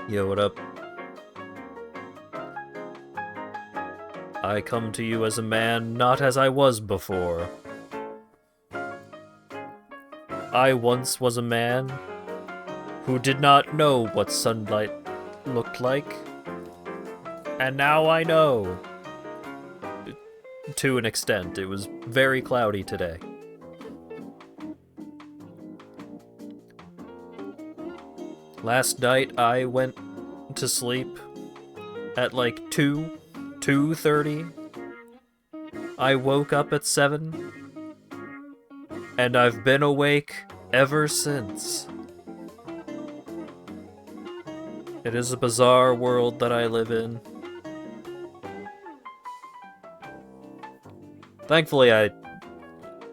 Yo, what up? I come to you as a man, not as I was before. I once was a man who did not know what sunlight looked like, and now I know. To an extent, it was very cloudy today. Last night I went to sleep at like 2:30. I woke up at 7, and I've been awake ever since. It is a bizarre world that I live in. Thankfully, I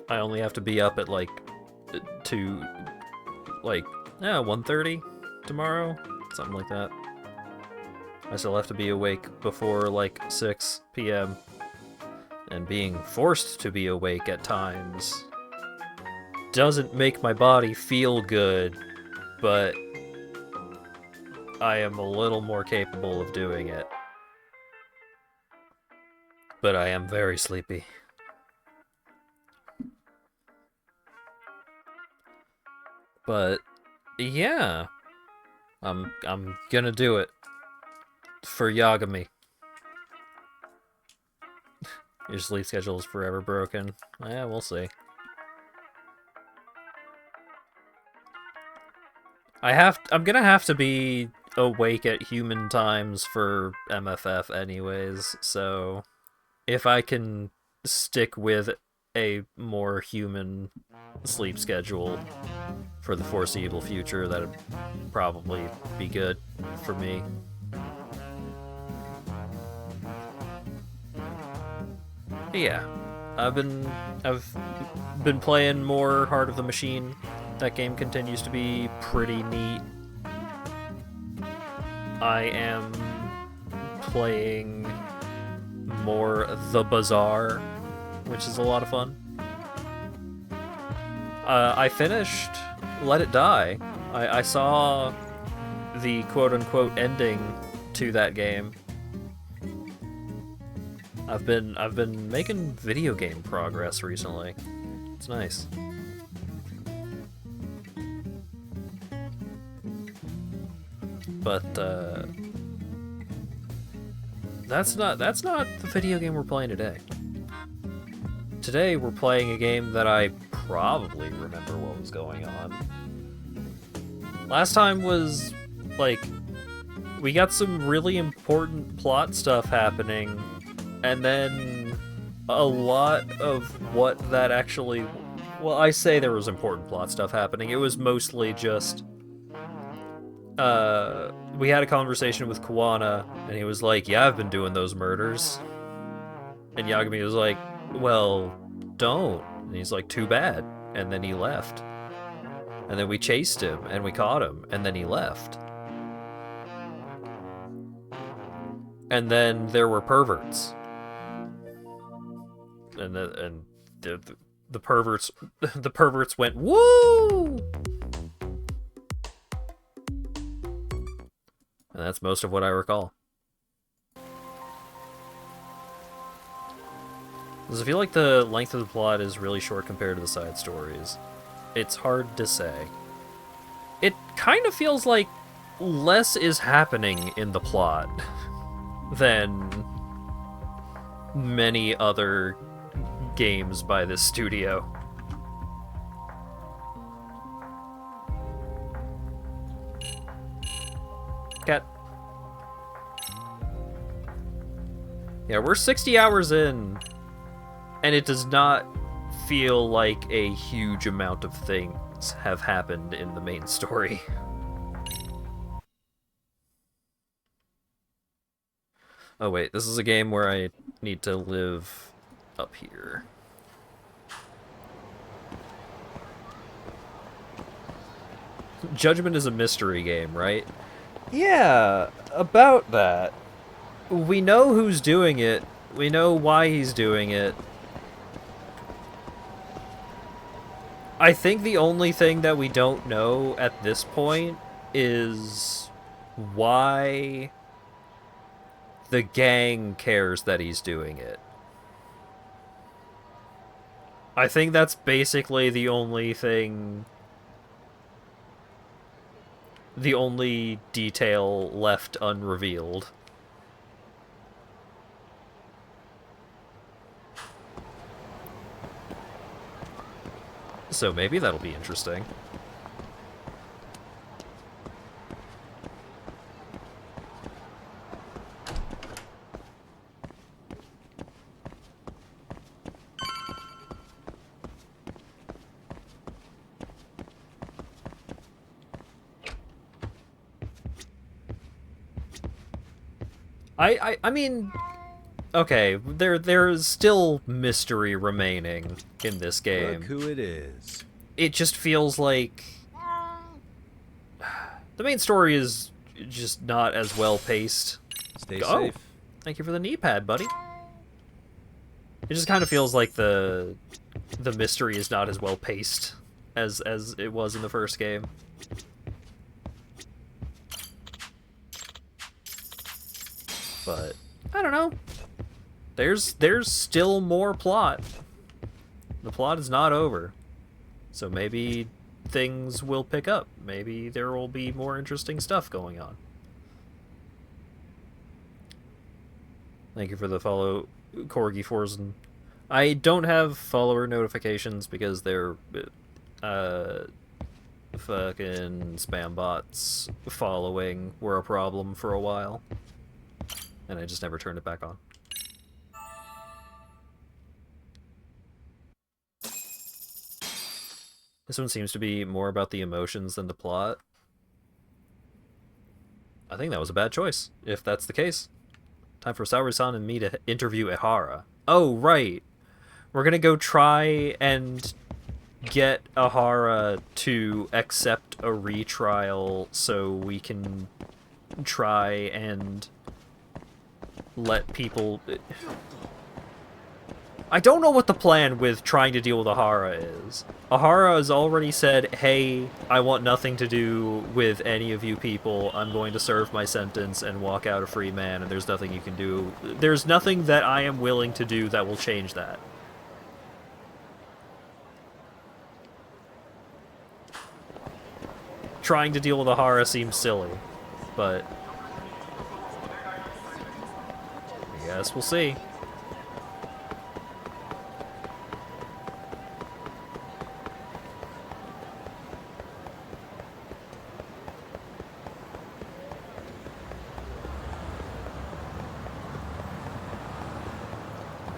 only have to be up at like 1:30 tomorrow, something like that. I still have to be awake before like 6 p.m. and being forced to be awake at times doesn't make my body feel good, but I am a little more capable of doing it. But I am very sleepy. But yeah, I'm gonna do it for Yagami. Your sleep schedule is forever broken. Yeah, we'll see. I'm gonna have to be awake at human times for MFF anyways, so if I can stick with a more human sleep schedule for the foreseeable future, that'd probably be good for me. Yeah, I've been playing more Heart of the Machine. That game continues to be pretty neat. I am playing more The Bazaar, which is a lot of fun. I finished Let It Die. I saw the quote-unquote ending to that game. I've been making video game progress recently. It's nice. But that's not the video game we're playing today. Today we're playing a game that I probably remember what was going on. Last time was like we got some really important plot stuff happening, and then a lot of what that actually... Well, I say there was important plot stuff happening. It was mostly just... we had a conversation with Kawana, and he was like, yeah, I've been doing those murders. And Yagami was like, well, don't. And he's like, too bad. And then he left. And then we chased him, and we caught him, and then he left. And then there were perverts. And the perverts went, woo! And that's most of what I recall. Because I feel like the length of the plot is really short compared to the side stories. It's hard to say. It kind of feels like less is happening in the plot than many other games by this studio. Cat. Yeah, we're 60 hours in, and it does not feel like a huge amount of things have happened in the main story. Oh wait, this is a game where I need to live up here. Judgment is a mystery game, right? Yeah, about that. We know who's doing it. We know why he's doing it. I think the only thing that we don't know at this point is why the gang cares that he's doing it. I think that's basically the only detail left unrevealed. So maybe that'll be interesting. I mean, okay, there's still mystery remaining in this game. Look who it is. It just feels like the main story is just not as well paced. Stay safe. Thank you for the knee pad, buddy. It just kind of feels like the mystery is not as well paced as it was in the first game. But I don't know. There's still more plot. The plot is not over. So maybe things will pick up. Maybe there will be more interesting stuff going on. Thank you for the follow, Corgi Forzen. I don't have follower notifications because they're fucking spam bots following were a problem for a while. And I just never turned it back on. This one seems to be more about the emotions than the plot. I think that was a bad choice, if that's the case. Time for Saori-san and me to interview Ihara. Oh, right. We're gonna go try and get Ihara to accept a retrial so we can try and let people... I don't know what the plan with trying to deal with Ihara is. Ihara has already said, hey, I want nothing to do with any of you people. I'm going to serve my sentence and walk out a free man, and there's nothing you can do. There's nothing that I am willing to do that will change that. Trying to deal with Ihara seems silly, but I guess we'll see.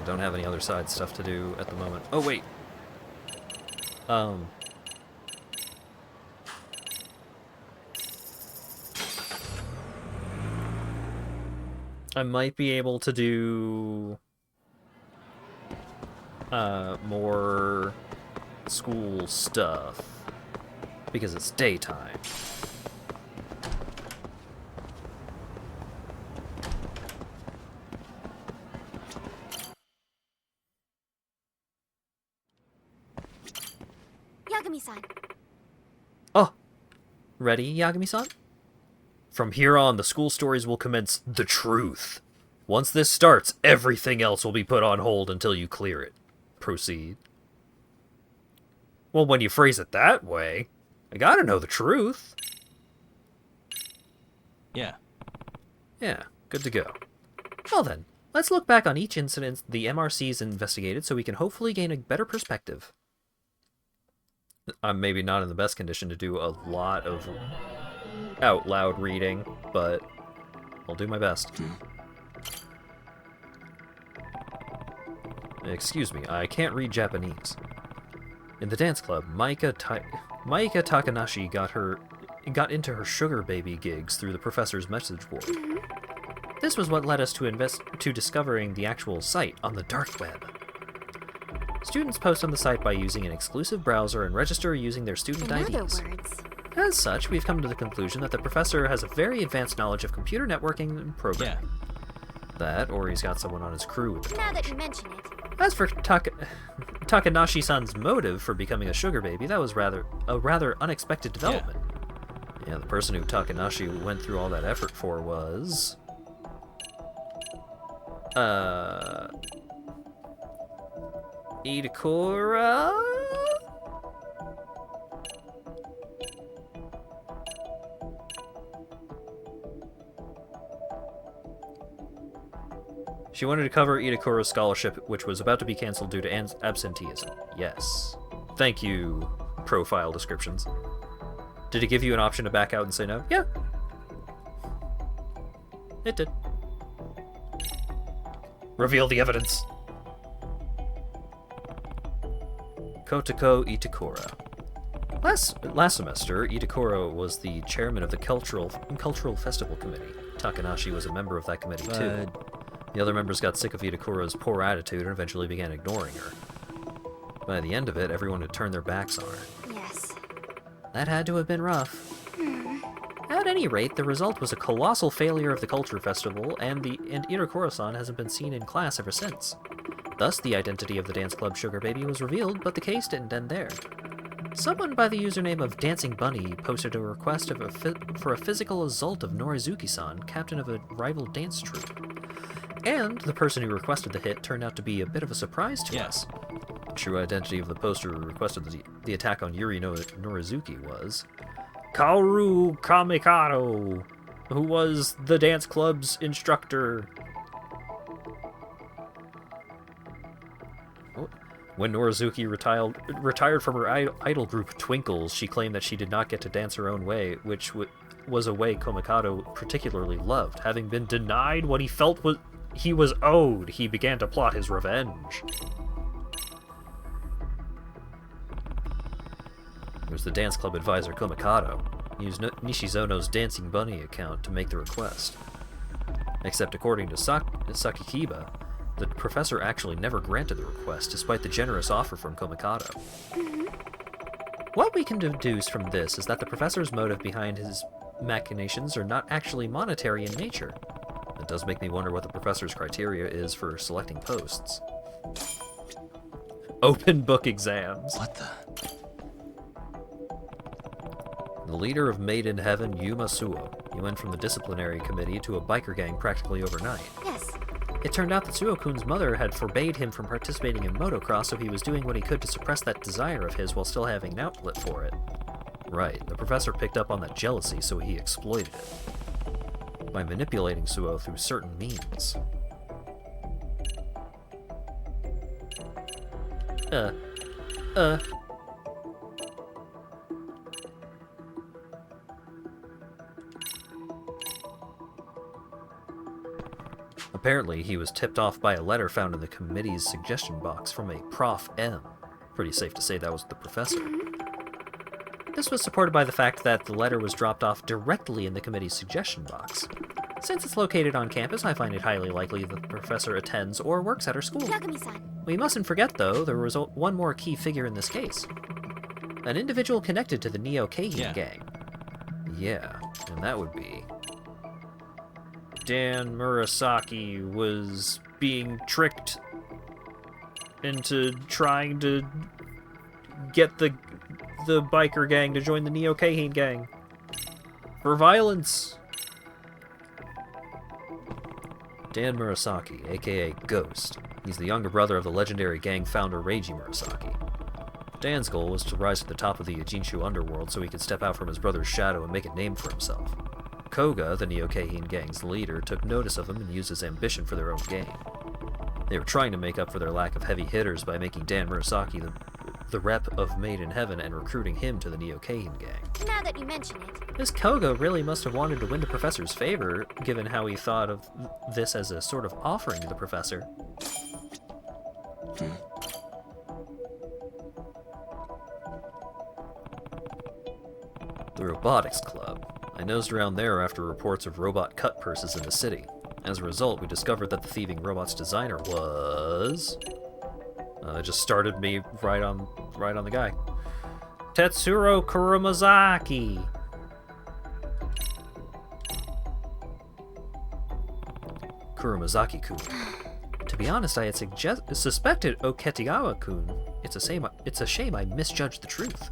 Don't have any other side stuff to do at the moment. Oh, wait. I might be able to do more school stuff because it's daytime. Yagami-san. Oh, ready, Yagami-san? From here on, the school stories will commence the truth. Once this starts, everything else will be put on hold until you clear it. Proceed. Well, when you phrase it that way, I gotta know the truth. Yeah. Yeah, good to go. Well then, let's look back on each incident the MRC's investigated so we can hopefully gain a better perspective. I'm maybe not in the best condition to do a lot of out loud reading, but I'll do my best. Excuse me, I can't read Japanese. In the dance club, Maika Takanashi got into her sugar baby gigs through the professor's message board. This was what led us to discovering the actual site on the dark web. Students post on the site by using an exclusive browser and register using their student In other IDs. words, As such, we've come to the conclusion that the professor has a very advanced knowledge of computer networking and programming. That, or he's got someone on his crew with it. now that you mention it, As for Takanashi-san's motive for becoming a sugar baby, that was a rather unexpected development. Yeah, the person who Takanashi went through all that effort for was... Itakura? She wanted to cover Itakura's scholarship, which was about to be cancelled due to absenteeism. Yes. Thank you, profile descriptions. Did it give you an option to back out and say no? Yeah. It did. Reveal the evidence. Kotoko Itakura. Last semester, Itakura was the chairman of the Cultural Festival Committee. Takanashi was a member of that committee, too. The other members got sick of Itakura's poor attitude and eventually began ignoring her. By the end of it, everyone had turned their backs on her. Yes. That had to have been rough. At any rate, the result was a colossal failure of the Culture Festival, and Itakura-san hasn't been seen in class ever since. Thus, the identity of the dance club Sugar Baby was revealed, but the case didn't end there. Someone by the username of Dancing Bunny posted a request for a physical assault of Norizuki-san, captain of a rival dance troupe. And the person who requested the hit turned out to be a bit of a surprise to us. The true identity of the poster who requested the attack on Yuri Norizuki was Kaoru Kamikado, who was the dance club's instructor. When Norizuki retired from her idol group Twinkles, she claimed that she did not get to dance her own way, which was a way Komikado particularly loved. Having been denied what he felt he was owed, he began to plot his revenge. It was the dance club advisor Komikado. He used Nishizono's Dancing Bunny account to make the request. Except according to Sakikiba, the professor actually never granted the request, despite the generous offer from Komikado. What we can deduce from this is that the professor's motive behind his machinations are not actually monetary in nature. It does make me wonder what the professor's criteria is for selecting posts. Open book exams. What the? The leader of Made in Heaven, Yuma Suo. He went from the disciplinary committee to a biker gang practically overnight. Yes. It turned out that Suo-kun's mother had forbade him from participating in motocross, so he was doing what he could to suppress that desire of his while still having an outlet for it. Right, the professor picked up on that jealousy, so he exploited it. By manipulating Suo through certain means. Apparently, he was tipped off by a letter found in the committee's suggestion box from a Prof. M. Pretty safe to say that was the professor. This was supported by the fact that the letter was dropped off directly in the committee's suggestion box. Since it's located on campus, I find it highly likely that the professor attends or works at her school. Yagami-san. We mustn't forget, though, there was one more key figure in this case. An individual connected to the Neo-Keihin gang. Yeah, and that would be... Dan Murasaki was being tricked into trying to get the biker gang to join the Neo-Keihin gang for violence. Dan Murasaki, aka Ghost. He's the younger brother of the legendary gang founder Reiji Murasaki. Dan's goal was to rise to the top of the Ajinshu underworld so he could step out from his brother's shadow and make a name for himself. Koga, the Neo-Keihin gang's leader, took notice of him and used his ambition for their own gain. They were trying to make up for their lack of heavy hitters by making Dan Murasaki the rep of Made in Heaven and recruiting him to the Neo-Keihin gang. Now that you mention it. This Koga really must have wanted to win the professor's favor, given how he thought of this as a sort of offering to the professor. The Robotics Club. I nosed around there after reports of robot cut purses in the city. As a result, we discovered that the thieving robot's designer was... it just started me right on the guy. Tetsuro Kurumazaki. Kurumazaki-kun. To be honest, I had suspected Oketigawa-kun. It's a shame I misjudged the truth.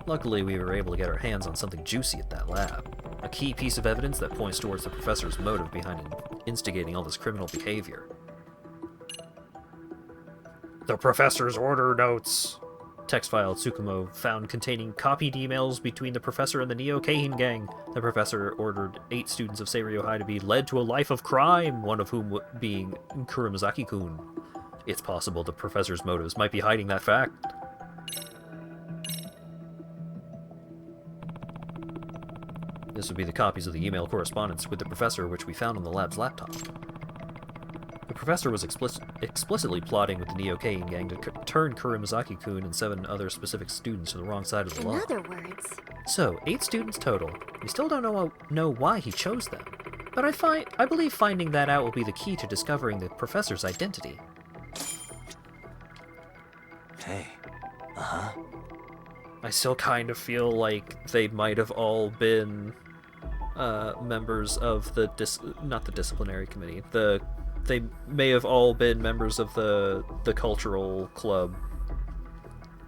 Luckily, we were able to get our hands on something juicy at that lab. A key piece of evidence that points towards the professor's motive behind instigating all this criminal behavior. The professor's order notes. Text file Tsukumo found containing copied emails between the professor and the Neo-Keihin gang. The professor ordered 8 students of Seiryo High to be led to a life of crime, one of whom being Kurumazaki-kun. It's possible the professor's motives might be hiding that fact. This would be the copies of the email correspondence with the professor which we found on the lab's laptop. The professor was explicitly plotting with the Neo-Keihin gang to turn Kurumazaki-kun and 7 other specific students to the wrong side of the law. In other words... So, 8 students total. We still don't know why he chose them. But I believe finding that out will be the key to discovering the professor's identity. Hey. I still kind of feel like they might have all been members of the not the disciplinary committee. They may have all been members of the cultural club.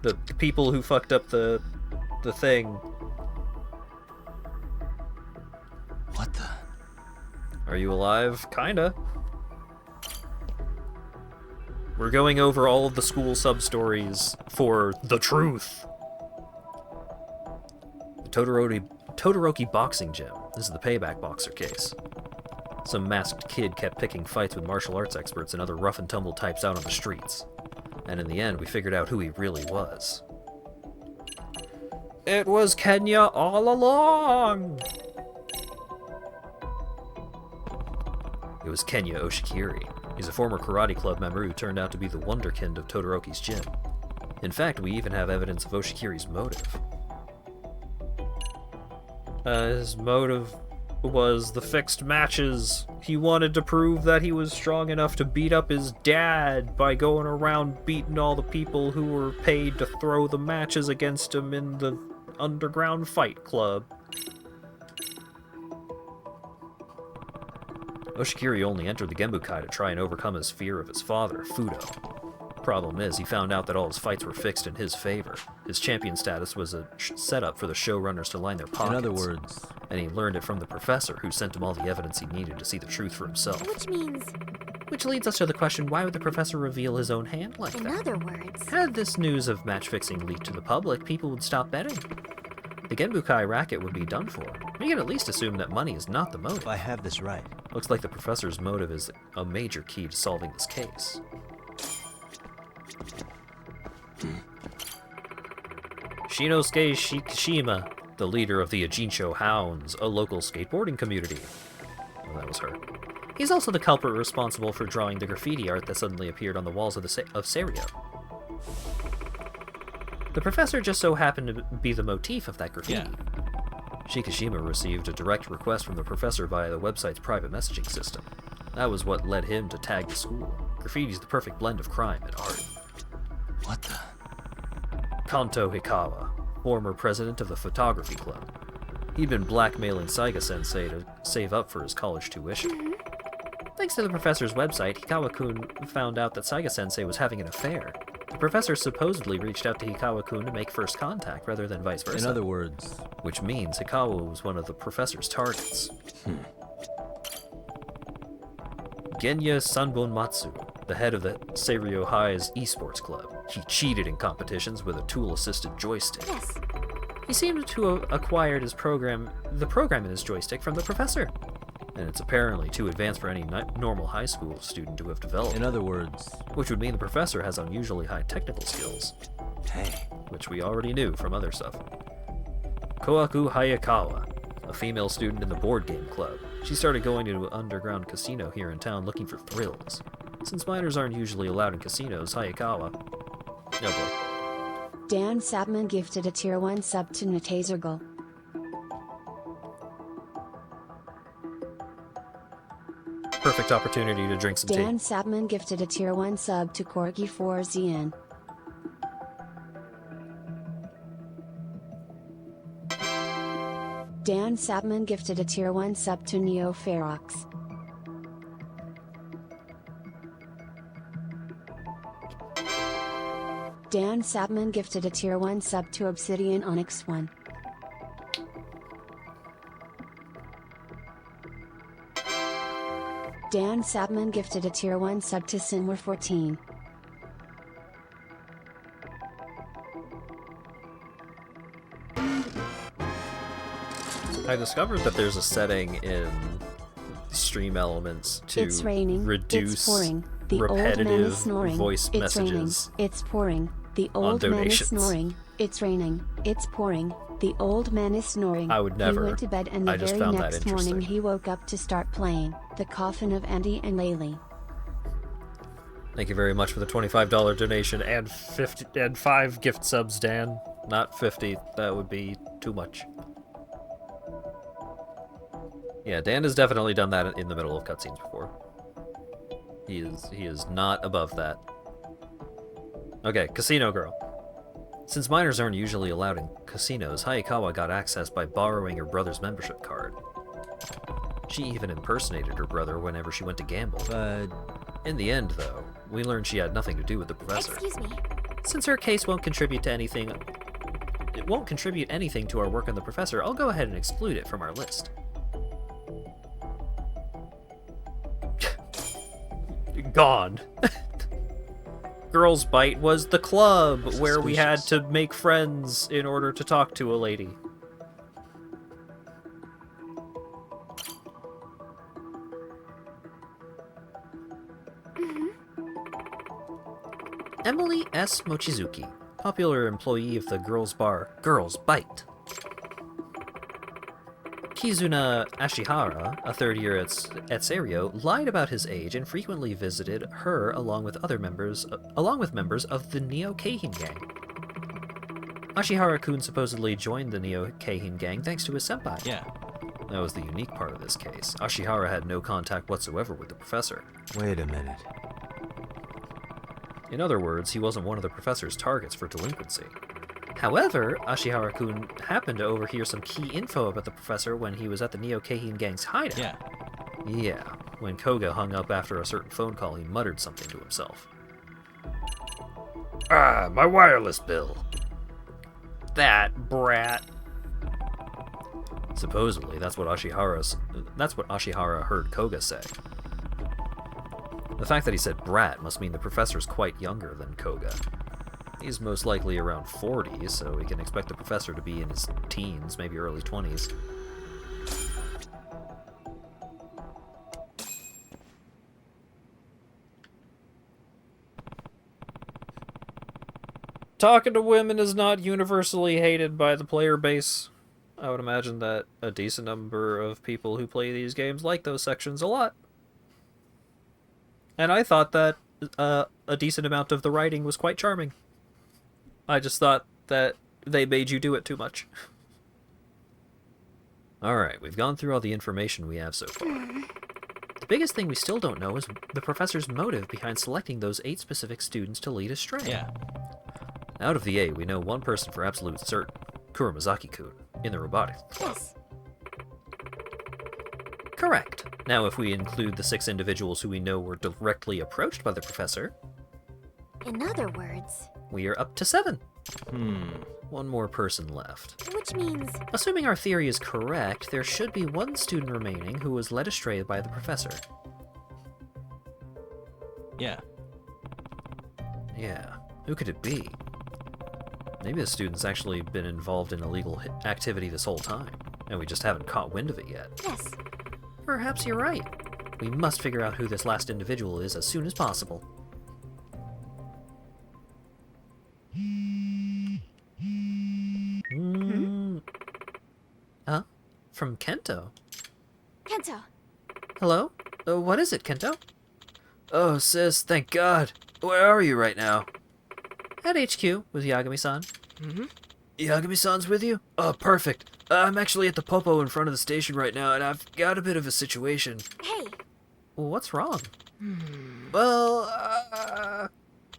The people who fucked up the thing. What the? Are you alive? Kinda. We're going over all of the school sub-stories for the truth. The Todoroki boxing gym. This is the payback boxer case. Some masked kid kept picking fights with martial arts experts and other rough-and-tumble types out on the streets. And in the end, we figured out who he really was. It was Kenya all along! It was Kenya Oshikiri. He's a former karate club member who turned out to be the wonderkind of Todoroki's gym. In fact, we even have evidence of Oshikiri's motive. His motive was the fixed matches. He wanted to prove that he was strong enough to beat up his dad by going around beating all the people who were paid to throw the matches against him in the underground fight club. Oshikiri only entered the Genbukai to try and overcome his fear of his father, Fudo. Problem is, he found out that all his fights were fixed in his favor. His champion status was a setup for the showrunners to line their pockets. In other words... And he learned it from the professor, who sent him all the evidence he needed to see the truth for himself. Which leads us to the question, why would the professor reveal his own hand like that? In other words... Had this news of match-fixing leaked to the public, people would stop betting. The Genbukai racket would be done for. We can at least assume that money is not the motive. If I have this right... Looks like the professor's motive is a major key to solving this case. Shinosuke Shikishima, the leader of the Ajinsho Hounds, a local skateboarding community. Well, that was her. He's also the culprit responsible for drawing the graffiti art that suddenly appeared on the walls of Seiryo. The professor just so happened to be the motif of that graffiti. Yeah. Shikishima received a direct request from the professor via the website's private messaging system. That was what led him to tag the school. Graffiti's the perfect blend of crime and art. What the? Kanto Hikawa, former president of the photography club. He'd been blackmailing Saiga-sensei to save up for his college tuition. Thanks to the professor's website, Hikawa-kun found out that Saiga-sensei was having an affair. The professor supposedly reached out to Hikawa-kun to make first contact rather than vice versa. In other words... Which means Hikawa was one of the professor's targets. Genya Sanbonmatsu, the head of the Seiryo High's esports club. He cheated in competitions with a tool-assisted joystick. Yes. He seemed to have acquired the program in his joystick from the professor. And it's apparently too advanced for any normal high school student to have developed. In other words... Which would mean the professor has unusually high technical skills. Hey. Which we already knew from other stuff. Koaku Hayakawa, a female student in the board game club. She started going to an underground casino here in town looking for thrills. Since minors aren't usually allowed in casinos, Hayakawa... Oh boy. Dan Sapman gifted a tier 1 sub to Natazergal. Perfect opportunity to drink some tea. Dan Sapman gifted a tier 1 sub to Corgi 4ZN. Dan Sapman gifted a tier 1 sub to Neo Ferox. Dan Sapman gifted a tier 1 sub to Obsidian Onyx 1. Dan Sapman gifted a tier 1 sub to Sinwar 14. I discovered that there's a setting in Stream Elements to It's raining, reduce it's pouring, the old man repetitive is snoring, voice it's messages. raining, it's pouring, the old man is donations. snoring, it's raining, it's pouring, the old man is snoring. I would never. He went to bed and the I just very found that next morning interesting. he woke up to start playing The Coffin of Andy and Laylee. Thank you very much for the $25 donation and 5 gift subs, Dan. Not 50. That would be too much. Yeah, Dan has definitely done that in the middle of cutscenes before. He is not above that. Okay, Casino Girl. Since minors aren't usually allowed in casinos, Hayakawa got access by borrowing her brother's membership card. She even impersonated her brother whenever she went to gamble. But In the end, though, we learned she had nothing to do with the professor. Excuse me. Since her case won't contribute to anything... It won't contribute anything to our work on the professor, I'll go ahead and exclude it from our list. Gone. Girls Bite was the club where we had to make friends in order to talk to a lady. Emily S. Mochizuki, popular employee of the girls' bar Girls Bite. Kizuna Ashihara, a third year at Serio, lied about his age and frequently visited her along with members of the Neo Keihin gang. Ashihara-kun supposedly joined the Neo Keihin gang thanks to his senpai. yeah. That was the unique part of this case. Ashihara had no contact whatsoever with the professor. Wait a minute. In other words, he wasn't one of the professor's targets for delinquency. However, Ashihara-kun happened to overhear some key info about the professor when he was at the Neo Keihin gang's hideout. Yeah. Yeah, when Koga hung up after a certain phone call, he muttered something to himself. Ah, my wireless bill. That brat. Supposedly, that's what Ashihara heard Koga say. The fact that he said brat must mean the professor's quite younger than Koga. He's most likely around 40, so we can expect the professor to be in his teens, maybe early 20s. Talking to women is not universally hated by the player base. I would imagine that a decent number of people who play these games like those sections a lot. And I thought that a decent amount of the writing was quite charming. I just thought that they made you do it too much. Alright, we've gone through all the information we have so far. The biggest thing we still don't know is the professor's motive behind selecting those 8 specific students to lead astray. Yeah. Out of the 8, we know one person for absolute certain, Kuramazaki-kun, in the robotics club. Yes. Correct. Now, if we include the 6 individuals who we know were directly approached by the professor, In other words, we are up to 7. Hmm. One more person left. which means Assuming our theory is correct, there should be 1 student remaining who was led astray by the professor. Yeah. Yeah, who could it be? Maybe the student's actually been involved in illegal activity this whole time, and we just haven't caught wind of it yet. yes. Perhaps you're right. We must figure out who this last individual is as soon as possible. Huh? From Kento? Kento. Hello? What is it, Kento? Oh, sis, thank God. Where are you right now? At HQ, with Yagami-san. Mm-hmm. Yagami-san's with you? Oh, perfect. I'm actually at the Popo in front of the station right now, and I've got a bit of a situation. Hey. Well, what's wrong? Well,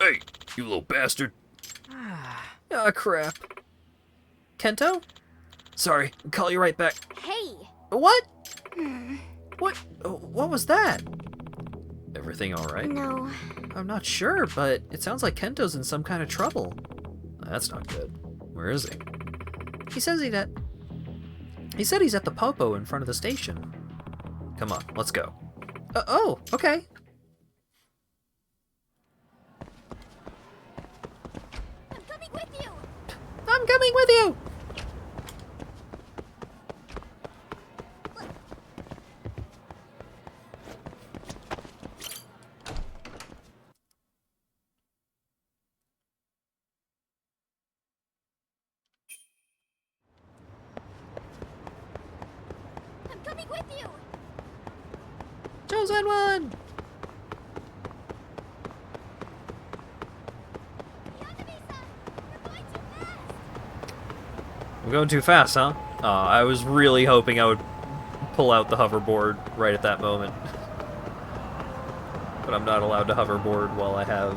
Hey, you little bastard. Ah, crap. Kento? Sorry, I'll call you right back. Hey. What? What was that? Everything alright? No. I'm not sure, but it sounds like Kento's in some kind of trouble. That's not good. Where is he? He said he's at the Popo in front of the station. Come on, let's go. Oh, okay. I'm coming with you. I'm coming with you! I'm coming with you. Chosen one! I'm going too fast, huh? I was really hoping I would pull out the hoverboard right at that moment. But I'm not allowed to hoverboard while I have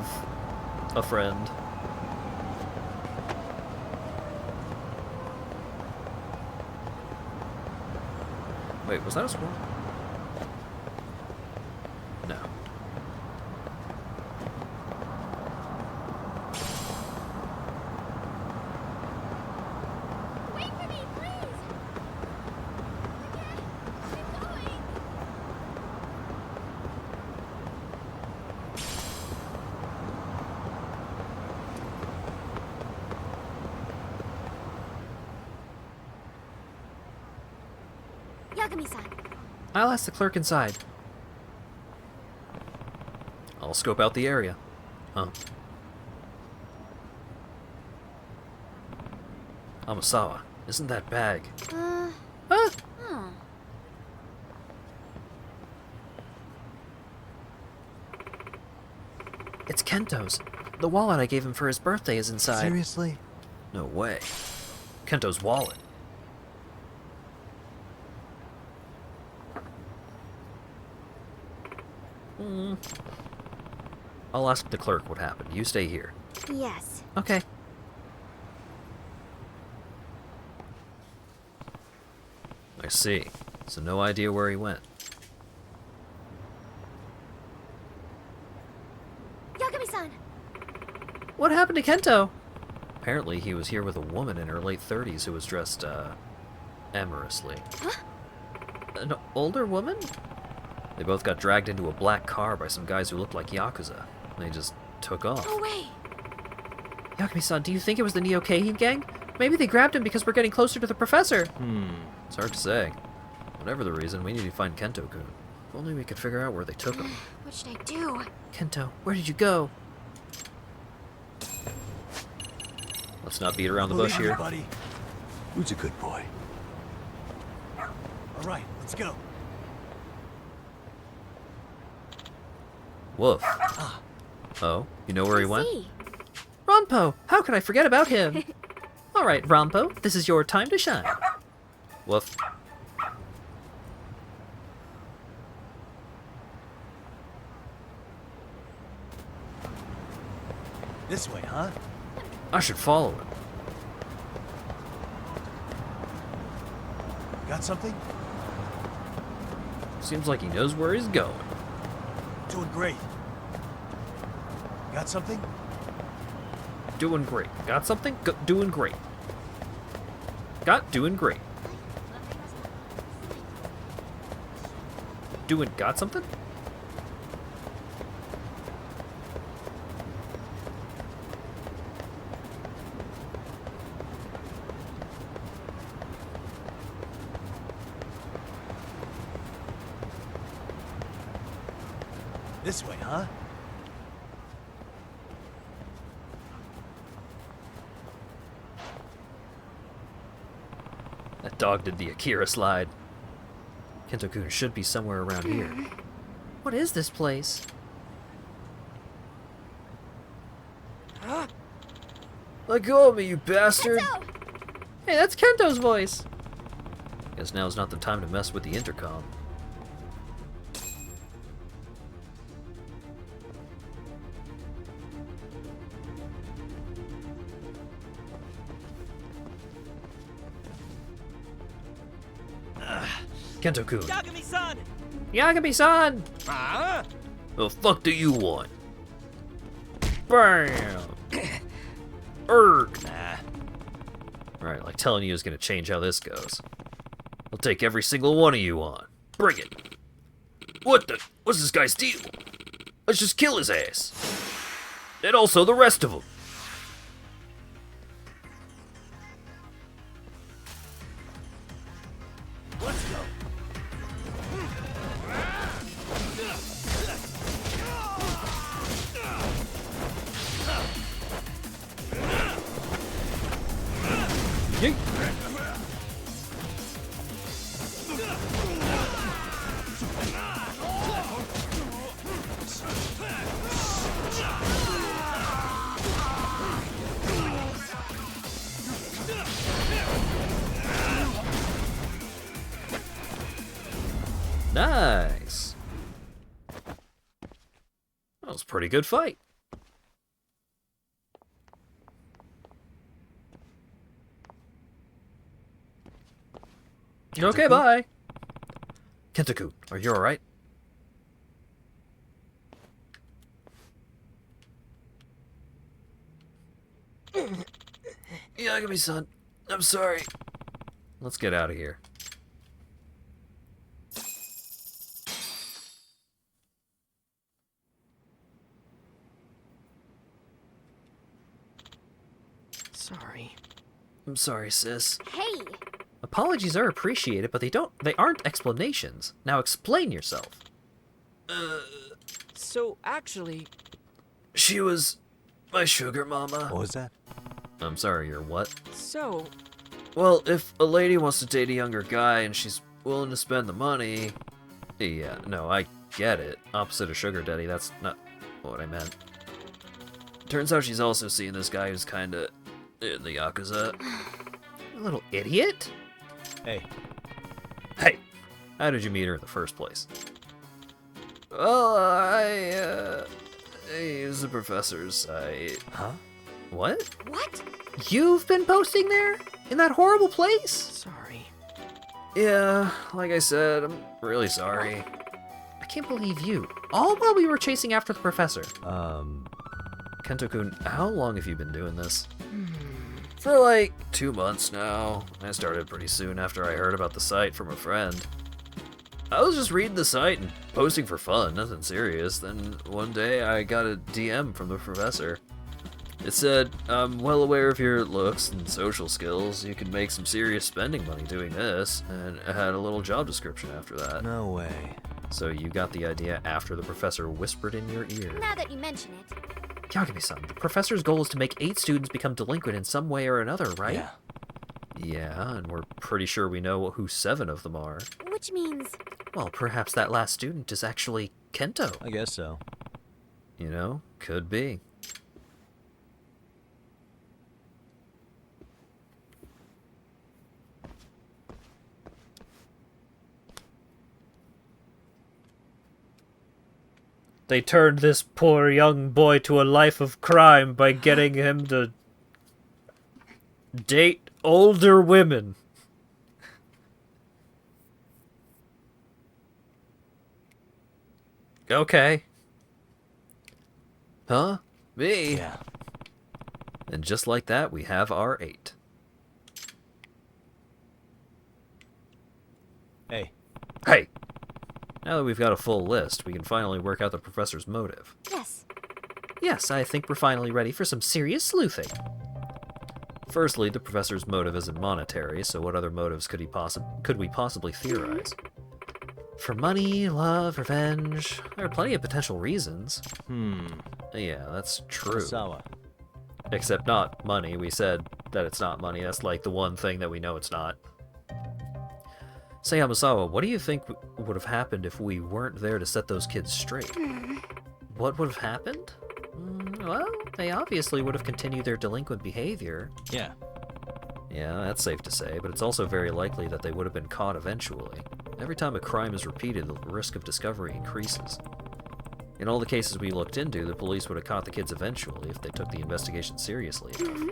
a friend. Wait, was that a squirrel? No. Wait for me, please. Keep going. Yagami-san. I'll ask the clerk inside. I'll scope out the area. Huh. Amasawa, isn't that bag? Huh? Huh. It's Kento's. The wallet I gave him for his birthday is inside. Seriously? No way. Kento's wallet. I'll ask the clerk what happened. You stay here. Yes. Okay. I see. So no idea where he went. Yagami-san. What happened to Kento? Apparently he was here with a woman in her late 30s who was dressed, amorously. Huh? An older woman? They both got dragged into a black car by some guys who looked like Yakuza. They just took off. No way. Yakumi-san, do you think it was the Neo-Keihin gang? Maybe they grabbed him because we're getting closer to the professor. It's hard to say. Whatever the reason, we need to find Kento-kun. If only we could figure out where they took him. What should I do? Kento, where did you go? Let's not beat around the bush here. Buddy. Who's a good boy? All right, let's go. Woof. Oh, you know where he went? See. Ronpo! How could I forget about him? Alright, Ronpo, this is your time to shine. Woof. This way, huh? I should follow him. Got something? Seems like he knows where he's going. Doing great. Got something? Doing great. Got something? Doing great. Doing great. Got something? This way, huh? That dog did the Akira slide. Kento-kun should be somewhere around here. What is this place? Let go of me, you bastard! Kento! Hey, that's Kento's voice! Guess now's not the time to mess with the intercom. Kento-kun. Yagami-san! Yagami-san! Ah? The fuck do you want? Bam! Erg! Nah. Alright, like telling you is gonna change how this goes. I'll take every single one of you on. Bring it! What's this guy's deal? Let's just kill his ass. And also the rest of them. Let's go. Nice. That was a pretty good fight. Okay, bye. Kentaku, are you alright? Yagami-san, I'm sorry. Let's get out of here. Sorry. I'm sorry, sis. Hey, Apologies are appreciated, but they aren't explanations. Now explain yourself. So, actually, She was my sugar mama. What was that? I'm sorry, you're what? so, Well, if a lady wants to date a younger guy and she's willing to spend the money... Yeah, no, I get it. Opposite of sugar daddy, that's not what I meant. Turns out she's also seeing this guy who's kinda in the Yakuza. You little idiot! Hey, Hey! How did you meet her in the first place? Well, I use the professor's site. huh? What? what? You've been posting there? In that horrible place? sorry. Yeah, like I said, I'm really sorry. I can't believe you. All while we were chasing after the professor. Kento-kun, how long have you been doing this? For like 2 months now. I started pretty soon after I heard about the site from a friend. I was just reading the site and posting for fun, nothing serious. Then one day I got a DM from the professor. It said, I'm well aware of your looks and social skills. You can make some serious spending money doing this. And it had a little job description after that. No way. So you got the idea after the professor whispered in your ear. Now that you mention it. Yagami-san, the professor's goal is to make 8 students become delinquent in some way or another, right? Yeah. Yeah, and we're pretty sure we know who 7 of them are. Which means, Well, perhaps that last student is actually Kento. I guess so. You know, could be. They turned this poor young boy to a life of crime by getting him to date older women. Okay. Huh? Me? Yeah. And just like that, we have our 8. Hey, Hey! Now that we've got a full list, we can finally work out the professor's motive. yes. Yes, I think we're finally ready for some serious sleuthing. Firstly, the professor's motive isn't monetary, so what other motives could we possibly theorize? For money, love, revenge, there are plenty of potential reasons. Yeah, that's true. Sawa. Except not money. We said that it's not money. That's like the one thing that we know it's not. Say, Yamasawa, what do you think would have happened if we weren't there to set those kids straight? What would have happened? Well, they obviously would have continued their delinquent behavior. Yeah. Yeah, that's safe to say, but it's also very likely that they would have been caught eventually. Every time a crime is repeated, the risk of discovery increases. In all the cases we looked into, the police would have caught the kids eventually if they took the investigation seriously enough.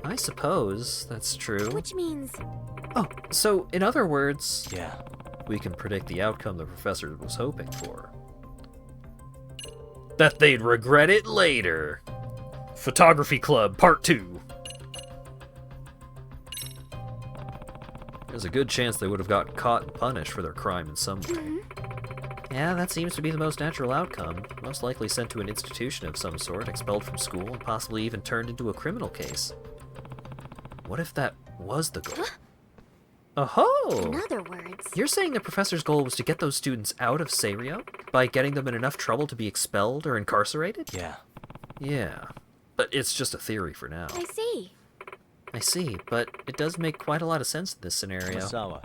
I suppose that's true. Which means, Oh, so in other words, Yeah. we can predict the outcome the professor was hoping for. that they'd regret it later. Photography Club, Part 2. There's a good chance they would have got caught and punished for their crime in some way. Yeah, that seems to be the most natural outcome. Most likely sent to an institution of some sort, expelled from school, and possibly even turned into a criminal case. What if that was the goal? Oh! In other words, You're saying the professor's goal was to get those students out of Serio? By getting them in enough trouble to be expelled or incarcerated? Yeah. Yeah. But it's just a theory for now. I see. I see, but it does make quite a lot of sense in this scenario. Masawa.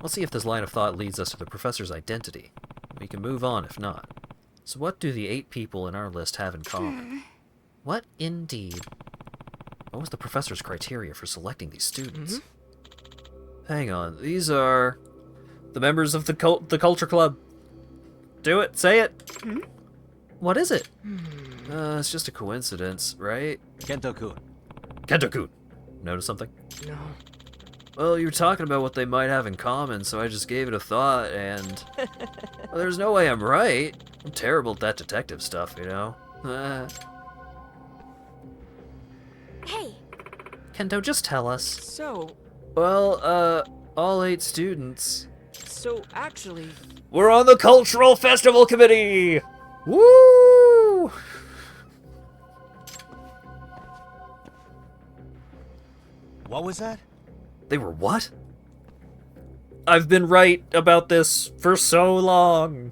Let's see if this line of thought leads us to the professor's identity. We can move on if not. So what do the 8 people in our list have in common? What indeed? What was the professor's criteria for selecting these students? Hang on, these are the members of the Culture Club. Do it, say it. What is it? It's just a coincidence, right? Kento-kun. Kento-kun. Notice something? No. Well, you were talking about what they might have in common, so I just gave it a thought, and... well, there's no way I'm right. I'm terrible at that detective stuff, you know? Hey, Kento, just tell us. So, Well, all 8 students. actually, We're on the Cultural Festival Committee! Woo! What was that? They were what? I've been right about this for so long.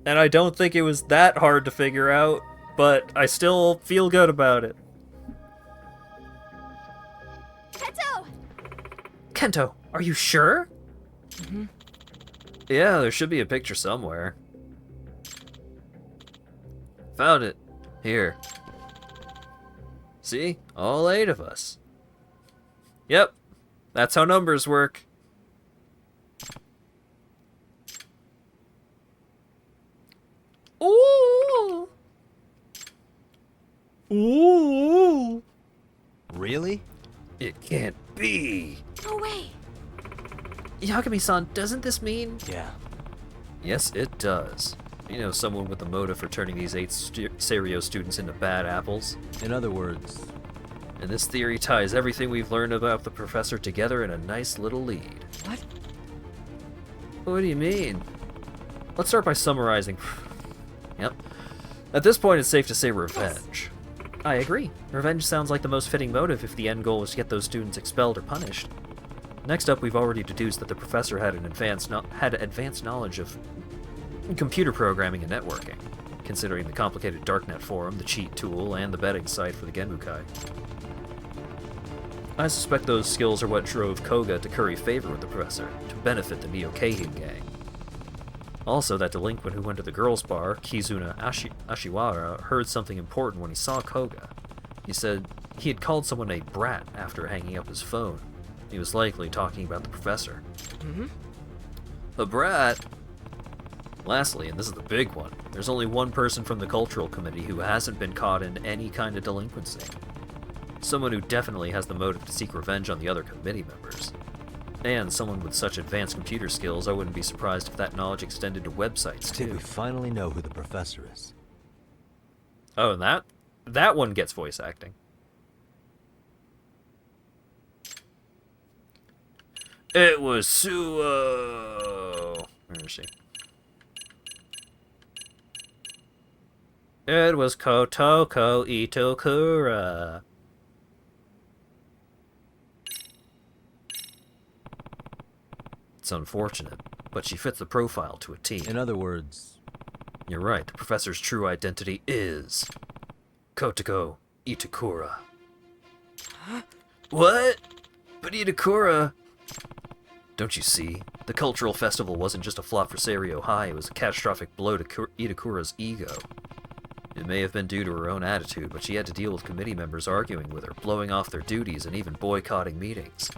And I don't think it was that hard to figure out, but I still feel good about it. Kento! Kento, are you sure? Yeah, there should be a picture somewhere. Found it. Here. See? All 8 of us. Yep. That's how numbers work. Ooh! Ooh! Really? It can't be. No way. Yagami-san, doesn't this mean... Yeah. Yes, it does. You know, someone with a motive for turning these 8 Serio students into bad apples. In other words, And this theory ties everything we've learned about the professor together in a nice little lead. what? What do you mean? Let's start by summarizing. Yep. At this point, it's safe to say revenge. I agree. Revenge sounds like the most fitting motive if the end goal is to get those students expelled or punished. Next up, we've already deduced that the professor had advanced knowledge of computer programming and networking, considering the complicated darknet forum, the cheat tool, and the betting site for the Genbukai. I suspect those skills are what drove Koga to curry favor with the professor, to benefit the Neo-Keihin gang. Also, that delinquent who went to the girls' bar, Kizuna Ashiwara, heard something important when he saw Koga. He said he had called someone a brat after hanging up his phone. He was likely talking about the professor. A brat? Lastly, and this is the big one, there's only one person from the Cultural Committee who hasn't been caught in any kind of delinquency. Someone who definitely has the motive to seek revenge on the other committee members. And someone with such advanced computer skills, I wouldn't be surprised if that knowledge extended to websites, I think we too. finally know who the professor is. Oh, and that one gets voice acting. It was Suo. Where is she? It was Kotoko Itokura. It's unfortunate, but she fits the profile to a T. In other words, You're right, the professor's true identity is Kotoko Itakura. What? But Itakura... Don't you see? The cultural festival wasn't just a flop for Serio High, it was a catastrophic blow to Itakura's ego. It may have been due to her own attitude, but she had to deal with committee members arguing with her, blowing off their duties, and even boycotting meetings.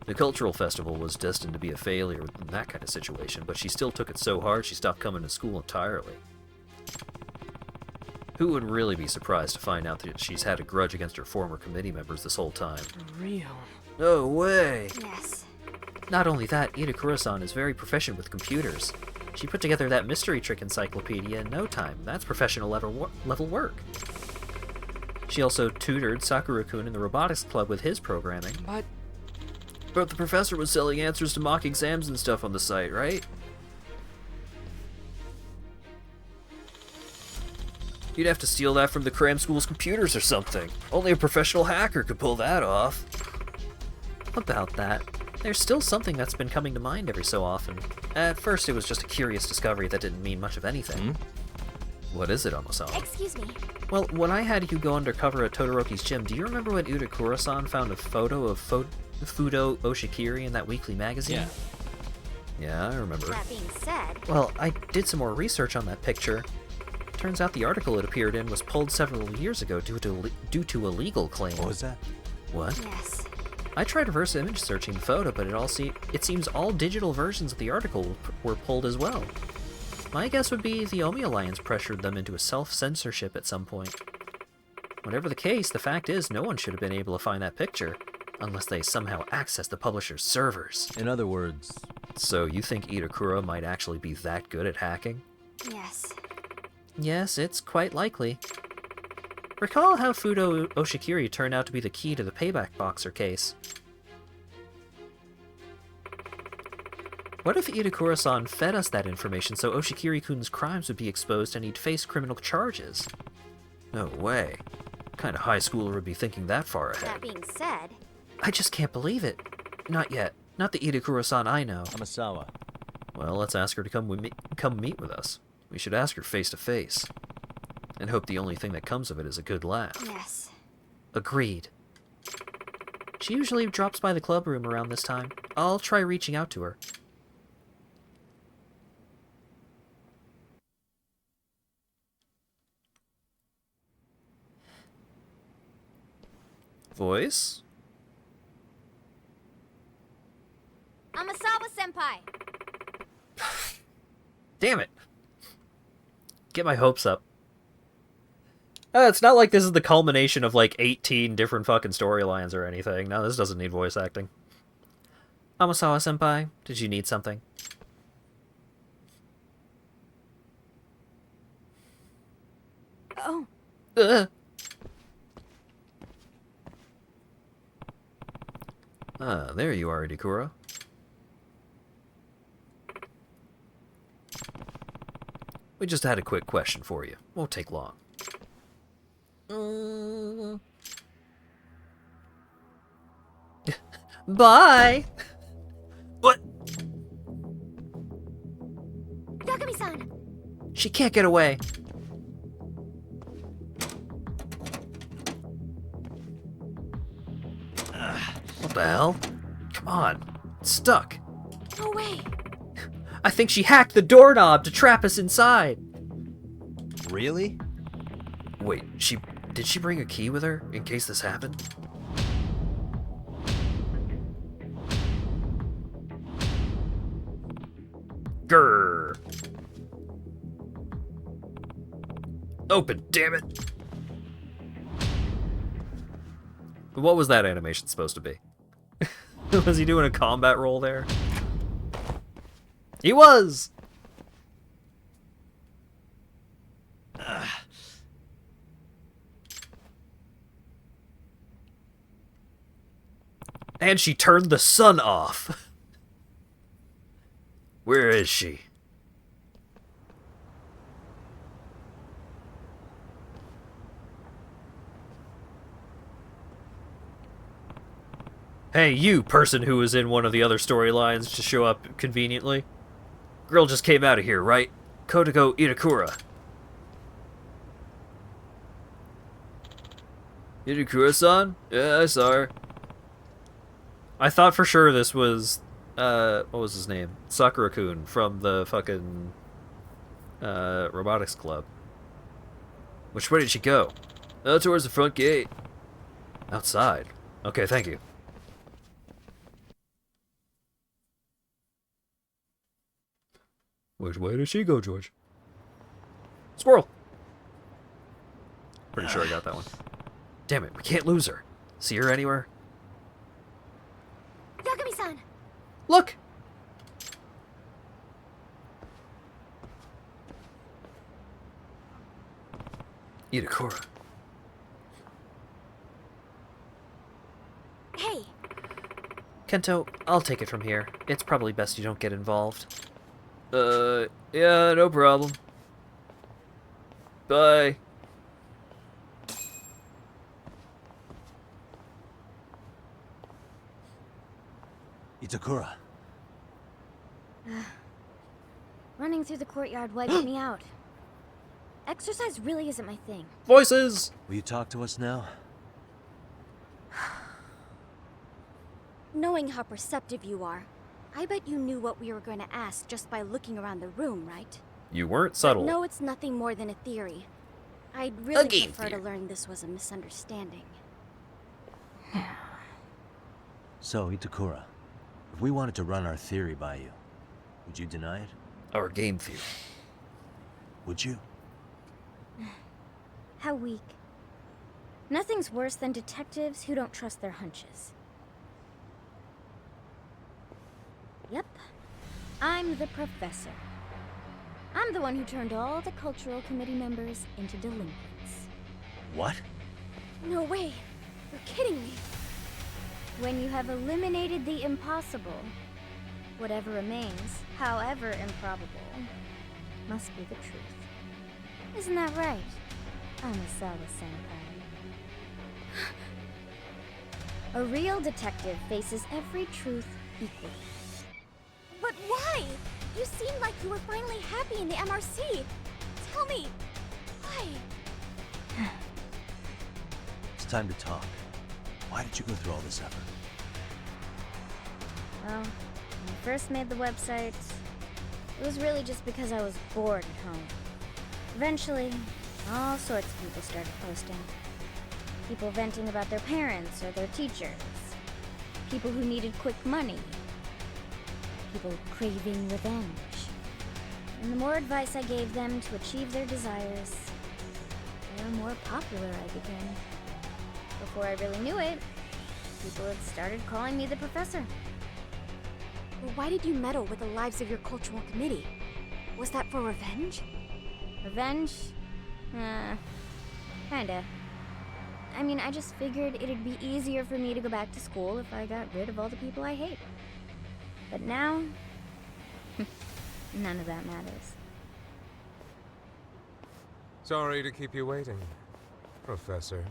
The cultural festival was destined to be a failure in that kind of situation, but she still took it so hard she stopped coming to school entirely. Who would really be surprised to find out that she's had a grudge against her former committee members this whole time? For real. No way! Yes. Not only that, Itakura-san is very proficient with computers. She put together that mystery trick encyclopedia in no time. That's professional level work. She also tutored Sakura-kun in the robotics club with his programming. But the professor was selling answers to mock exams and stuff on the site, right? You'd have to steal that from the cram school's computers or something. Only a professional hacker could pull that off. About that, there's still something that's been coming to mind every so often. At first, it was just a curious discovery that didn't mean much of anything. What is it, Omosawa? Excuse me. Well, when I had you go undercover at Todoroki's gym, do you remember when Udakura-san found a photo of Fudo Oshikiri in that weekly magazine? Yeah, I remember. That being said... Well, I did some more research on that picture. Turns out the article it appeared in was pulled several years ago due to a legal claim. What was that? What? Yes. I tried reverse image searching the photo, but it seems all digital versions of the article were pulled as well. My guess would be the Omi Alliance pressured them into a self-censorship at some point. Whatever the case, the fact is no one should have been able to find that picture, unless they somehow accessed the publisher's servers. In other words... So you think Itakura might actually be that good at hacking? Yes. Yes, it's quite likely. Recall how Fudo Oshikiri turned out to be the key to the payback boxer case. What if Itakura-san fed us that information so Oshikiri-kun's crimes would be exposed and he'd face criminal charges? No way. What kind of high schooler would be thinking that far ahead? That being said... I just can't believe it. Not yet. Not the Itakura-san I know. Amasawa. Well, let's ask her to come meet with us. We should ask her face to face. And hope the only thing that comes of it is a good laugh. Yes. Agreed. She usually drops by the club room around this time. I'll try reaching out to her. Voice? Amasawa-senpai! Damn it! Get my hopes up. It's not like this is the culmination of like 18 different fucking storylines or anything. No, this doesn't need voice acting. Amasawa-senpai, did you need something? Oh. There you are, Itakura. We just had a quick question for you. Won't take long. Bye! What? Yagami-san! She can't get away. What the hell? Come on. It's stuck. No way! I think she hacked the doorknob to trap us inside. Really? Wait, did she bring a key with her in case this happened? Grrr. Open, damn it. What was that animation supposed to be? Was he doing a combat roll there? He was! And she turned the sun off. Where is she? Hey, you person who was in one of the other storylines to show up conveniently. Girl just came out of here, right? Kotoko Itakura. Itakura-san? Yeah, I saw her. I thought for sure this was, what was his name? Sakura-kun from the fucking, robotics club. Which way did she go? Towards the front gate. Outside. Okay, thank you. Which way did she go, George? Squirrel! Pretty sure I got that one. Damn it, we can't lose her. See her anywhere? Yagami-san! Look! Itakura. Hey, Kento, I'll take it from here. It's probably best you don't get involved. Yeah, no problem. Bye. Itakura. running through the courtyard wiped me out. Exercise really isn't my thing. Voices! Will you talk to us now? Knowing how perceptive you are, I bet you knew what we were going to ask just by looking around the room, right? You weren't subtle. No, it's nothing more than a theory. I'd really game prefer theory. to learn this was a misunderstanding. So, Itakura, if we wanted to run our theory by you, would you deny it? Our game theory. Would you? How weak. Nothing's worse than detectives who don't trust their hunches. Yep. I'm the professor. I'm the one who turned all the cultural committee members into delinquents. What? No way. You're kidding me. When you have eliminated the impossible, whatever remains, however improbable, must be the truth. Isn't that right, Anasawa-senpai? A real detective faces every truth equally. But why? You seemed like you were finally happy in the MRC. Tell me, why? It's time to talk. Why did you go through all this effort? Well, when I first made the website, it was really just because I was bored at home. Eventually, all sorts of people started posting. People venting about their parents or their teachers. People who needed quick money. People craving revenge. And the more advice I gave them to achieve their desires, the more popular I became. Before I really knew it, people had started calling me the professor. Well, why did you meddle with the lives of your cultural committee? Was that for revenge? Revenge? Kinda. I mean, I just figured it'd be easier for me to go back to school if I got rid of all the people I hate. But now, none of that matters. Sorry to keep you waiting, Professor.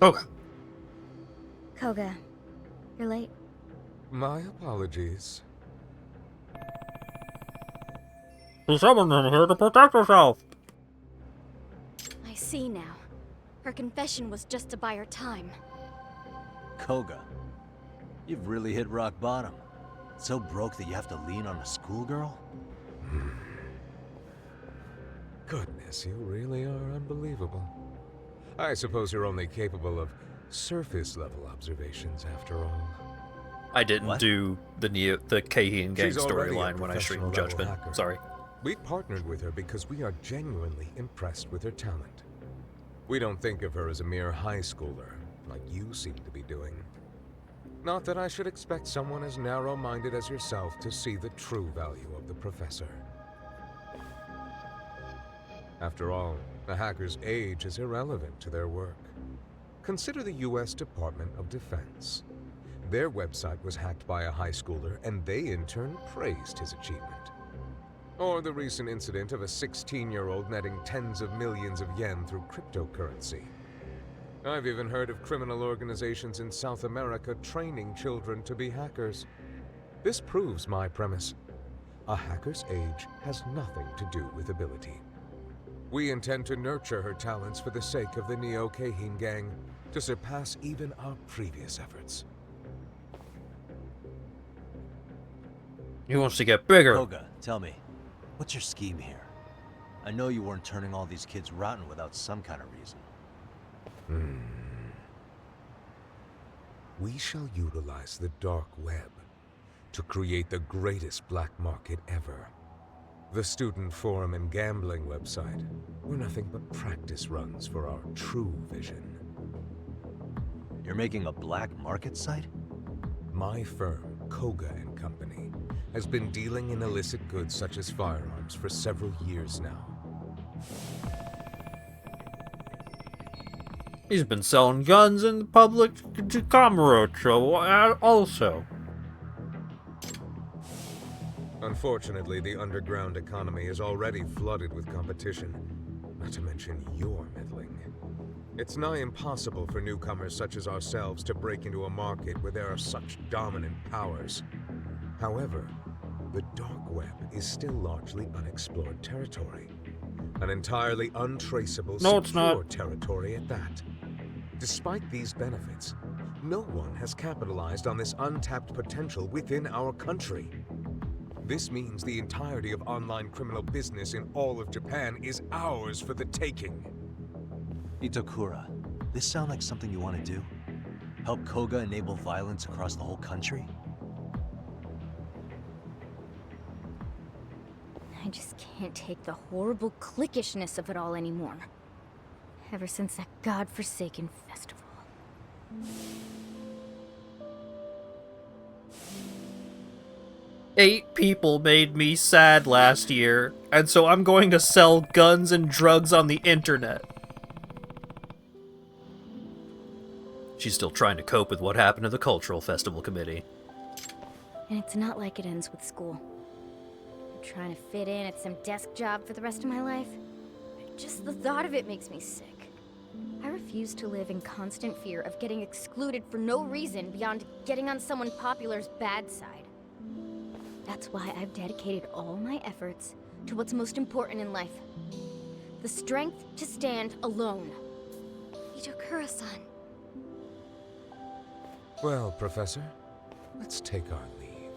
Okay. Koga, you're late. My apologies. There's someone in here to protect herself. I see now. Her confession was just to buy her time. Koga, you've really hit rock bottom. So broke that you have to lean on a schoolgirl? Goodness, you really are unbelievable. I suppose you're only capable of surface-level observations after all. I didn't What? do the Kahin gang She's already a storyline when I streamed professional Judgment. level hacker. Sorry. We partnered with her because we are genuinely impressed with her talent. We don't think of her as a mere high schooler, like you seem to be doing. Not that I should expect someone as narrow-minded as yourself to see the true value of the professor. After all, a hacker's age is irrelevant to their work. Consider the U.S. Department of Defense. Their website was hacked by a high schooler, and they in turn praised his achievement. Or the recent incident of a 16-year-old netting tens of millions of yen through cryptocurrency. I've even heard of criminal organizations in South America training children to be hackers. This proves my premise. A hacker's age has nothing to do with ability. We intend to nurture her talents for the sake of the Neo-Kahin gang, to surpass even our previous efforts. He wants to get bigger. Koga, tell me, what's your scheme here? I know you weren't turning all these kids rotten without some kind of reason. We shall utilize the dark web to create the greatest black market ever. The student forum and gambling website were nothing but practice runs for our true vision. You're making a black market site? My firm, Koga & Company, has been dealing in illicit goods such as firearms for several years now. He's been selling guns in public to Kamurocho also. Unfortunately, the underground economy is already flooded with competition, not to mention your meddling. It's nigh impossible for newcomers such as ourselves to break into a market where there are such dominant powers. However, the dark web is still largely unexplored territory. An entirely untraceable, secure territory at that. Despite these benefits, no one has capitalized on this untapped potential within our country. This means the entirety of online criminal business in all of Japan is ours for the taking. Itakura, this sound like something you want to do? Help Koga enable violence across the whole country? I just can't take the horrible cliquishness of it all anymore. Ever since that godforsaken festival. 8 people made me sad last year, and so I'm going to sell guns and drugs on the internet. She's still trying to cope with what happened to the cultural festival committee. And it's not like it ends with school. I'm trying to fit in at some desk job for the rest of my life. Just the thought of it makes me sick. I refuse to live in constant fear of getting excluded for no reason beyond getting on someone popular's bad side. That's why I've dedicated all my efforts to what's most important in life. The strength to stand alone. Itakura-san. Well, Professor, let's take our leave.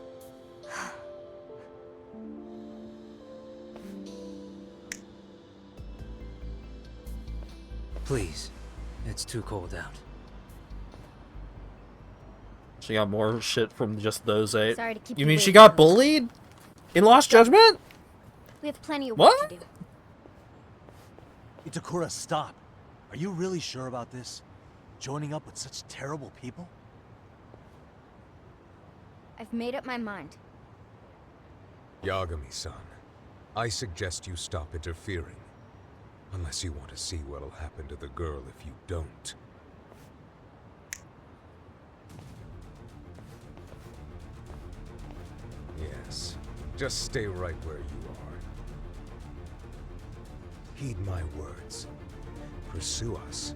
Please, it's too cold out. She got more shit from just those 8. Sorry to keep You you mean she waiting, got Coach. bullied? In Lost Judgment? We have plenty of work What? to do. Itakura, stop. Are you really sure about this? Joining up with such terrible people? I've made up my mind. Yagami-san, I suggest you stop interfering. Unless you want to see what'll happen to the girl if you don't. Yes, just stay right where you are. Heed my words. Pursue us,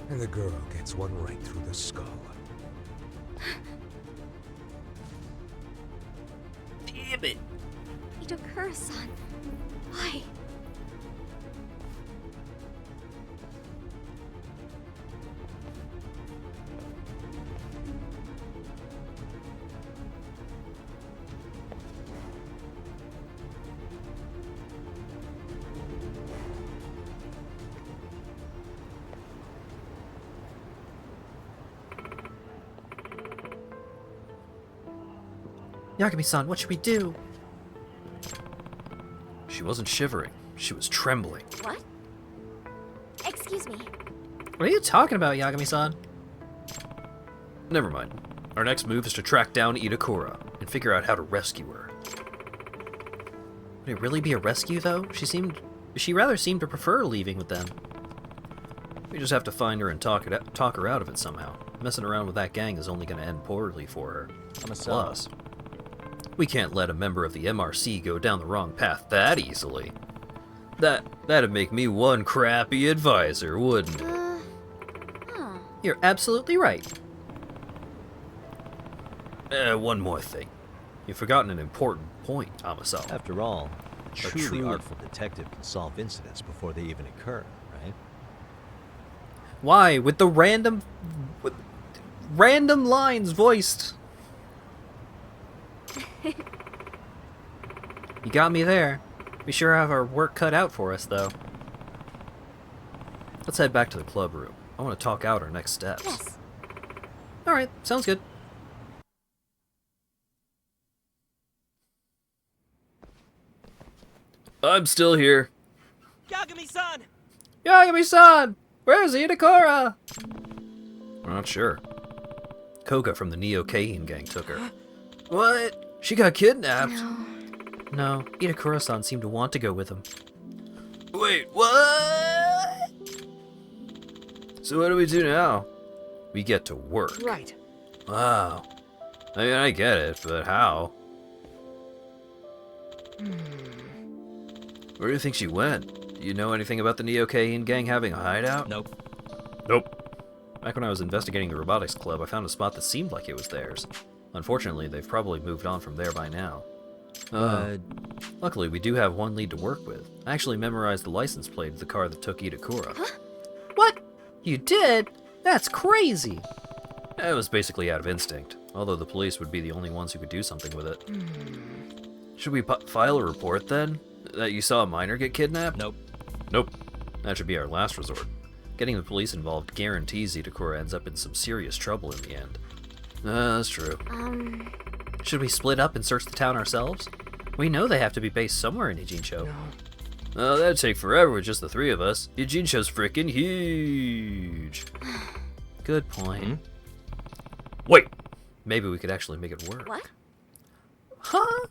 and the girl gets one right through the skull. Damn it. Itakura-san. Why? Yagami-san, what should we do? She wasn't shivering. She was trembling. What? Excuse me. What are you talking about, Yagami-san? Never mind. Our next move is to track down Itakura and figure out how to rescue her. Would it really be a rescue, though? She rather seemed to prefer leaving with them. We just have to find her and talk her out of it somehow. Messing around with that gang is only going to end poorly for her. Plus, we can't let a member of the MRC go down the wrong path that easily. That'd make me one crappy advisor, wouldn't it? Huh. You're absolutely right. One more thing. You've forgotten an important point, Amasawa. After all, a truly truly- artful detective can solve incidents before they even occur, right? Why? With random lines voiced. You got me there. We sure have our work cut out for us, though. Let's head back to the club room. I want to talk out our next steps. Yes. Alright, sounds good. I'm still here. Yagami-san! Yagami-san! Where's Itakura? I'm not sure. Koga from the Neo Keihin gang took her. What? She got kidnapped. No. No, Itakura-san seemed to want to go with him. Wait, what? So what do we do now? We get to work. Right. Wow. I mean, I get it, but how? Where do you think she went? Do you know anything about the Neo-Keihin gang having a hideout? Nope. Back when I was investigating the robotics club, I found a spot that seemed like it was theirs. Unfortunately, they've probably moved on from there by now. Luckily, we do have one lead to work with. I actually memorized the license plate of the car that took Itakura. Huh? What? You did? That's crazy! It was basically out of instinct, although the police would be the only ones who could do something with it. Should we file a report then? That you saw a minor get kidnapped? Nope. That should be our last resort. Getting the police involved guarantees Itakura ends up in some serious trouble in the end. That's true. Should we split up and search the town ourselves? We know they have to be based somewhere in Ijincho. No. That'd take forever with just the three of us. Ijincho's frickin' huge. Good point. Wait! Maybe we could actually make it work. What? Huh?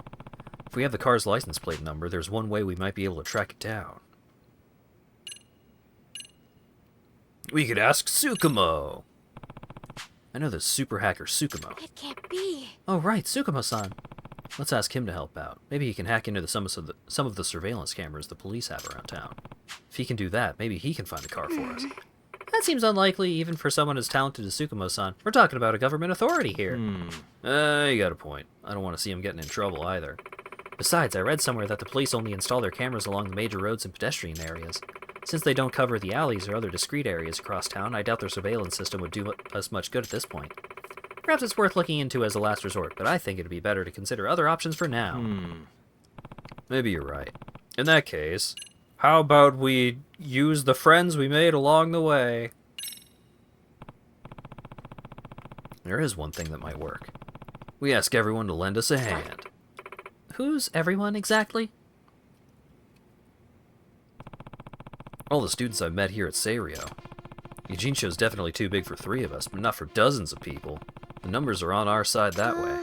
If we have the car's license plate number, there's one way we might be able to track it down. We could ask Tsukumo! I know the super hacker Tsukumo. It can't be. Oh right, Tsukumo-san. Let's ask him to help out. Maybe he can hack into some of the surveillance cameras the police have around town. If he can do that, maybe he can find the car for us. That seems unlikely, even for someone as talented as Tsukumo-san. We're talking about a government authority here. You got a point. I don't want to see him getting in trouble either. Besides, I read somewhere that the police only install their cameras along the major roads and pedestrian areas. Since they don't cover the alleys or other discreet areas across town, I doubt their surveillance system would do us much good at this point. Perhaps it's worth looking into as a last resort, but I think it'd be better to consider other options for now. Maybe you're right. In that case, how about we use the friends we made along the way? There is one thing that might work. We ask everyone to lend us a hand. Who's everyone exactly? All the students I've met here at Seirio. Ijincho's definitely too big for 3 of us, but not for dozens of people. The numbers are on our side that way.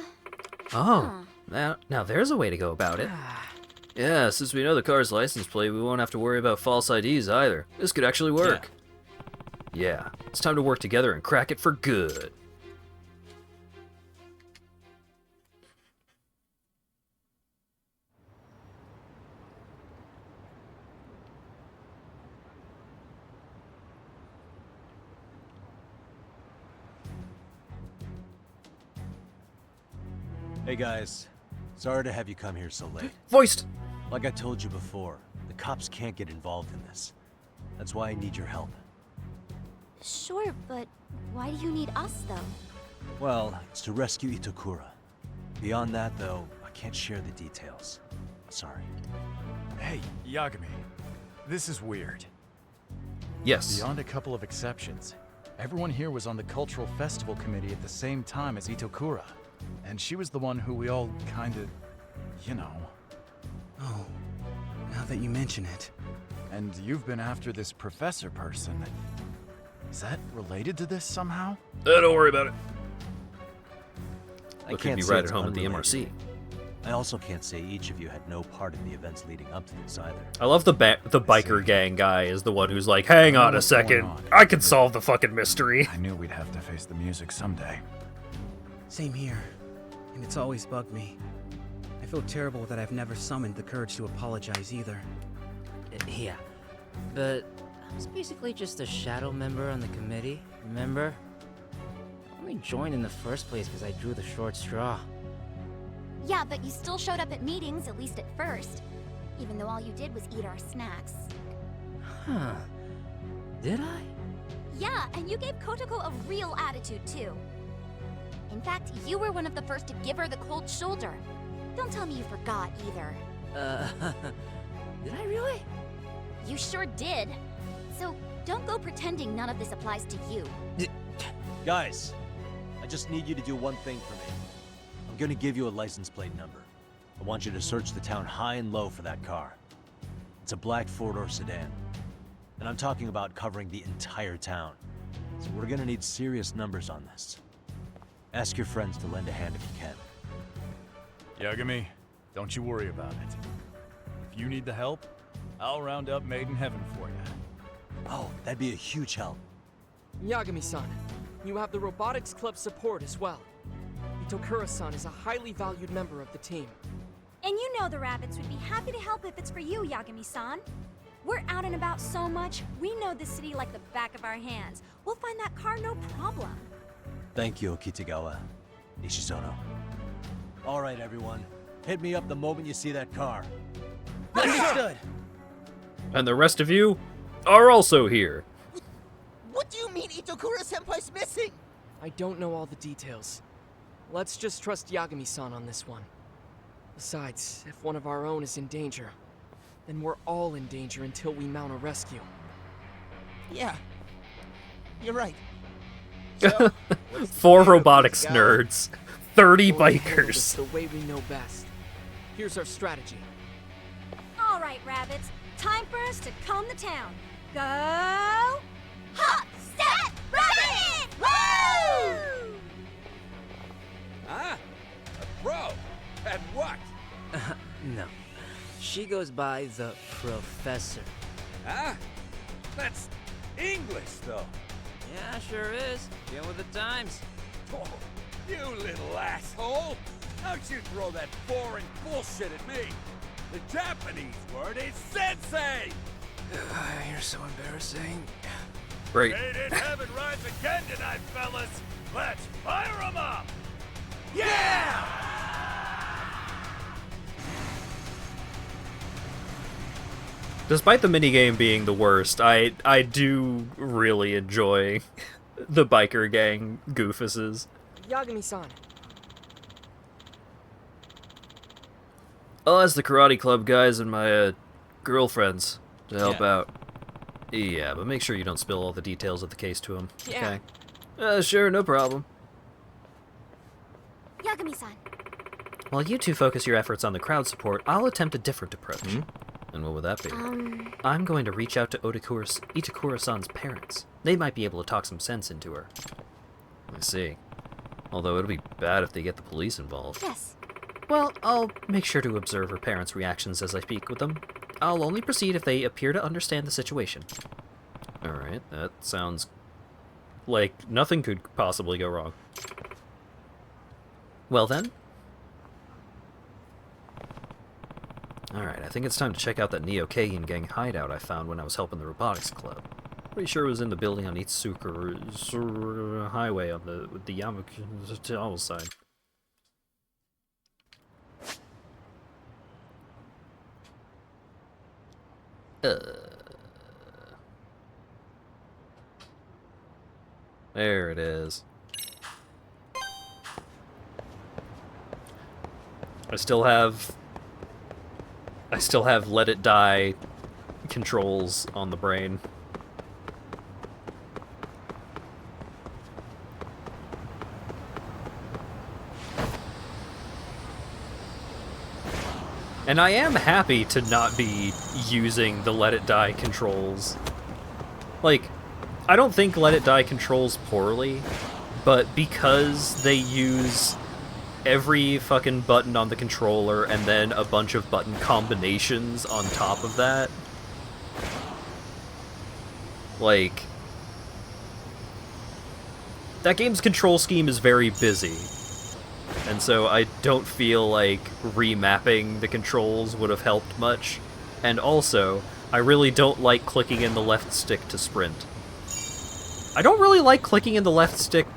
Oh, now there's a way to go about it. Yeah, since we know the car's license plate, we won't have to worry about false IDs either. This could actually work. Yeah, it's time to work together and crack it for good. Hey guys, sorry to have you come here so late. Voiced! Like I told you before, the cops can't get involved in this. That's why I need your help. Sure, but why do you need us, though? Well, it's to rescue Itakura. Beyond that, though, I can't share the details. Sorry. Hey, Yagami. This is weird. Yes. Beyond a couple of exceptions, everyone here was on the Cultural Festival Committee at the same time as Itakura. And she was the one who we all kinda, you know. Oh, now that you mention it. And you've been after this professor person. Is that related to this somehow? Don't worry about it. I Look, can't be say right it's at home at the unrelated. MRC. I also can't say each of you had no part in the events leading up to this either. I love the biker gang guy is the one who's like, hang on a second, I can solve the fucking mystery. I knew we'd have to face the music someday. Same here. And it's always bugged me. I feel terrible that I've never summoned the courage to apologize either. Yeah, but I was basically just a shadow member on the committee, remember? I only joined in the first place because I drew the short straw. Yeah, but you still showed up at meetings, at least at first. Even though all you did was eat our snacks. Huh. Did I? Yeah, and you gave Kotoko a real attitude, too. In fact, you were one of the first to give her the cold shoulder. Don't tell me you forgot, either. Did I really? You sure did. So, don't go pretending none of this applies to you. Guys, I just need you to do one thing for me. I'm gonna give you a license plate number. I want you to search the town high and low for that car. It's a black four-door sedan. And I'm talking about covering the entire town. So we're gonna need serious numbers on this. Ask your friends to lend a hand if you can. Yagami, don't you worry about it. If you need the help, I'll round up Made in Heaven for you. Oh, that'd be a huge help. Yagami-san, you have the Robotics Club support as well. Itokura-san is a highly valued member of the team. And you know the rabbits would be happy to help if it's for you, Yagami-san. We're out and about so much, we know this city like the back of our hands. We'll find that car no problem. Thank you, Kitagawa. Nishizono. All right, everyone. Hit me up the moment you see that car. Understood. And the rest of you are also here. What do you mean Itokura-senpai's missing? I don't know all the details. Let's just trust Yagami-san on this one. Besides, if one of our own is in danger, then we're all in danger until we mount a rescue. Yeah. You're right. 4 robotics nerds. 30 We'll handle this bikers. the way we know best. Here's our strategy. All right, rabbits. Time for us to comb the town. Go! Hop, step, rabbit! Woo! Huh? A pro? At what? No. She goes by the Professor. Huh? That's English, though. Yeah, sure is. Get with the times. Oh, you little asshole! Don't you throw that foreign bullshit at me! The Japanese word is sensei! You're so embarrassing. Great. Made in Heaven rise again tonight, fellas! Let's fire 'em up! Yeah! Despite the minigame being the worst, I do really enjoy the biker gang goofuses. Yagami-san, I'll ask the karate club guys and my girlfriends to help out. Yeah, but make sure you don't spill all the details of the case to them. Yeah. Okay. Sure, no problem. Yagami-san. While you two focus your efforts on the crowd support, I'll attempt a different approach. And what would that be? I'm going to reach out to Itakura-san's parents. They might be able to talk some sense into her. I see. Although it'll be bad if they get the police involved. Yes. Well, I'll make sure to observe her parents' reactions as I speak with them. I'll only proceed if they appear to understand the situation. Alright, that sounds like nothing could possibly go wrong. Well then. Alright, I think it's time to check out that Neo-Kagan gang hideout I found when I was helping the Robotics Club. Pretty sure it was in the building on Itsukuru Highway on the Yamakuchi side. There it is. I still have Let It Die controls on the brain. And I am happy to not be using the Let It Die controls. Like, I don't think Let It Die controls poorly, but because they use every fucking button on the controller and then a bunch of button combinations on top of that, like, that game's control scheme is very busy. And so I don't feel like remapping the controls would have helped much. And also, I really don't like clicking in the left stick to sprint. I don't really like clicking in the left stick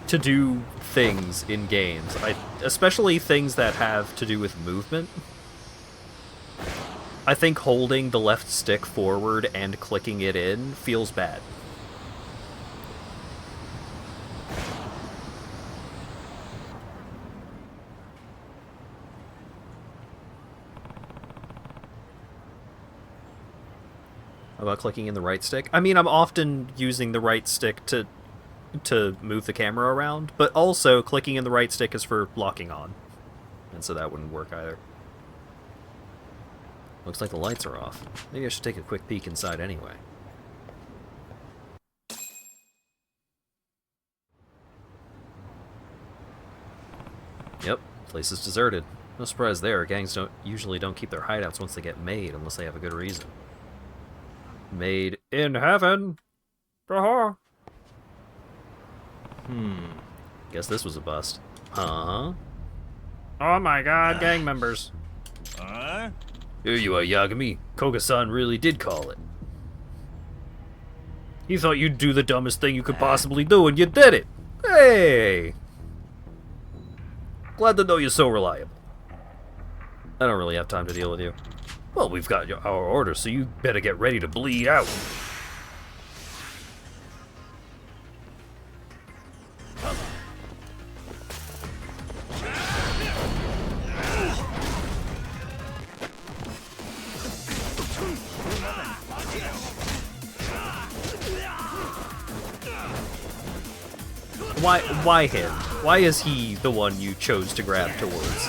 to do things in games, especially things that have to do with movement. I think holding the left stick forward and clicking it in feels bad. About clicking in the right stick? I mean, I'm often using the right stick to move the camera around, but also clicking in the right stick is for locking on. And so that wouldn't work either. Looks like the lights are off. Maybe I should take a quick peek inside anyway. Yep, place is deserted. No surprise there. Gangs usually don't keep their hideouts once they get made unless they have a good reason. Made in heaven. Haha. Guess this was a bust. Huh? Oh my god, gang members. Here you are, Yagami. Koga-san really did call it. He thought you'd do the dumbest thing you could possibly do, and you did it! Hey! Glad to know you're so reliable. I don't really have time to deal with you. Well, we've got our orders, so you better get ready to bleed out. Why him? Why is he the one you chose to grab towards?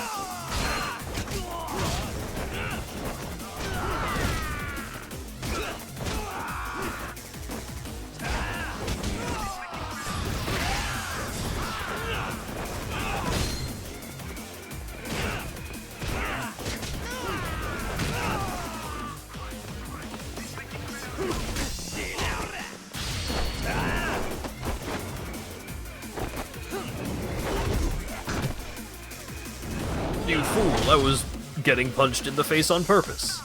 You fool, I was getting punched in the face on purpose.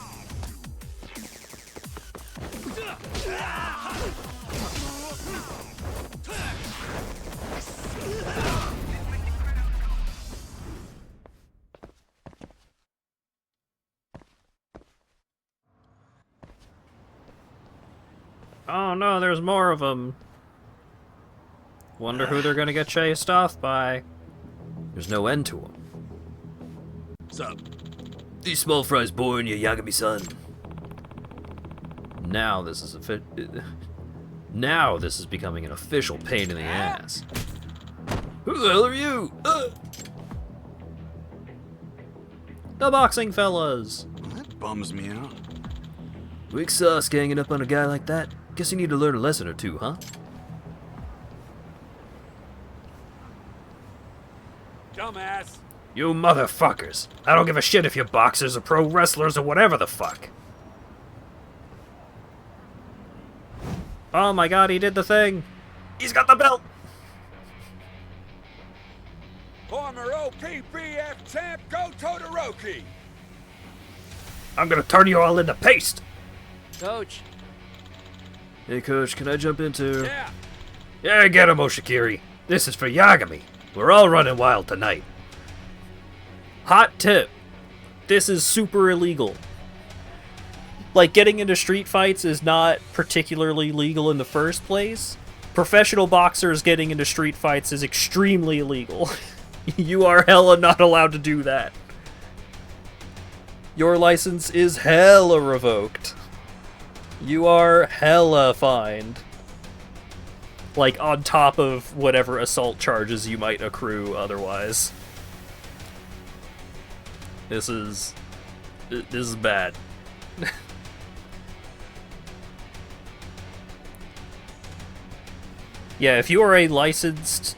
Oh no, there's more of them. Wonder who they're gonna get chased off by. There's no end to them. What's up? These small fries boring you, Yagami-san. Now this is Now this is becoming an official pain in the ass. Who the hell are you? The boxing fellas. Well, that bums me out. Weak sauce ganging up on a guy like that. Guess you need to learn a lesson or two, huh? Dumbass. You motherfuckers. I don't give a shit if you're boxers or pro wrestlers or whatever the fuck. Oh my god, he did the thing. He's got the belt. Former OPBF champ Go Todoroki. I'm gonna turn you all into paste. Coach. Hey coach, can I jump in too? Yeah. Yeah, get him, Oshikiri. This is for Yagami. We're all running wild tonight. Hot tip. This is super illegal. Like, getting into street fights is not particularly legal in the first place. Professional boxers getting into street fights is extremely illegal. You are hella not allowed to do that. Your license is hella revoked. You are hella fined. Like, on top of whatever assault charges you might accrue otherwise. This is bad. Yeah, if you are licensed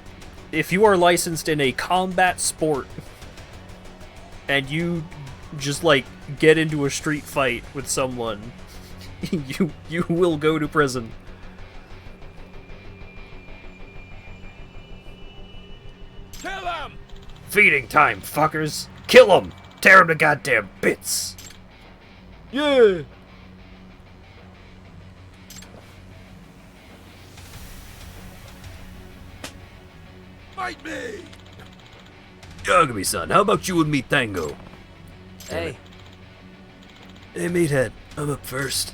in a combat sport and you just like get into a street fight with someone, you will go to prison. Kill him! Feeding time, fuckers. Kill him. Tear him to goddamn bits! Yeah! Fight me! Yagami-san, how about you and me tango? Hey. Hey, meathead. I'm up first.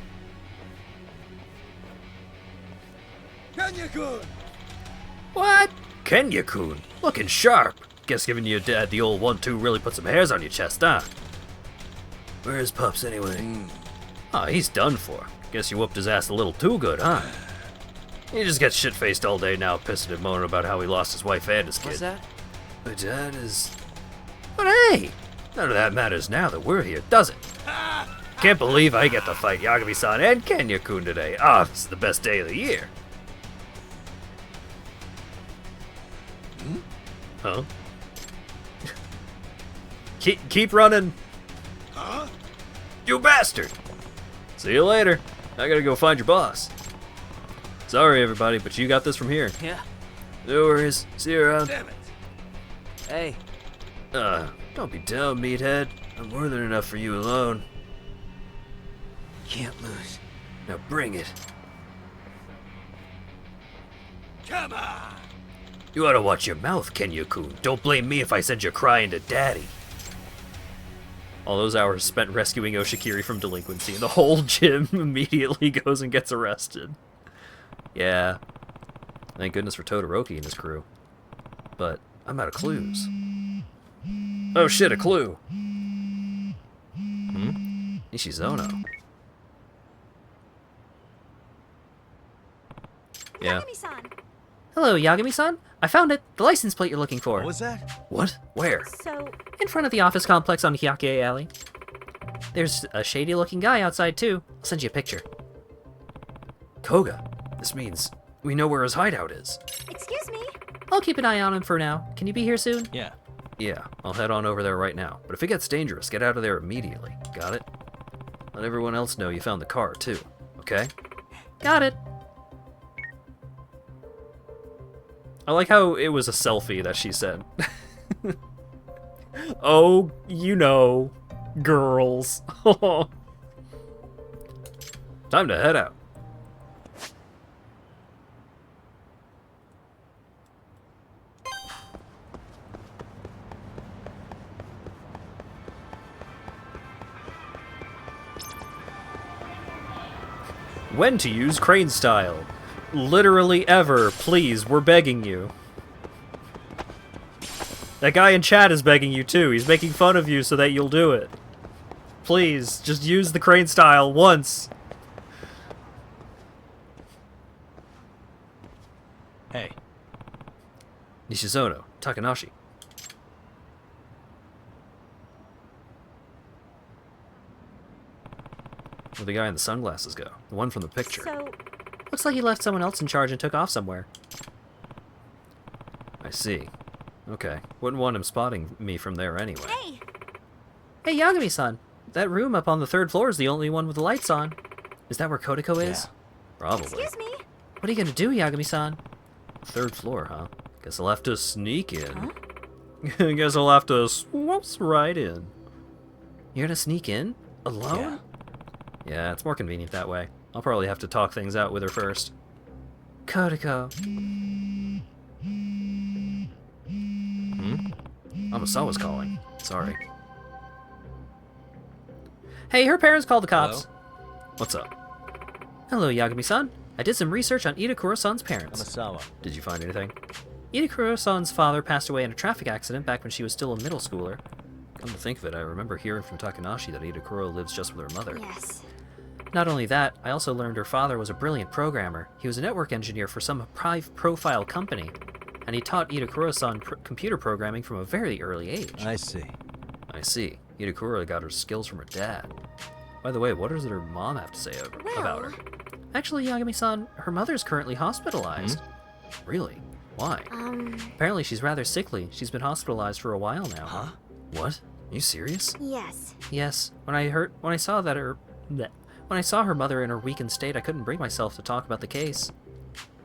Kenya-kun! What? Kenya-kun? Looking sharp. Guess giving your dad the old 1-2 really put some hairs on your chest, huh? Where's Pups anyway? Oh, he's done for. Guess you whooped his ass a little too good, huh? He just gets shit-faced all day now, pissing and moaning about how he lost his wife and his kid. What's that? My dad is... But hey! None of that matters now that we're here, does it? Can't believe I get to fight Yagami-san and Kenya-kun today. Ah, this is the best day of the year. Huh? Keep running. Huh? You bastard! See you later. I gotta go find your boss. Sorry, everybody, but you got this from here. Yeah. No worries. See you around. Damn it. Hey. Don't be down, meathead. I'm more than enough for you alone. Can't lose. Now bring it. Come on. You ought to watch your mouth, Kenya-kun. Don't blame me if I send you crying to daddy. All those hours spent rescuing Oshikiri from delinquency, and the whole gym immediately goes and gets arrested. Yeah. Thank goodness for Todoroki and his crew. But I'm out of clues. Oh shit, a clue! Nishizono. Yeah. Yagami-san. Hello, Yagami-san. I found it. The license plate you're looking for. What was that? What? Where? So, In front of the office complex on Hyake Alley. There's a shady-looking guy outside, too. I'll send you a picture. Koga. This means we know where his hideout is. excuse me. I'll keep an eye on him for now. Can you be here soon? Yeah. Yeah, I'll head on over there right now. But if it gets dangerous, get out of there immediately. Got it? Let everyone else know you found the car, too. Okay? Got it. I like how it was a selfie that she said. Oh, you know, girls. Time to head out. When to use crane style. Literally ever, please, we're begging you. That guy in chat is begging you too. He's making fun of you so that you'll do it. Please, just use the crane style once. Hey. Nishizono, Takanashi. Where'd the guy in the sunglasses go? The one from the picture. So, Looks like he left someone else in charge and took off somewhere. I see. Okay. Wouldn't want him spotting me from there anyway. hey. Hey, Yagami-san. That room up on the 3rd floor is the only one with the lights on. Is that where Kodako is? Yeah. Probably. Excuse me. What are you gonna do, Yagami-san? 3rd floor, huh? Guess I'll have to sneak in. Guess I'll have to swoops right in. You're gonna sneak in? Alone? Yeah, it's more convenient that way. I'll probably have to talk things out with her first. Kodako. Amasawa's calling. Sorry. Hey, her parents called the cops. What's up? Hello, Yagami-san. I did some research on Itakura-san's parents. Amasawa. Did you find anything? Itakura-san's father passed away in a traffic accident back when she was still a middle schooler. Come to think of it, I remember hearing from Takanashi that Itakura lives just with her mother. Yes. Not only that, I also learned her father was a brilliant programmer. He was a network engineer for some high-profile company, and he taught Itakura-san computer programming from a very early age. I see. I see. Itakura got her skills from her dad. By the way, what does her mom have to say about her? Actually, Yagami-san, her mother's currently hospitalized. Really? Why? Apparently she's rather sickly. She's been hospitalized for a while now. Huh? What? Are you serious? Yes. Yes. When I saw her mother in her weakened state, I couldn't bring myself to talk about the case.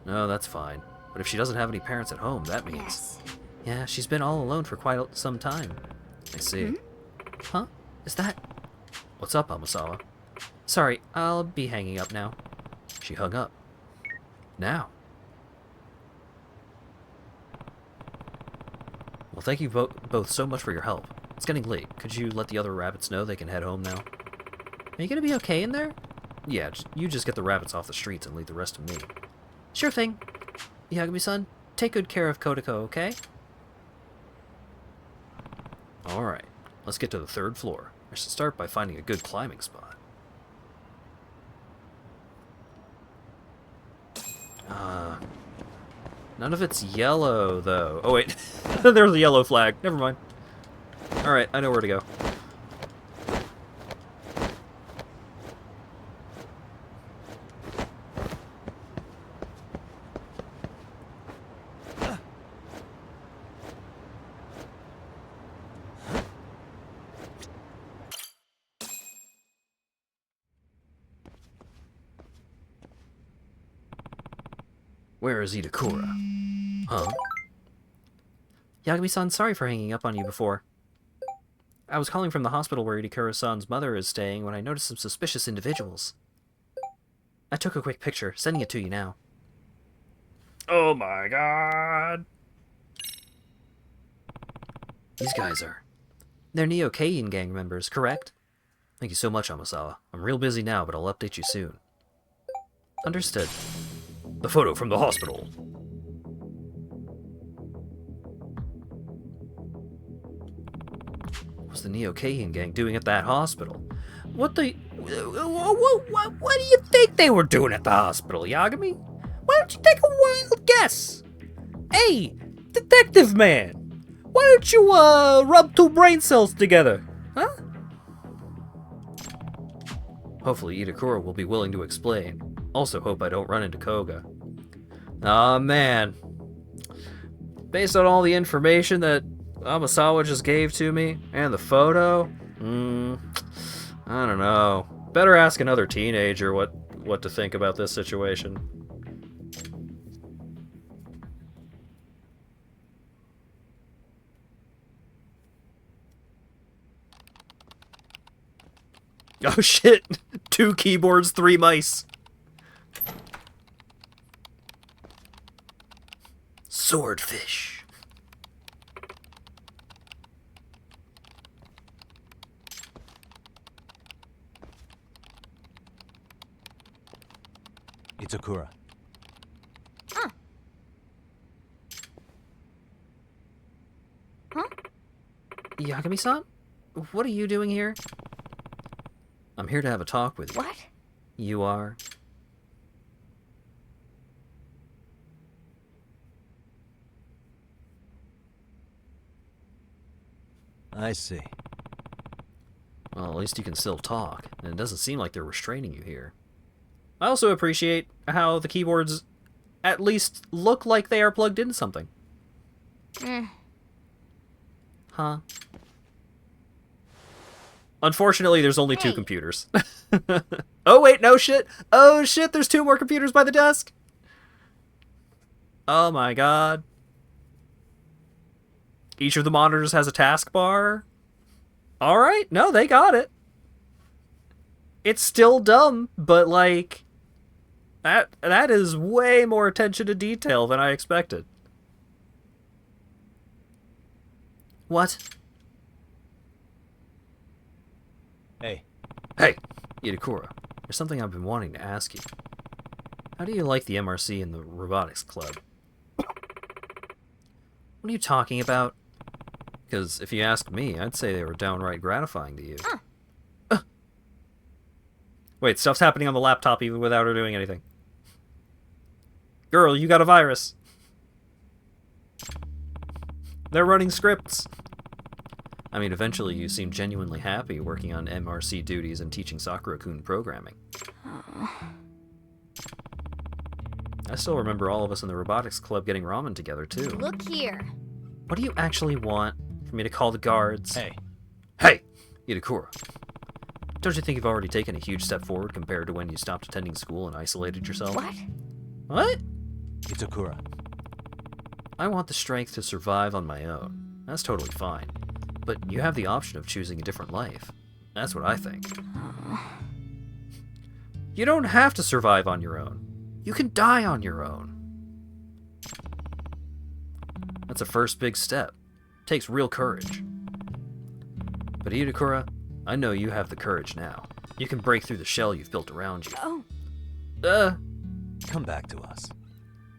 No, that's fine. But if she doesn't have any parents at home, that means... Yes. Yeah, she's been all alone for quite some time. I see. Huh? Is that... What's up, Amasawa? Sorry, I'll be hanging up now. She hung up. Now. Well, thank you both so much for your help. It's getting late. Could you let the other rabbits know they can head home now? Are you gonna be okay in there? Yeah, you just get the rabbits off the streets and leave the rest to me. Sure thing. Yagami-san, take good care of Kodako, okay? Alright, let's get to the 3rd floor. I should start by finding a good climbing spot. None of it's yellow, though. Oh, wait. There's a yellow flag. Never mind. Alright, I know where to go. Where is Itakura? Huh? Yagami-san, sorry for hanging up on you before. I was calling from the hospital where Itakura-san's mother is staying when I noticed some suspicious individuals. I took a quick picture, sending it to you now. Oh my god! These guys are... They're Neo-Keiin gang members, correct? Thank you so much, Amasawa. I'm real busy now, but I'll update you soon. Understood. The photo from the hospital. What's the Neo-Keiin gang doing at that hospital? What do you think they were doing at the hospital, Yagami? Why don't you take a wild guess? Hey, detective man! Why don't you, rub two brain cells together? Huh? Hopefully Itakura will be willing to explain. Also hope I don't run into Koga. Aw, man. Based on all the information that Amasawa just gave to me, and the photo, I don't know. Better ask another teenager what to think about this situation. Oh shit! 2 keyboards, 3 mice. Swordfish. Itakura. Huh? Yagami-san? What are you doing here? I'm here to have a talk with you. What? You are? I see. Well, at least you can still talk, and it doesn't seem like they're restraining you here. I also appreciate how the keyboards at least look like they are plugged into something. Huh? Unfortunately, there's only 2 computers. Oh, wait, no shit. Oh, shit, there's 2 more computers by the desk. Oh, my God. Each of the monitors has a taskbar. All right, no, they got it. It's still dumb, but, like, that is way more attention to detail than I expected. What? Hey. Hey, Itakura. There's something I've been wanting to ask you. How do you like the MRC and the robotics club? What are you talking about? Because if you ask me, I'd say they were downright gratifying to you. Wait, stuff's happening on the laptop even without her doing anything. Girl, you got a virus. They're running scripts. I mean, eventually you seem genuinely happy working on MRC duties and teaching Sakura-kun programming. I still remember all of us in the robotics club getting ramen together, too. Look here. What do you actually want? For me to call the guards? Hey. Hey! Itakura. Don't you think you've already taken a huge step forward compared to when you stopped attending school and isolated yourself? What? What? Itakura. I want the strength to survive on my own. That's totally fine. But you have the option of choosing a different life. That's what I think. You don't have to survive on your own. You can die on your own. That's a first big step. It takes real courage. But Itakura, I know you have the courage now. You can break through the shell you've built around you. Oh. Come back to us.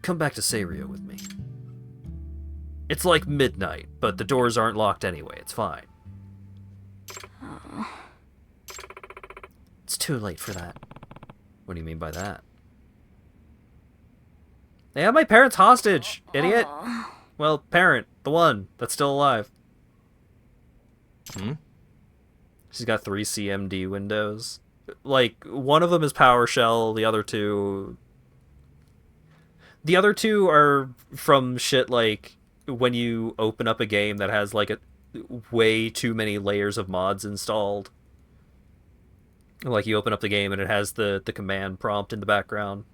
Come back to Seirio with me. It's like midnight, but the doors aren't locked anyway. It's fine. It's too late for that. What do you mean by that? They have my parents hostage, idiot! Well, parent, the one that's still alive. She's got 3 CMD windows. Like, one of them is PowerShell, the other two... The other two are from shit like when you open up a game that has, like, way too many layers of mods installed. Like, you open up the game and it has the command prompt in the background.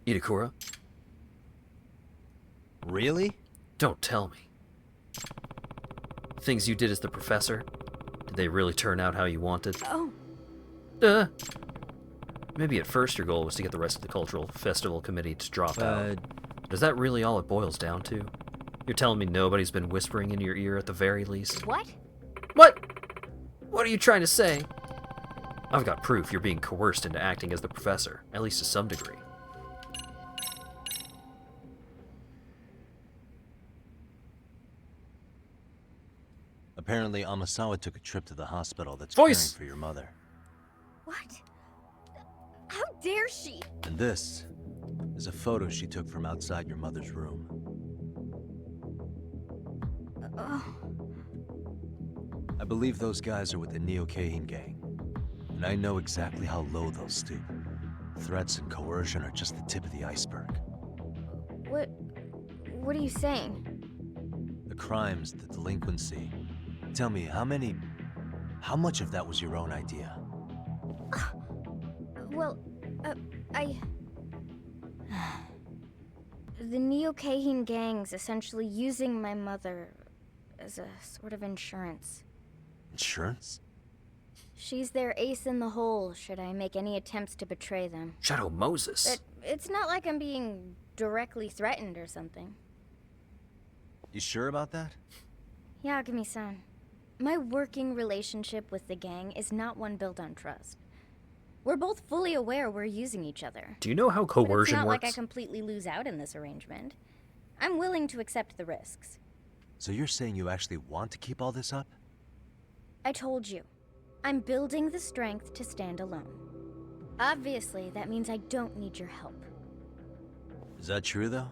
Itakura? Really? Don't tell me. Things you did as the professor, did they really turn out how you wanted? Oh. Maybe at first your goal was to get the rest of the cultural festival committee to drop out. Is that really all it boils down to? You're telling me nobody's been whispering in your ear at the very least? What? What? What are you trying to say? I've got proof you're being coerced into acting as the professor, at least to some degree. Apparently, Amasawa took a trip to the hospital that's Voice! caring for your mother. What? How dare she? And this is a photo she took from outside your mother's room. I believe those guys are with the Neo-Kahin gang. And I know exactly how low they'll stoop. Threats and coercion are just the tip of the iceberg. What are you saying? The crimes, the delinquency. Tell me, how much of that was your own idea? Well, the Neo-Kahin gang's essentially using my mother as a sort of insurance. Insurance? She's their ace in the hole, should I make any attempts to betray them. Shadow Moses. But it's not like I'm being directly threatened or something. You sure about that? Yagami-san, my working relationship with the gang is not one built on trust. We're both fully aware we're using each other. Do you know how coercion but it's not works? like I completely lose out in this arrangement. I'm willing to accept the risks. So you're saying you actually want to keep all this up? I told you. I'm building the strength to stand alone. Obviously, that means I don't need your help. Is that true, though?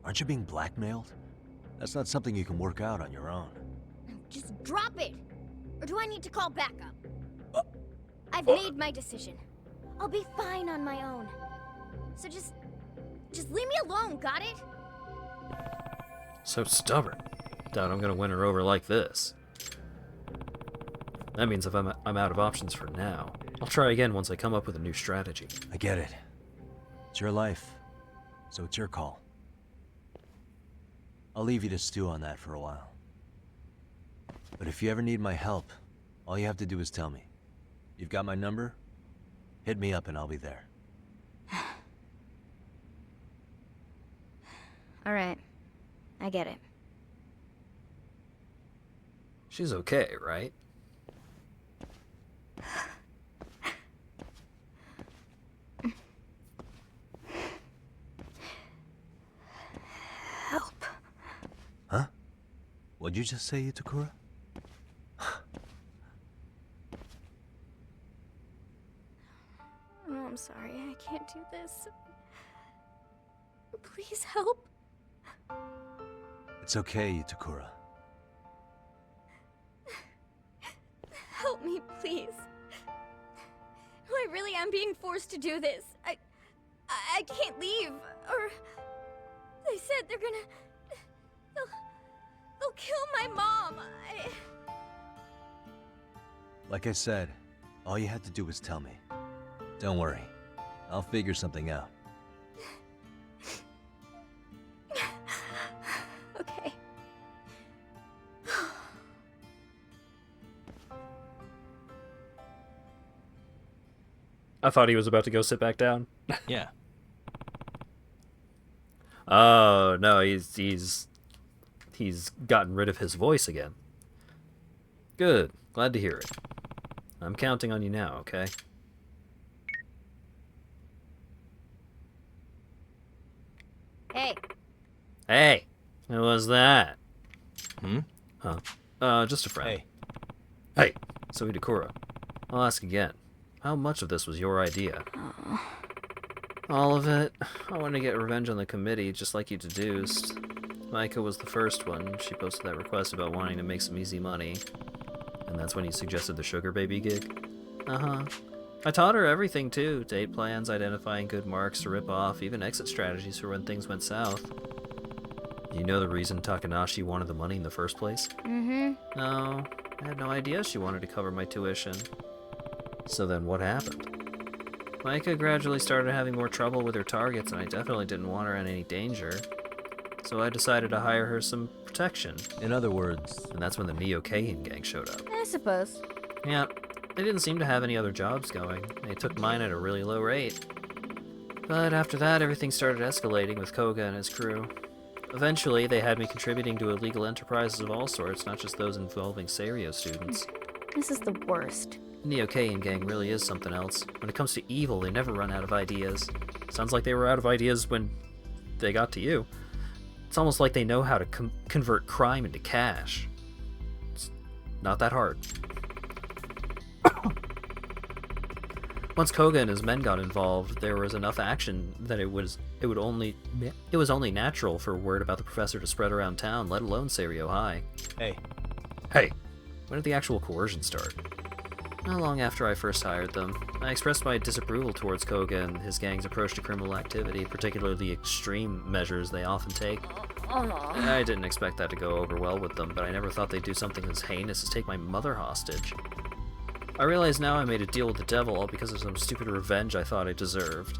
Aren't you being blackmailed? That's not something you can work out on your own. Just drop it! Or do I need to call backup? I've made my decision. I'll be fine on my own. So just leave me alone, got it? So stubborn. Doubt I'm gonna win her over like this. That means if I'm out of options for now, I'll try again once I come up with a new strategy. I get it. It's your life, so it's your call. I'll leave you to stew on that for a while. But if you ever need my help, all you have to do is tell me. You've got my number? Hit me up and I'll be there. All right. I get it. She's okay, right? Help. Huh? What'd you just say, Itakura? Oh, I'm sorry. I can't do this. Please help. It's okay, Itakura. Help me, please. I really am being forced to do this. I can't leave, or they said they'll kill my mom. Like I said, all you had to do was tell me. Don't worry. I'll figure something out. Okay. I thought he was about to go sit back down. Yeah. Oh no, he's gotten rid of his voice again. Good, glad to hear it. I'm counting on you now, okay? Hey. Hey, who was that? Hmm? Huh? Just a friend. Hey. Hey, so Itakura, I'll ask again. How much of this was your idea? All of it. I wanted to get revenge on the committee, just like you deduced. Micah was the first one. She posted that request about wanting to make some easy money. And that's when you suggested the sugar baby gig? Uh-huh. I taught her everything, too. Date plans, identifying good marks to rip off, even exit strategies for when things went south. Do you know the reason Takanashi wanted the money in the first place? Mm-hmm. No, I had no idea she wanted to cover my tuition. So then what happened? Micah gradually started having more trouble with her targets, and I definitely didn't want her in any danger. So I decided to hire her some protection. In other words... And that's when the Neo-Kahan gang showed up. I suppose. Yeah, they didn't seem to have any other jobs going. They took mine at a really low rate. But after that, everything started escalating with Koga and his crew. Eventually, they had me contributing to illegal enterprises of all sorts, not just those involving Serio students. This is the worst. The Neo-Kahan gang really is something else. When it comes to evil, they never run out of ideas. Sounds like they were out of ideas when they got to you. It's almost like they know how to convert crime into cash. It's not that hard. Once Koga and his men got involved, there was enough action that it was only natural for word about the professor to spread around town, let alone Serio High. Hey. Hey! When did the actual coercion start? Not long after I first hired them. I expressed my disapproval towards Koga and his gang's approach to criminal activity, particularly the extreme measures they often take. I didn't expect that to go over well with them, but I never thought they'd do something as heinous as take my mother hostage. I realize now I made a deal with the devil all because of some stupid revenge I thought I deserved.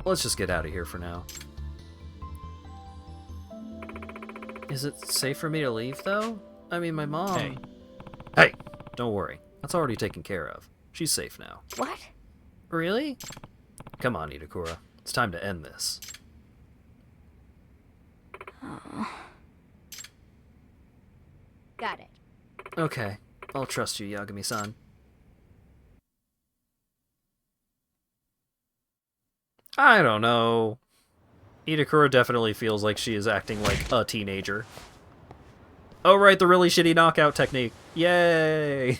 Let's just get out of here for now. Is it safe for me to leave, though? I mean, my mom... Hey. Hey! Don't worry. That's already taken care of. She's safe now. What? Really? Come on, Itakura. It's time to end this. Oh. Got it. Okay. I'll trust you, Yagami-san. I don't know. Itakura definitely feels like she is acting like a teenager. Oh right, the really shitty knockout technique. Yay!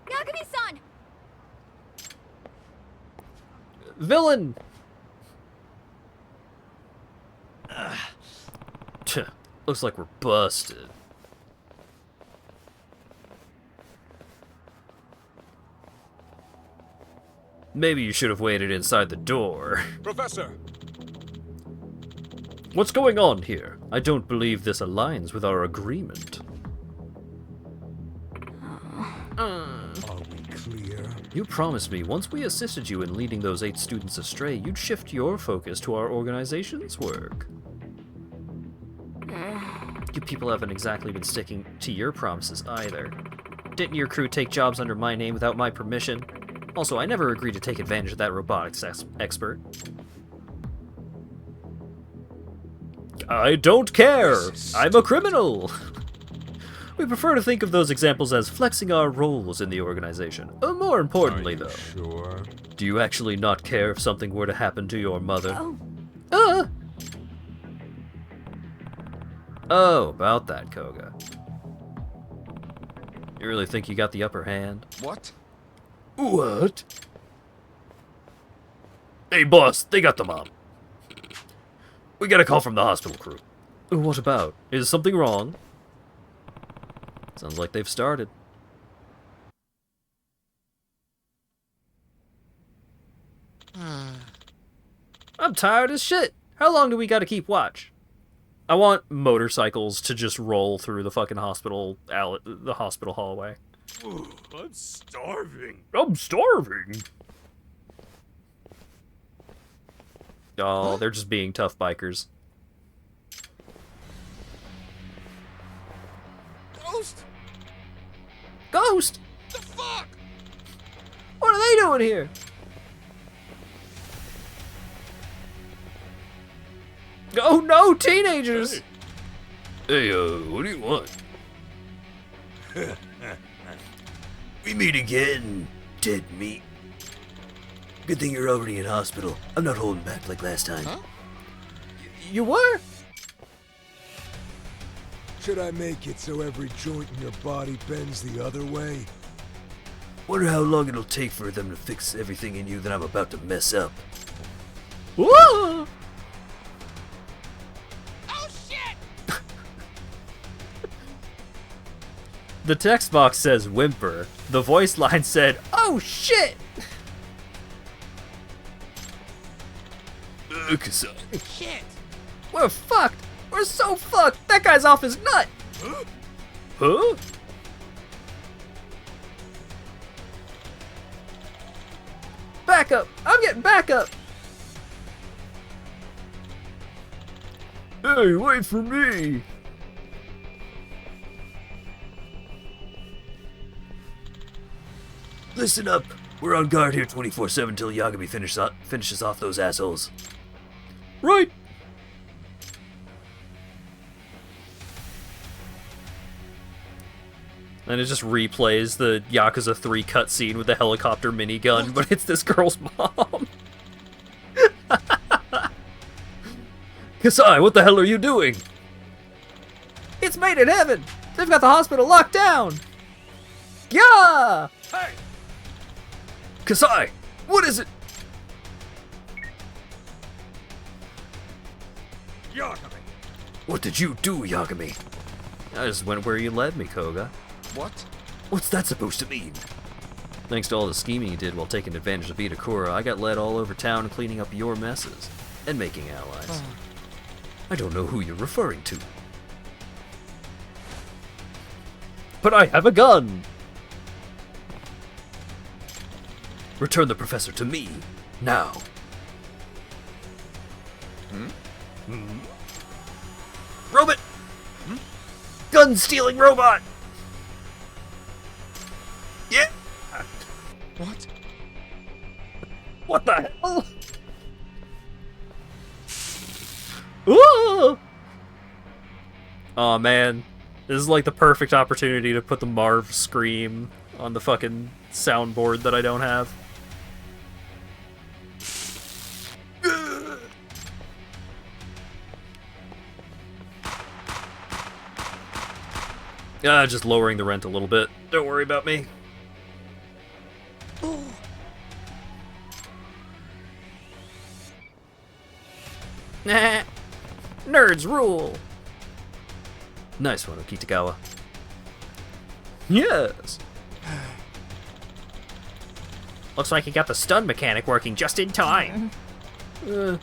Yagami-san! Villain! Looks like we're busted. Maybe you should have waited inside the door. Professor! What's going on here? I don't believe this aligns with our agreement. Are we clear? You promised me once we assisted you in leading those 8 students astray, you'd shift your focus to our organization's work. You people haven't exactly been sticking to your promises either. Didn't your crew take jobs under my name without my permission? Also, I never agreed to take advantage of that robotics expert. I don't care! I'm a criminal! We prefer to think of those examples as flexing our roles in the organization. More importantly, though. Sure. Do you actually not care if something were to happen to your mother? Oh. Oh, about that, Koga. You really think you got the upper hand? What? What? Hey, boss, they got the mom. We got a call from the hospital crew. What about? Is something wrong? Sounds like they've started. I'm tired as shit. How long do we gotta keep watch? I want motorcycles to just roll through the fucking hospital the hospital hallway. Ooh, I'm starving. I'm starving. Oh, they're just being tough bikers. Ghost? Ghost? The fuck? What are they doing here? Oh no, teenagers! Hey, what do you want? We meet again, dead meat. Good thing you're already in hospital. I'm not holding back like last time. Huh? You were? Should I make it so every joint in your body bends the other way? Wonder how long it'll take for them to fix everything in you that I'm about to mess up. Whoa! Oh shit! The text box says whimper. The voice line said, oh shit! Shit! We're fucked! We're so fucked! That guy's off his nut! Huh? Backup! I'm getting backup! Hey, wait for me! Listen up. We're on guard here 24/7 till Yagami finishes off those assholes. Right! And it just replays the Yakuza 3 cutscene with the helicopter minigun, but it's this girl's mom. Kasai, what the hell are you doing? It's made in heaven! They've got the hospital locked down! Yeah! Hey! Kasai, what is it? Yagami! What did you do, Yagami? I just went where you led me, Koga. What? What's that supposed to mean? Thanks to all the scheming you did while taking advantage of Itakura, I got led all over town cleaning up your messes and making allies. I don't know who you're referring to. But I have a gun! Return the professor to me, now. Robot! Gun-stealing robot! Yeah! What? What the hell? Ooh! Oh man, this is like the perfect opportunity to put the Marv scream on the fucking soundboard that I don't have. Just lowering the rent a little bit. Don't worry about me. Nah. Nerds rule. Nice one, Okitagawa. Yes. Looks like you got the stun mechanic working just in time. Man,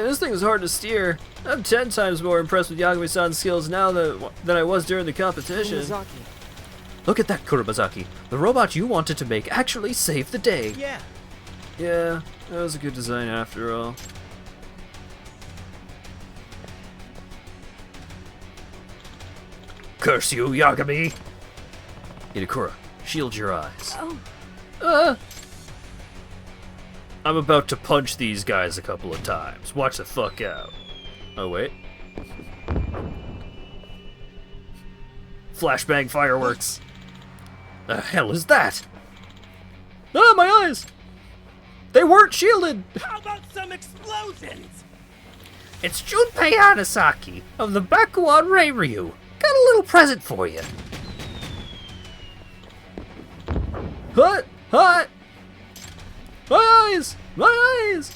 this thing is hard to steer. I'm 10 times more impressed with Yagami-san's skills now than I was during the competition. Kurumazaki. Look at that, Kurumazaki. The robot you wanted to make actually saved the day. Yeah. Yeah, that was a good design after all. Curse you, Yagami! Itakura, shield your eyes. I'm about to punch these guys a couple of times. Watch the fuck out. Oh, wait. Flashbang fireworks. The hell is that? Ah, my eyes! They weren't shielded! How about some explosions? It's Junpei Hanasaki of the Bakuan Reiryu. Got a little present for you. Hut! Hut! My eyes! My eyes!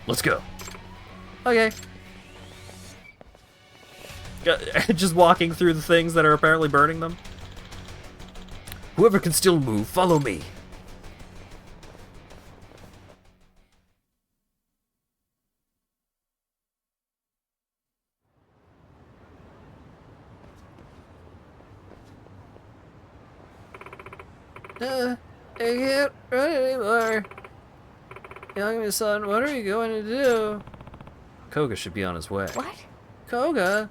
Let's go. Okay. Just walking through the things that are apparently burning them. Whoever can still move, follow me. I can't run anymore. Yagami-san, what are you going to do? Koga should be on his way. What? Koga?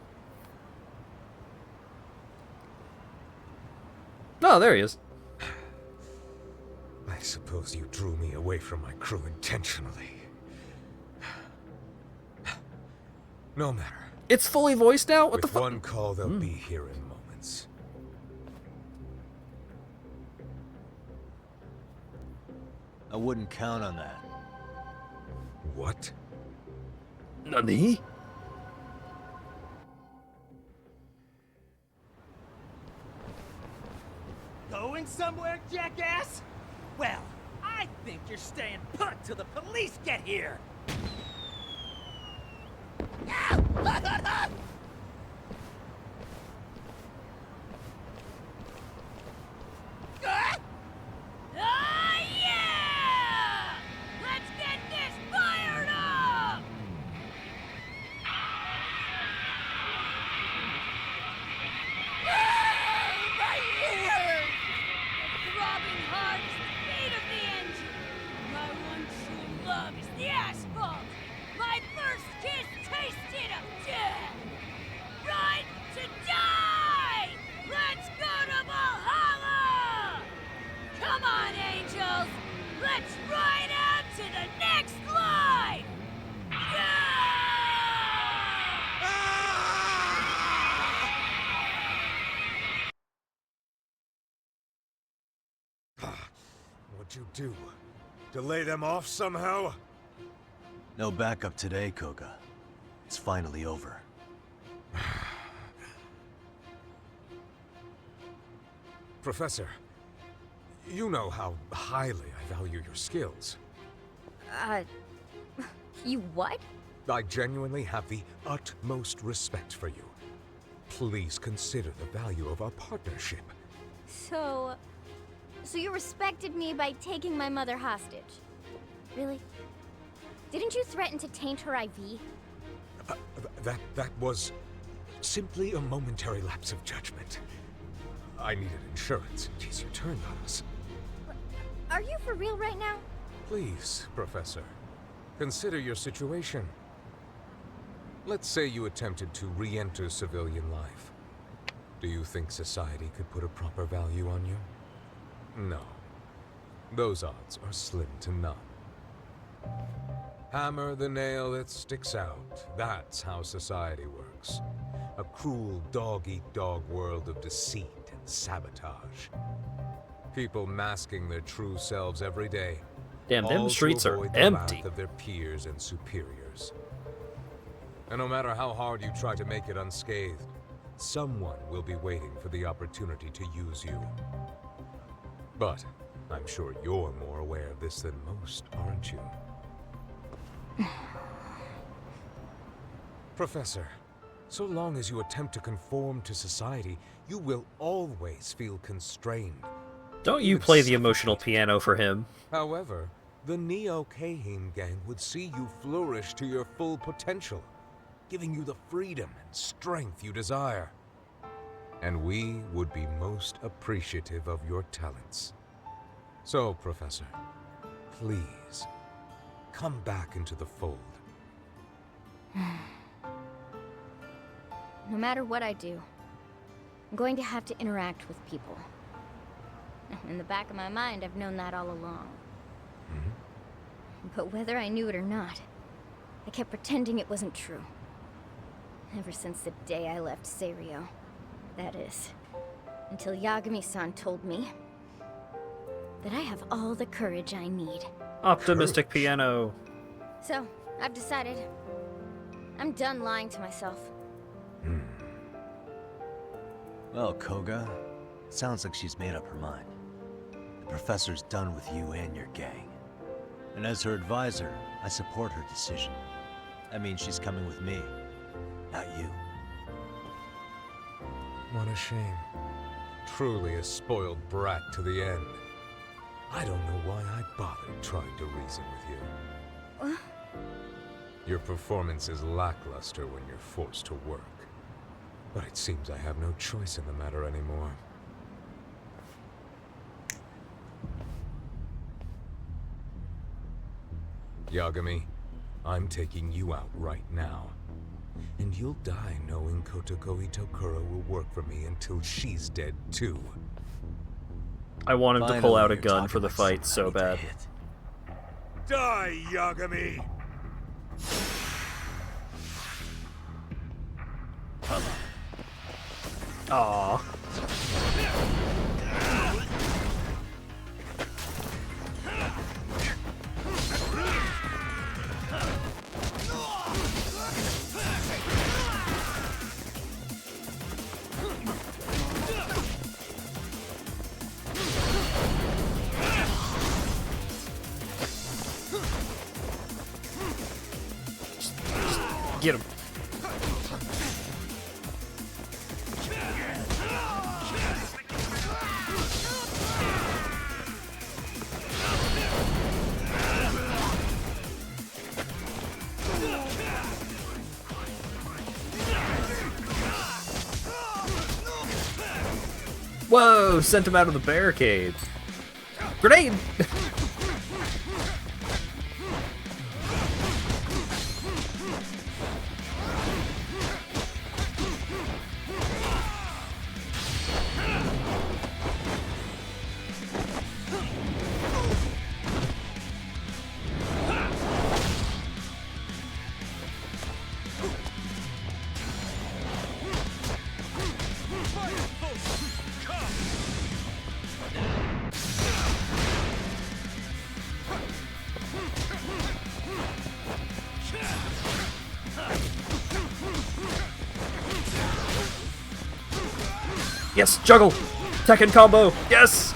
Oh, there he is. I suppose you drew me away from my crew intentionally. No matter. It's fully voiced now? What the fuck? With one call, they'll be here in moments. I wouldn't count on that. What? Nani? Going somewhere, jackass? Well, I think you're staying put till the police get here. Yeah! Let's get this fired up! on, angels! Let's ride out to the next line! What'd you do? Delay them off somehow? No backup today, Koga. It's finally over. Professor, you know how highly I value your skills. You what? I genuinely have the utmost respect for you. Please consider the value of our partnership. So you respected me by taking my mother hostage? Really? Didn't you threaten to taint her IV? That was simply a momentary lapse of judgment. I needed insurance in case you turned on us. Are you for real right now? Please, Professor, consider your situation. Let's say you attempted to re-enter civilian life. Do you think society could put a proper value on you? No. Those odds are slim to none. Hammer the nail that sticks out. That's how society works. A cruel dog-eat-dog world of deceit and sabotage. People masking their true selves every day. Damn, them all to streets are avoid the empty. wrath of their peers and superiors. And no matter how hard you try to make it unscathed, someone will be waiting for the opportunity to use you. But I'm sure you're more aware of this than most, aren't you? Professor, so long as you attempt to conform to society, you will always feel constrained. Don't you play the emotional piano for him. However, the Neo-Kahine gang would see you flourish to your full potential, giving you the freedom and strength you desire. And we would be most appreciative of your talents. So, Professor, please, come back into the fold. No matter what I do, I'm going to have to interact with people. In the back of my mind, I've known that all along. But whether I knew it or not, I kept pretending it wasn't true. Ever since the day I left Serio. That is, until Yagami-san told me that I have all the courage I need. Optimistic piano. So, I've decided I'm done lying to myself. Well, Koga, sounds like she's made up her mind. The professor's done with you and your gang. And as her advisor, I support her decision. That means she's coming with me, not you. What a shame. Truly a spoiled brat to the end. I don't know why I bothered trying to reason with you. Your performance is lackluster when you're forced to work. But it seems I have no choice in the matter anymore. Yagami, I'm taking you out right now. And you'll die knowing Kotoko Itokura will work for me until she's dead too. I want him to pull out a gun for the fight so bad. Die, Yagami! Aww. Get him. Whoa, sent him out of the barricade. Grenade! Yes, juggle! Tekken combo! Yes!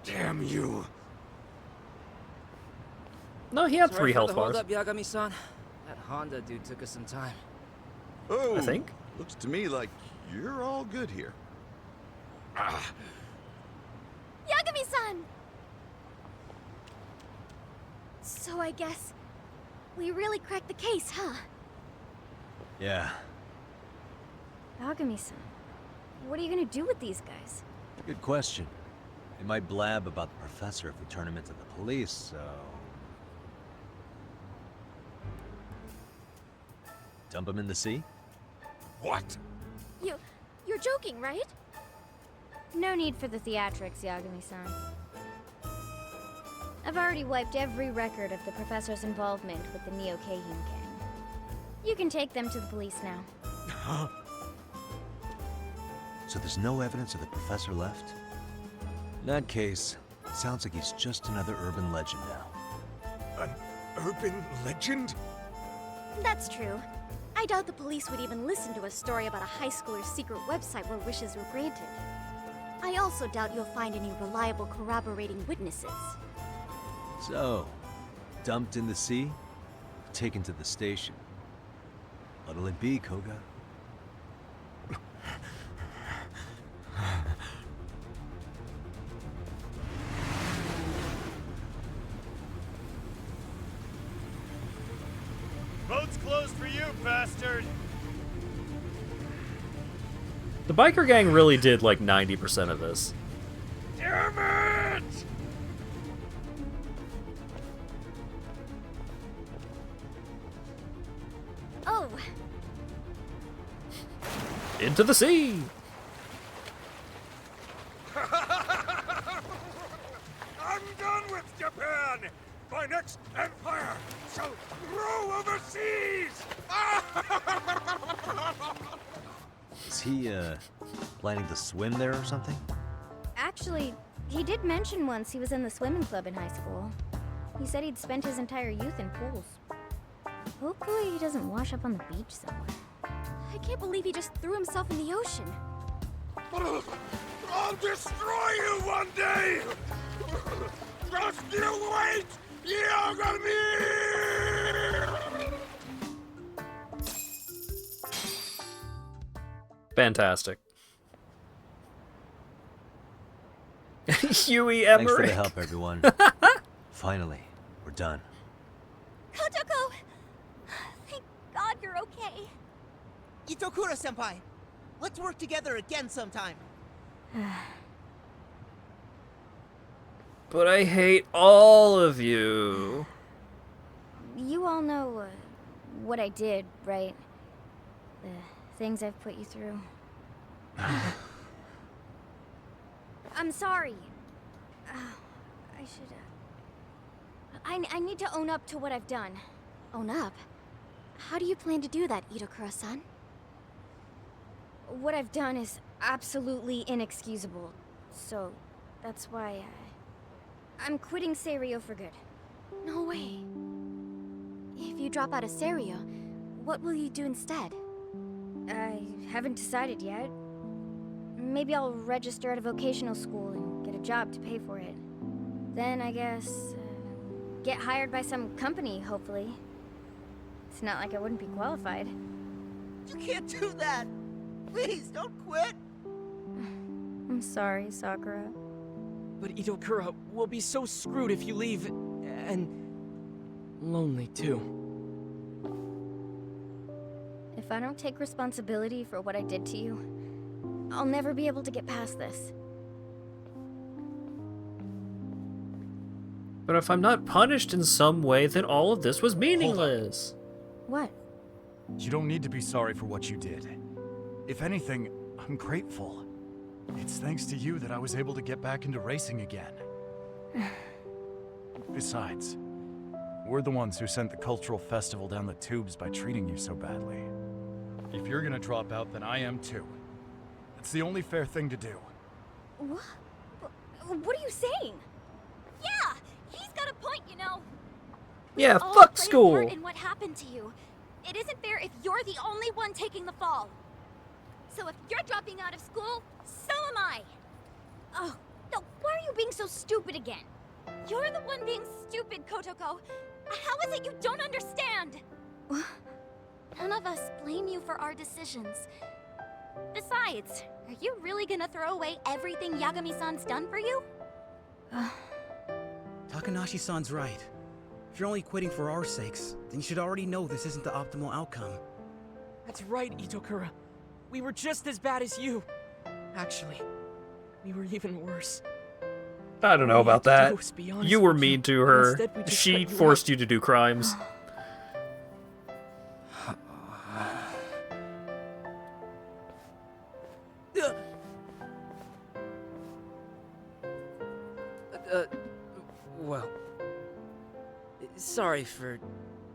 Damn you! No, he had Sorry 3 for health the bars. hold up, Yagami-san. That Honda dude took us some time. Oh, I think. Looks to me like you're all good here. Yagami-san! So I guess we really cracked the case, huh? Yeah, Yagami-san, what are you gonna do with these guys? good question. They might blab about the professor if we turn him into the police, so... Dump him in the sea? What? You're joking, right? No need for the theatrics, Yagami-san. I've already wiped every record of the professor's involvement with the Neo Keihin gang. You can take them to the police now. So there's no evidence of the professor left? In that case, it sounds like he's just another urban legend now. An urban legend? That's true. I doubt the police would even listen to a story about a high schooler's secret website where wishes were granted. I also doubt you'll find any reliable corroborating witnesses. So, dumped in the sea, taken to the station. What'll it be, Koga? Road's closed for you, bastard! The biker gang really did like 90% of this. Damn it! Oh, Into the sea! I'm done with Japan! My next empire shall grow overseas! Is he, planning to swim there or something? Actually, he did mention once he was in the swimming club in high school. He said he'd spent his entire youth in pools. Hopefully he doesn't wash up on the beach somewhere. I can't believe he just threw himself in the ocean. I'll destroy you one day! Just you wait! Yagami! Fantastic. Huey Thanks for Emmerich. the help, everyone. Finally, we're done. Kotoko! Thank God you're okay. Itokura-senpai, let's work together again sometime. But I hate all of you. You all know what I did, right? The things I've put you through. I'm sorry. I should, I need to own up to what I've done. Own up? How do you plan to do that, Itokura-san? What I've done is absolutely inexcusable. So, that's why I'm quitting Seiryo for good. No way. If you drop out of Seiryo, what will you do instead? I haven't decided yet. Maybe I'll register at a vocational school and get a job to pay for it. Then I guess get hired by some company, hopefully. It's not like I wouldn't be qualified. You can't do that! Please, don't quit! I'm sorry, Sakura. But Itokura, we'll be so screwed if you leave, and lonely too. If I don't take responsibility for what I did to you, I'll never be able to get past this. But if I'm not punished in some way, then all of this was meaningless. What? You don't need to be sorry for what you did. If anything, I'm grateful. It's thanks to you that I was able to get back into racing again. Besides, we're the ones who sent the cultural festival down the tubes by treating you so badly. If you're gonna drop out, then I am too. It's the only fair thing to do. What are you saying? Yeah, he's got a point, you know. Yeah, All fuck played a school. part in what happened to you. It isn't fair if you're the only one taking the fall. So if you're dropping out of school, so am I. Oh, no, why are you being so stupid again? You're the one being stupid, Kotoko. How is it you don't understand? None of us blame you for our decisions. Besides, are you really gonna throw away everything Yagami-san's done for you? Takanashi-san's right. If you're only quitting for our sakes, then you should already know this isn't the optimal outcome. That's right, Itokura. We were just as bad as you. Actually, we were even worse. I don't know All we about had to that. do was be honest You were with mean to her. Instead, we just She cut you forced out. you to do crimes. Well, sorry for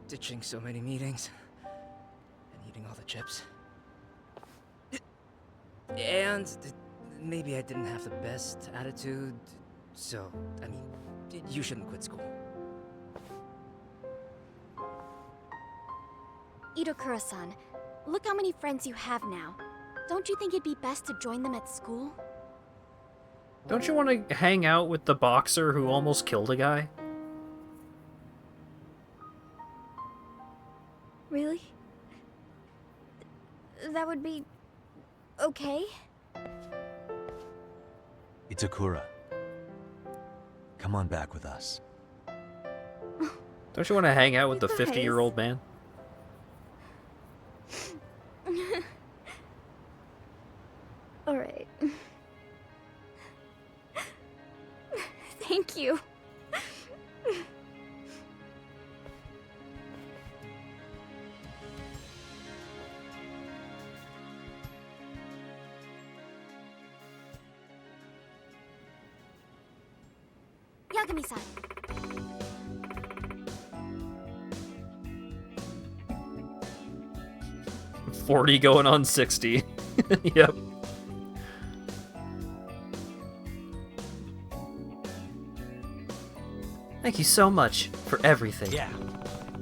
ditching so many meetings and eating all the chips. And maybe I didn't have the best attitude, so, I mean, you shouldn't quit school. Itokura-san, look how many friends you have now. Don't you think it'd be best to join them at school? Don't you want to hang out with the boxer who almost killed a guy? Really? That would be... okay? Itakura. Come on back with us. Don't you want to hang out with the Guys. 50-year-old man? Alright. Thank you. Yagami-san. 40 going on 60. Yep. Thank you so much for everything. Yeah.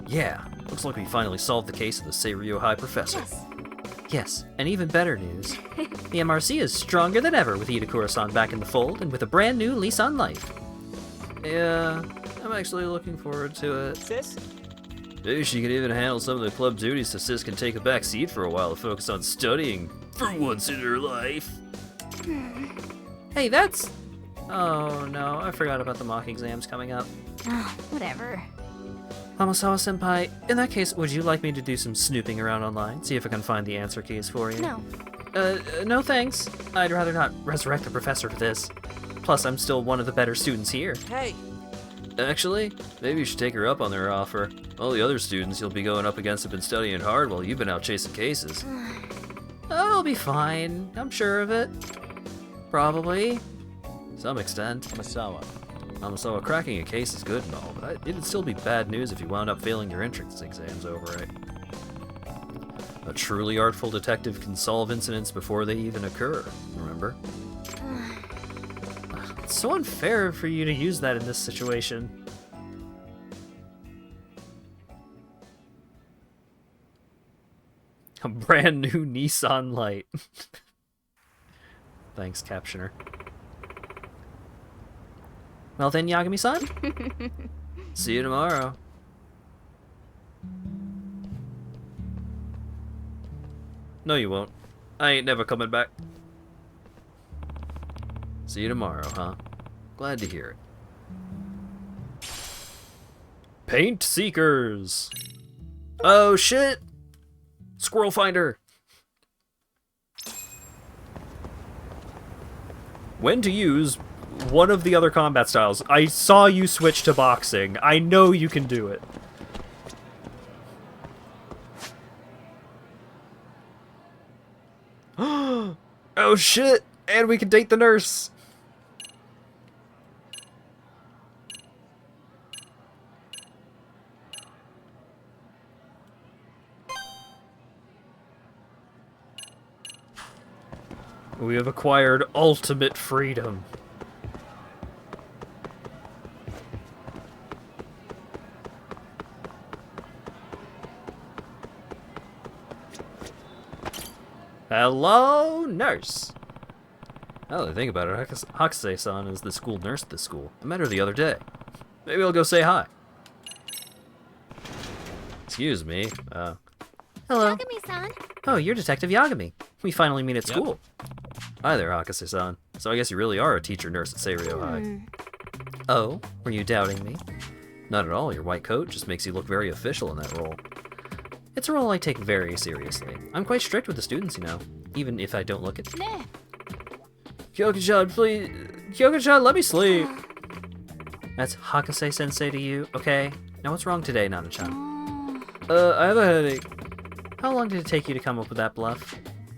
Yeah. Looks like we finally solved the case of the Seiryo High Professor. Yes. Yes, and even better news. The MRC is stronger than ever with Itakura-san back in the fold and with a brand new lease on life. Yeah, I'm actually looking forward to it. Sis? Maybe she can even handle some of the club duties so Sis can take a back seat for a while to focus on studying for once in her life. Hey, that's... Oh no, I forgot about the mock exams coming up. Oh, whatever. Hamasawa-senpai, in that case, would you like me to do some snooping around online, see if I can find the answer keys for you? No. No thanks. I'd rather not resurrect the professor for this. Plus, I'm still one of the better students here. Hey! Actually, maybe you should take her up on their offer. All the other students you'll be going up against have been studying hard while you've been out chasing cases. Oh, it'll be fine. I'm sure of it. Probably. To some extent. Hamasawa, cracking a case is good and all, but it'd still be bad news if you wound up failing your entrance exams over it. A truly artful detective can solve incidents before they even occur, remember? It's so unfair for you to use that in this situation. A brand new Nissan Light. Thanks, Captioner. Well then, Yagami-san? See you tomorrow. No, you won't. I ain't never coming back. See you tomorrow, huh? Glad to hear it. Paint Seekers! Oh shit! Squirrel Finder! When to use one of the other combat styles. I saw you switch to boxing. I know you can do it. Oh shit! And we can date the nurse! We have acquired ultimate freedom. Hello, nurse. Now that I think about it, Hakase-san is the school nurse at this school. I met her the other day. Maybe I'll go say hi. Excuse me. Hello. Yagami-san. Oh, you're Detective Yagami. We finally meet at school. Hi there, Hakase-san. So I guess you really are a teacher nurse at Seiryo High. Oh, were you doubting me? Not at all. Your white coat just makes you look very official in that role. It's a role I take very seriously. I'm quite strict with the students, you know, even if I don't look it. Kyoka-chan, please. Kyoka-chan, let me sleep. That's Hakase-sensei to you, okay? Now what's wrong today, Nana-chan? I have a headache. How long did it take you to come up with that bluff?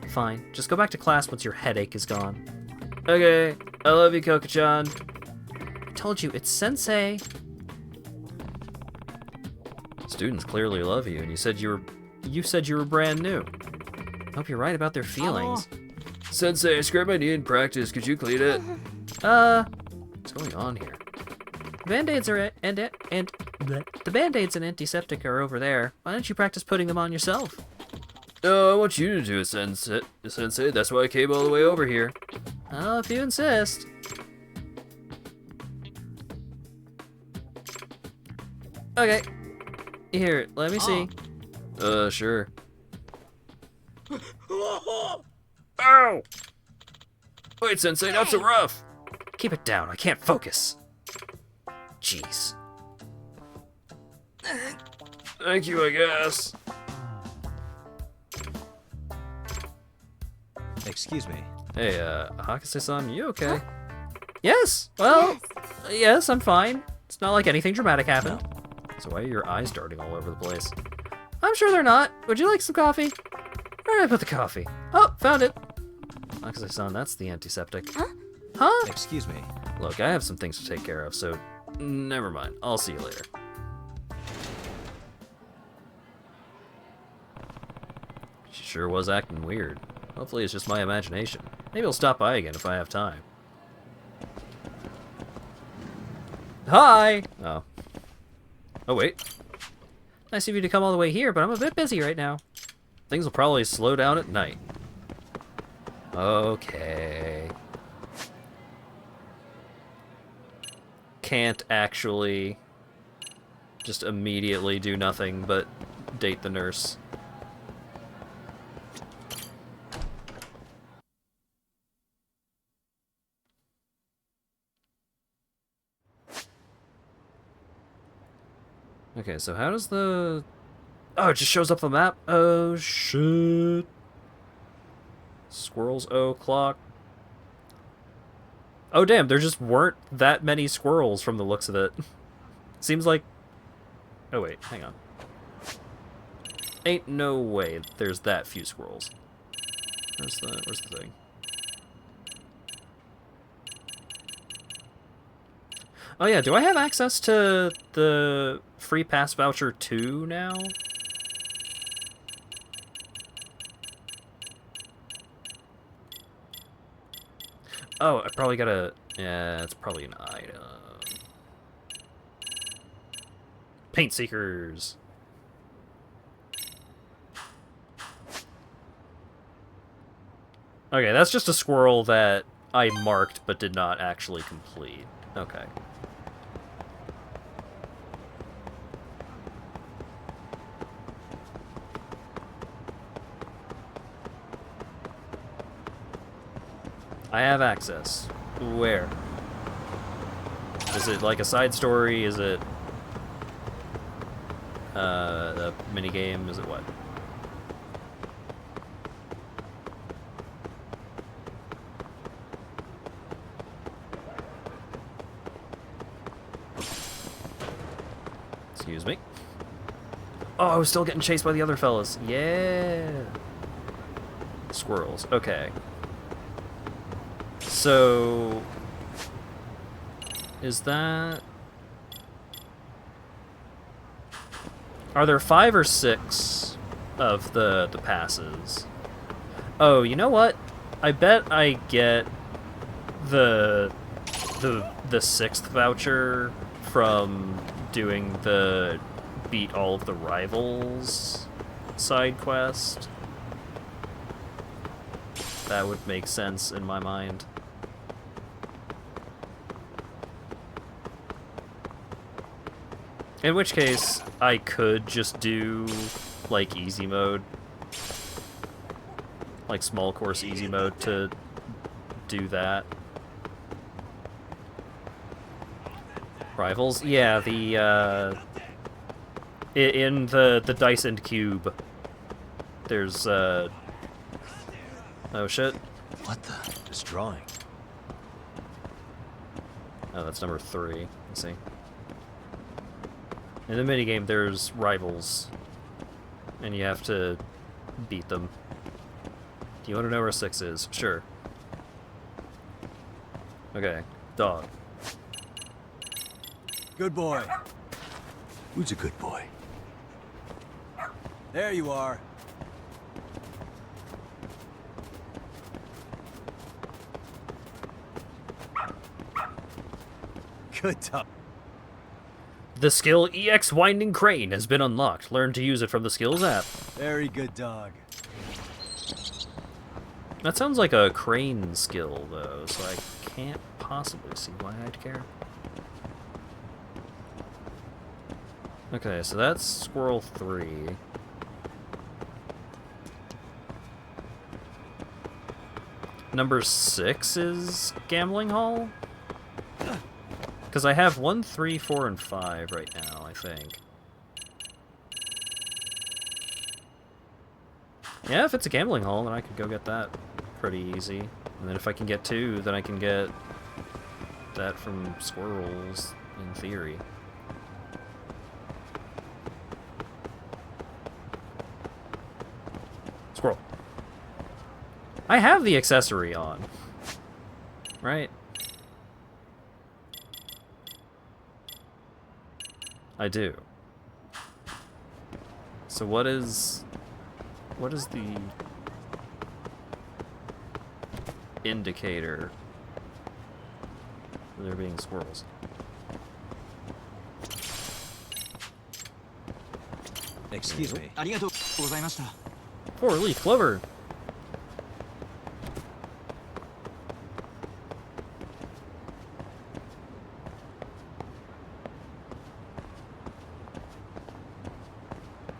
Fine, just go back to class once your headache is gone. Okay, I love you, Kyoka-chan. I told you, it's sensei. Students clearly love you, and you said you were brand new. Hope you're right about their feelings. Sensei, I scraped my knee in practice. Could you clean it? What's going on here? Band-aids are the band-aids and antiseptic are over there. Why don't you practice putting them on yourself? I want you to do it, Sensei. That's why I came all the way over here. Oh, if you insist. Okay. Here, let me see. Sure. Ow! Wait, Sensei, not so rough. Keep it down. I can't focus. Jeez. Thank you, I guess. Excuse me. Hey, Hakase-san, you okay? Yes! Well, yes, I'm fine. It's not like anything dramatic happened. So why are your eyes darting all over the place? I'm sure they're not. Would you like some coffee? Where did I put the coffee? Oh, found it. Hakase-san, that's the antiseptic. Huh? Excuse me. Look, I have some things to take care of, so never mind. I'll see you later. She sure was acting weird. Hopefully it's just my imagination. Maybe I'll stop by again if I have time. Hi! Oh. Oh, wait. Nice of you to come all the way here, but I'm a bit busy right now. Things will probably slow down at night. Okay. Can't actually just immediately do nothing but date the nurse. Okay, so how does the... Oh, it just shows up the map? Oh, shit. Squirrels o'clock. Oh, damn, there just weren't that many squirrels from the looks of it. Seems like... Oh, wait, hang on. Ain't no way there's that few squirrels. Where's the thing? Oh yeah, do I have access to the free pass voucher 2 now? Oh, I probably gotta... Yeah, it's probably an item. Paint Seekers! Okay, that's just a squirrel that I marked but did not actually complete. Okay. I have access. Where? Is it like a side story? Is it a minigame? Is it what? Excuse me. Oh, I was still getting chased by the other fellas. Yeah. Squirrels. Okay. So, is that... Are there 5 or 6 of the passes? Oh, you know what? I bet I get the 6th voucher from doing the beat all of the rivals side quest. That would make sense in my mind. In which case, I could just do, like, easy mode. Like, small course easy mode to do that. Rivals? Yeah, the, in the Dice and Cube, there's, oh shit. What the? Just drawing. Oh, that's number 3. Let's see. In the minigame, there's rivals, and you have to beat them. Do you want to know where 6 is? Sure. Okay, dog. Good boy. Who's a good boy? There you are. Good dog. The skill EX Winding Crane has been unlocked. Learn to use it from the Skills app. Very good dog. That sounds like a crane skill, though, so I can't possibly see why I'd care. Okay, so that's Squirrel 3. Number 6 is Gambling Hall? Because I have 1, 3, 4, and 5 right now, I think. Yeah, if it's a gambling hall, then I could go get that pretty easy. And then if I can get 2, then I can get that from squirrels, in theory. Squirrel. I have the accessory on. Right? I do. So what is the indicator for there being squirrels? Excuse me. ありがとうございました。 Four-leaf clover.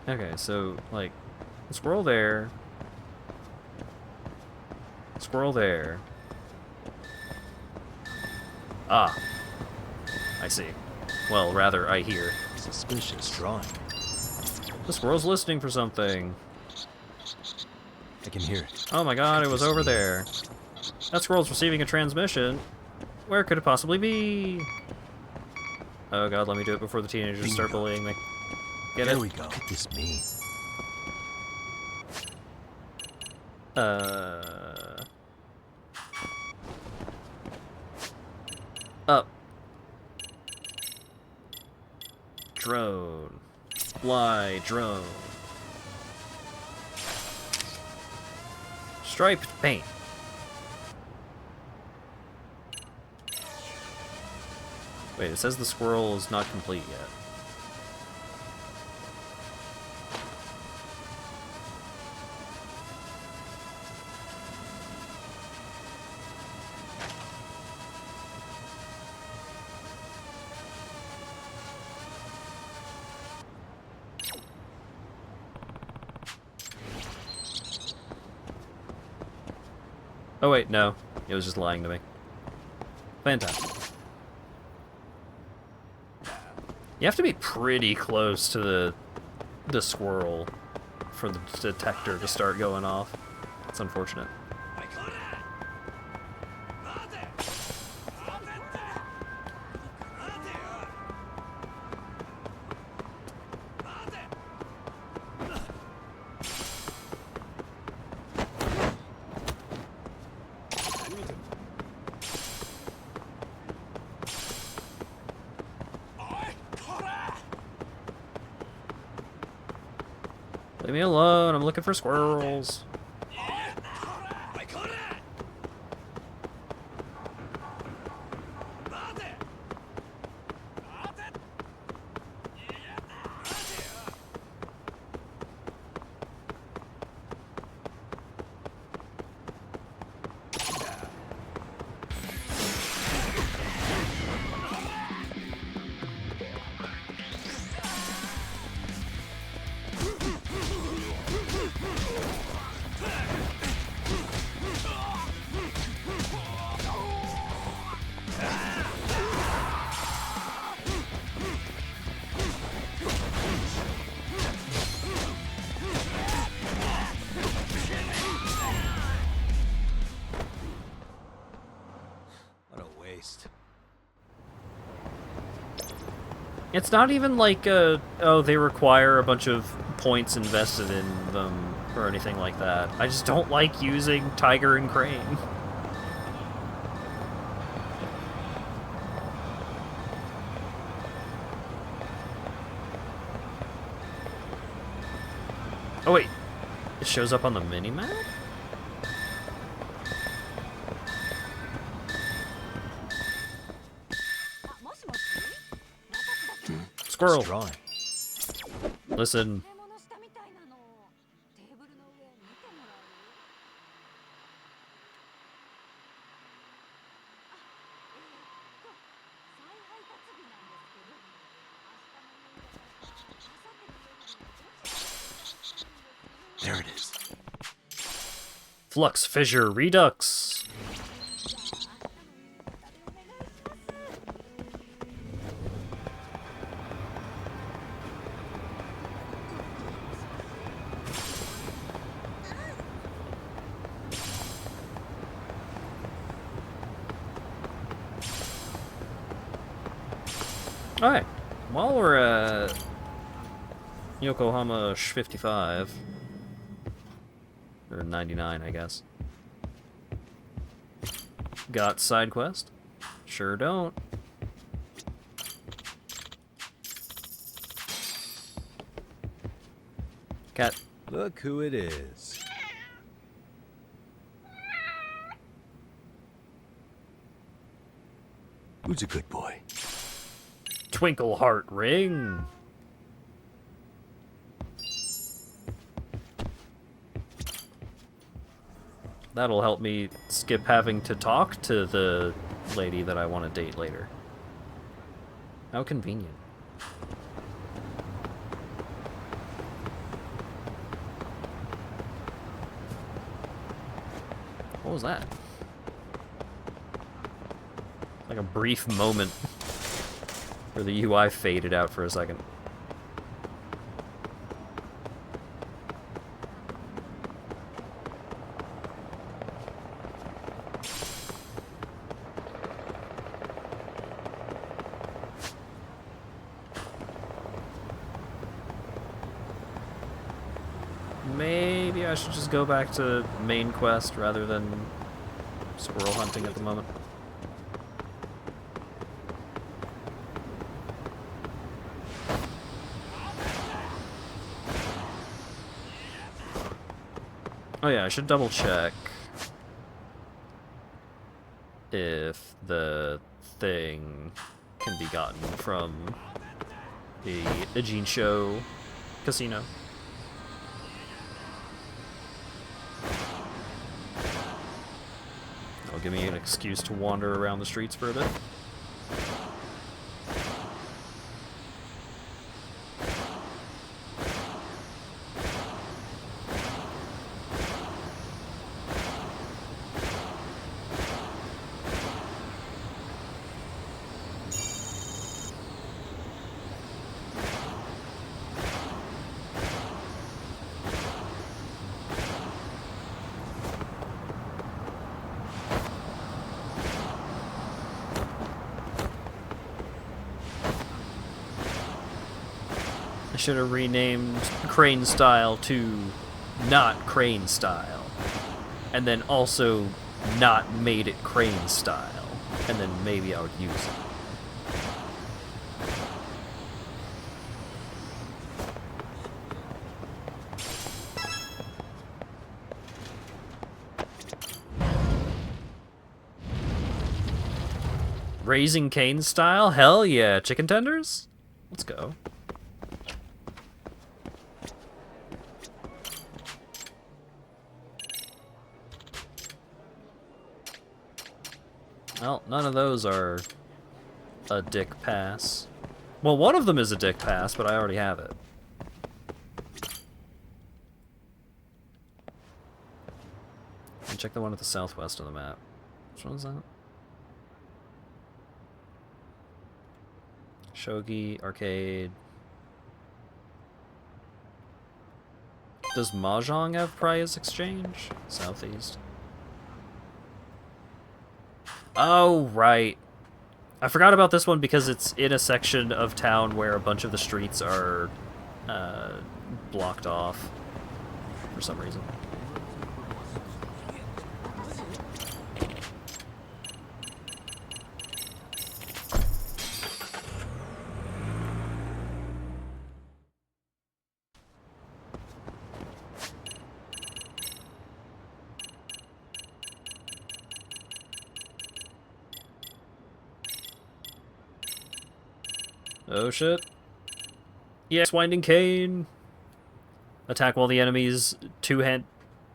Okay, so, like, squirrel there. Squirrel there. Ah. I see. Well, rather, I hear. Suspicious drawing. The squirrel's listening for something. I can hear it. Oh my god, it was over there. That squirrel's receiving a transmission. Where could it possibly be? Oh god, let me do it before the teenagers start bullying me. Get there it? we go. What could this mean? Up. Drone. Fly, drone. Striped paint. Wait, it says the squirrel is not complete yet. Oh wait, no. It was just lying to me. Fantastic. You have to be pretty close to the squirrel for the detector to start going off. It's unfortunate. Leave me alone, I'm looking for squirrels. It's not even like, oh, they require a bunch of points invested in them or anything like that. I just don't like using Tiger and Crane. Oh wait, it shows up on the mini-map? Squirrel! Drawing. Listen. There it is. Flux Fissure Redux. Alright, while we're at Yokohama 55, or 99, I guess. Got side quest? Sure don't. Cat. Look who it is. Who's a good boy? Twinkle Heart Ring. That'll help me skip having to talk to the lady that I want to date later. How convenient. What was that? Like a brief moment where the UI faded out for a second. Maybe I should just go back to main quest rather than squirrel hunting at the moment. Oh yeah, I should double check if the thing can be gotten from the Ejin casino. That'll give me an excuse to wander around the streets for a bit. I should have renamed Crane Style to not Crane Style. And then also not made it Crane Style. And then maybe I would use it. Raising Cane Style? Hell yeah. Chicken tenders? Let's go. Well, none of those are a dick pass. Well, one of them is a dick pass, but I already have it. And check the one at the southwest of the map. Which one is that? Shogi, Arcade. Does Mahjong have prize exchange? Southeast. Oh, right. I forgot about this one because it's in a section of town where a bunch of the streets are blocked off for some reason. Oh shit. Yes, Winding Cane. Attack while the enemy's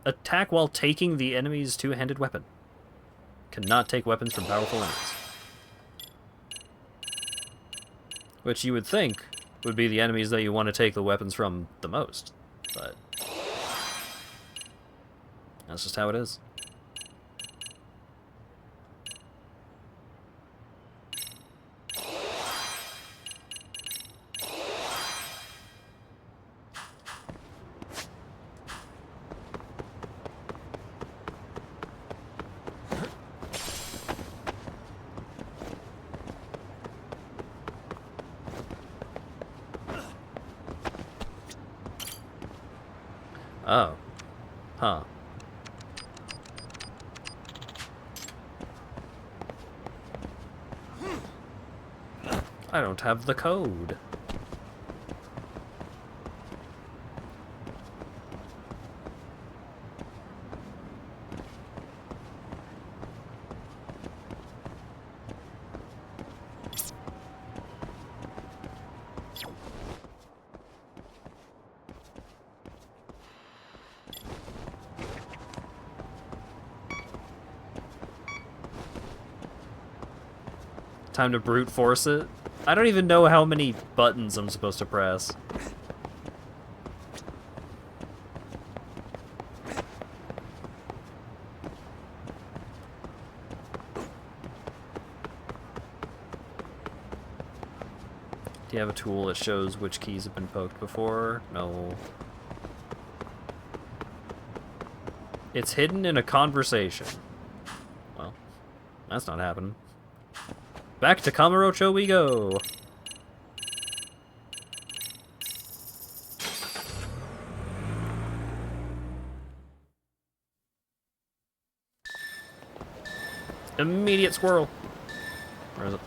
attack while taking the enemy's two-handed weapon. Cannot take weapons from powerful enemies. Which you would think would be the enemies that you want to take the weapons from the most. But that's just how it is. Oh. Huh. I don't have the code. Time to brute force it. I don't even know how many buttons I'm supposed to press. Do you have a tool that shows which keys have been poked before? No. It's hidden in a conversation. Well, that's not happening. Back to Kamurocho we go. Immediate squirrel. Where is it?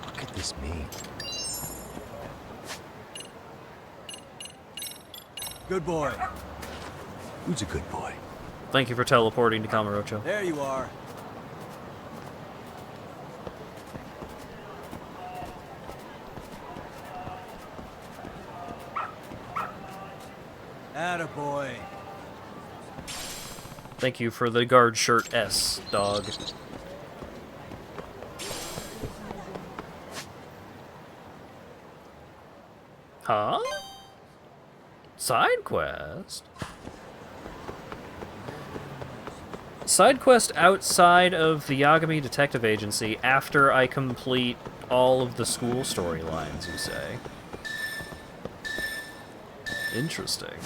What could this mean? Good boy. Who's a good boy? Thank you for teleporting to Kamurocho. There you are. Attaboy. Thank you for the guard shirt S, dog. Huh? Side quest? Side quest outside of the Yagami Detective Agency after I complete all of the school storylines, you say? Interesting.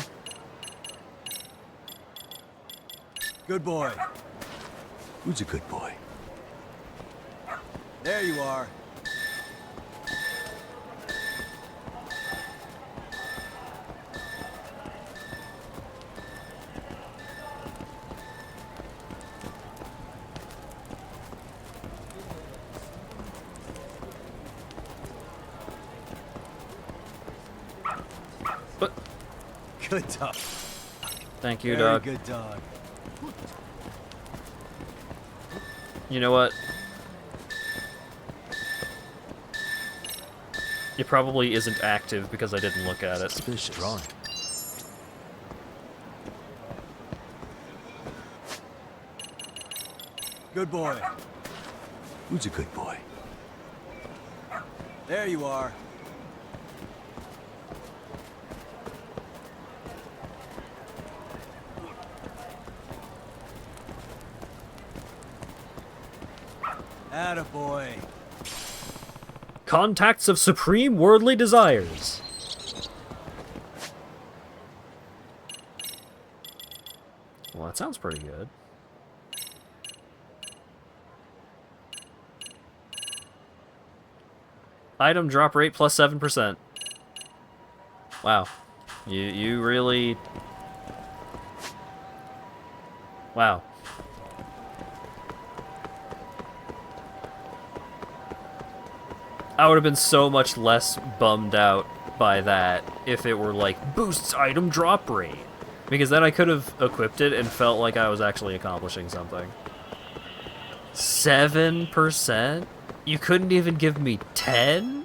Good boy. Who's a good boy? There you are. Good dog. Thank you, Very dog. good dog. You know what? It probably isn't active because I didn't look at it. Suspicious. Wrong. Good boy. Who's a good boy? There you are. Attaboy. Contacts of supreme worldly desires. sounds pretty good. Item drop rate plus 7%. Wow. You really... Wow. I would have been so much less bummed out by that if it were like, boosts item drop rate. Because then I could have equipped it and felt like I was actually accomplishing something. 7%? You couldn't even give me 10?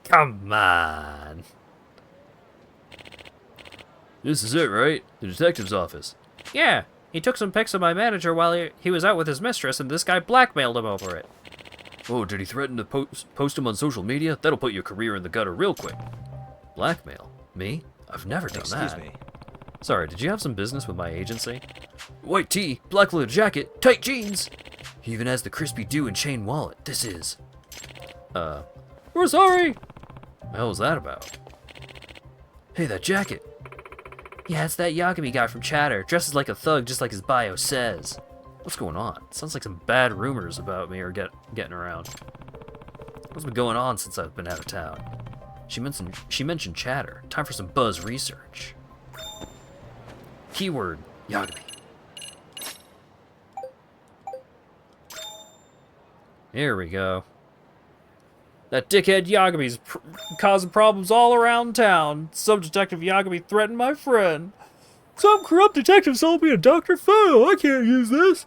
Come on. This is it, right? The detective's office. Yeah, he took some pics of my manager while he was out with his mistress, and this guy blackmailed him over it. Oh, did he threaten to post him on social media? That'll put your career in the gutter real quick. Blackmail? Me? I've never done that. Excuse me. Sorry, did you have some business with my agency? White tee, black leather jacket, tight jeans! He even has the crispy dew and chain wallet. This is... We're sorry! What the hell was that about? Hey, that jacket! Yeah, it's that Yagami guy from Chatter, dresses like a thug just like his bio says. What's going on? Sounds like some bad rumors about me are getting around. What's been going on since I've been out of town? She mentioned Chatter. Time for some buzz research. Keyword, Yagami. Here we go. That dickhead Yagami's causing problems all around town. Some detective Yagami threatened my friend. Some corrupt detective sold me a Dr. Phil. I can't use this.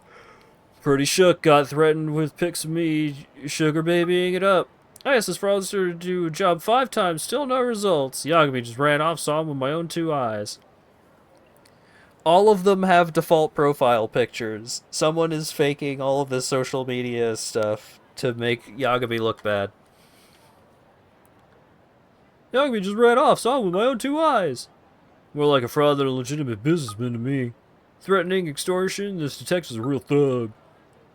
Pretty shook, got threatened with pics of me sugar babying it up. I asked this fraudster to do a job 5 times, still no results. Yagami just ran off, saw him with my own 2 eyes. All of them have default profile pictures. Someone is faking all of this social media stuff to make Yagami look bad. Yagami just ran off, saw him with my own 2 eyes. More like a fraud than a legitimate businessman to me. Threatening, extortion, this detective's a real thug.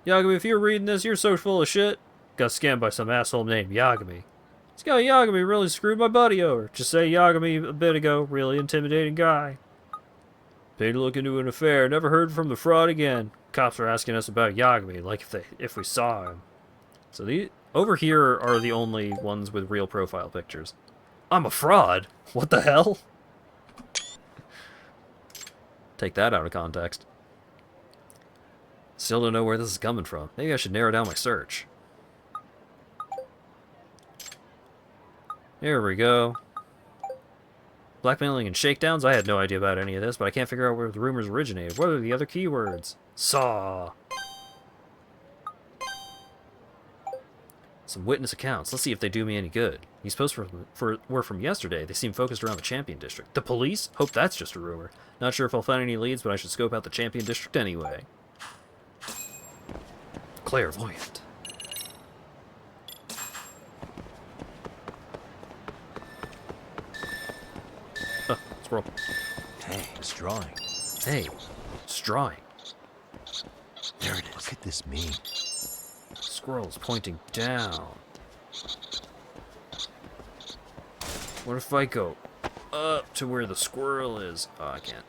Yagami, if you're reading this, you're so full of shit. Got scammed by some asshole named Yagami. This guy Yagami really screwed my buddy over. Just say Yagami a bit ago, really intimidating guy. Paid to look into an affair, never heard from the fraud again. Cops are asking us about Yagami, like if we saw him. So over here are the only ones with real profile pictures. I'm a fraud? What the hell? Take that out of context. Still don't know where this is coming from. Maybe I should narrow down my search. Here we go. Blackmailing and shakedowns? I had no idea about any of this, but I can't figure out where the rumors originated. What are the other keywords? Saw. Some witness accounts. Let's see if they do me any good. These posts were from yesterday. They seem focused around the Champion District. The police? Hope that's just a rumor. Not sure if I'll find any leads, but I should scope out the Champion District anyway. Clairvoyant. Squirrel. Hey, it's drawing. Hey, it's drawing. There it is. What could this mean? Squirrel's pointing down. What if I go up to where the squirrel is? Oh, I can't.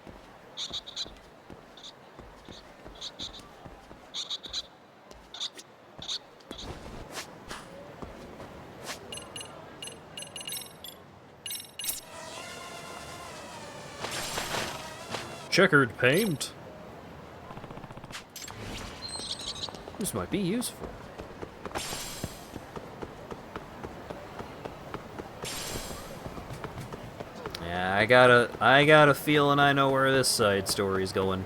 Checkered paint. This might be useful. Yeah, I got a feeling I know where this side story's going.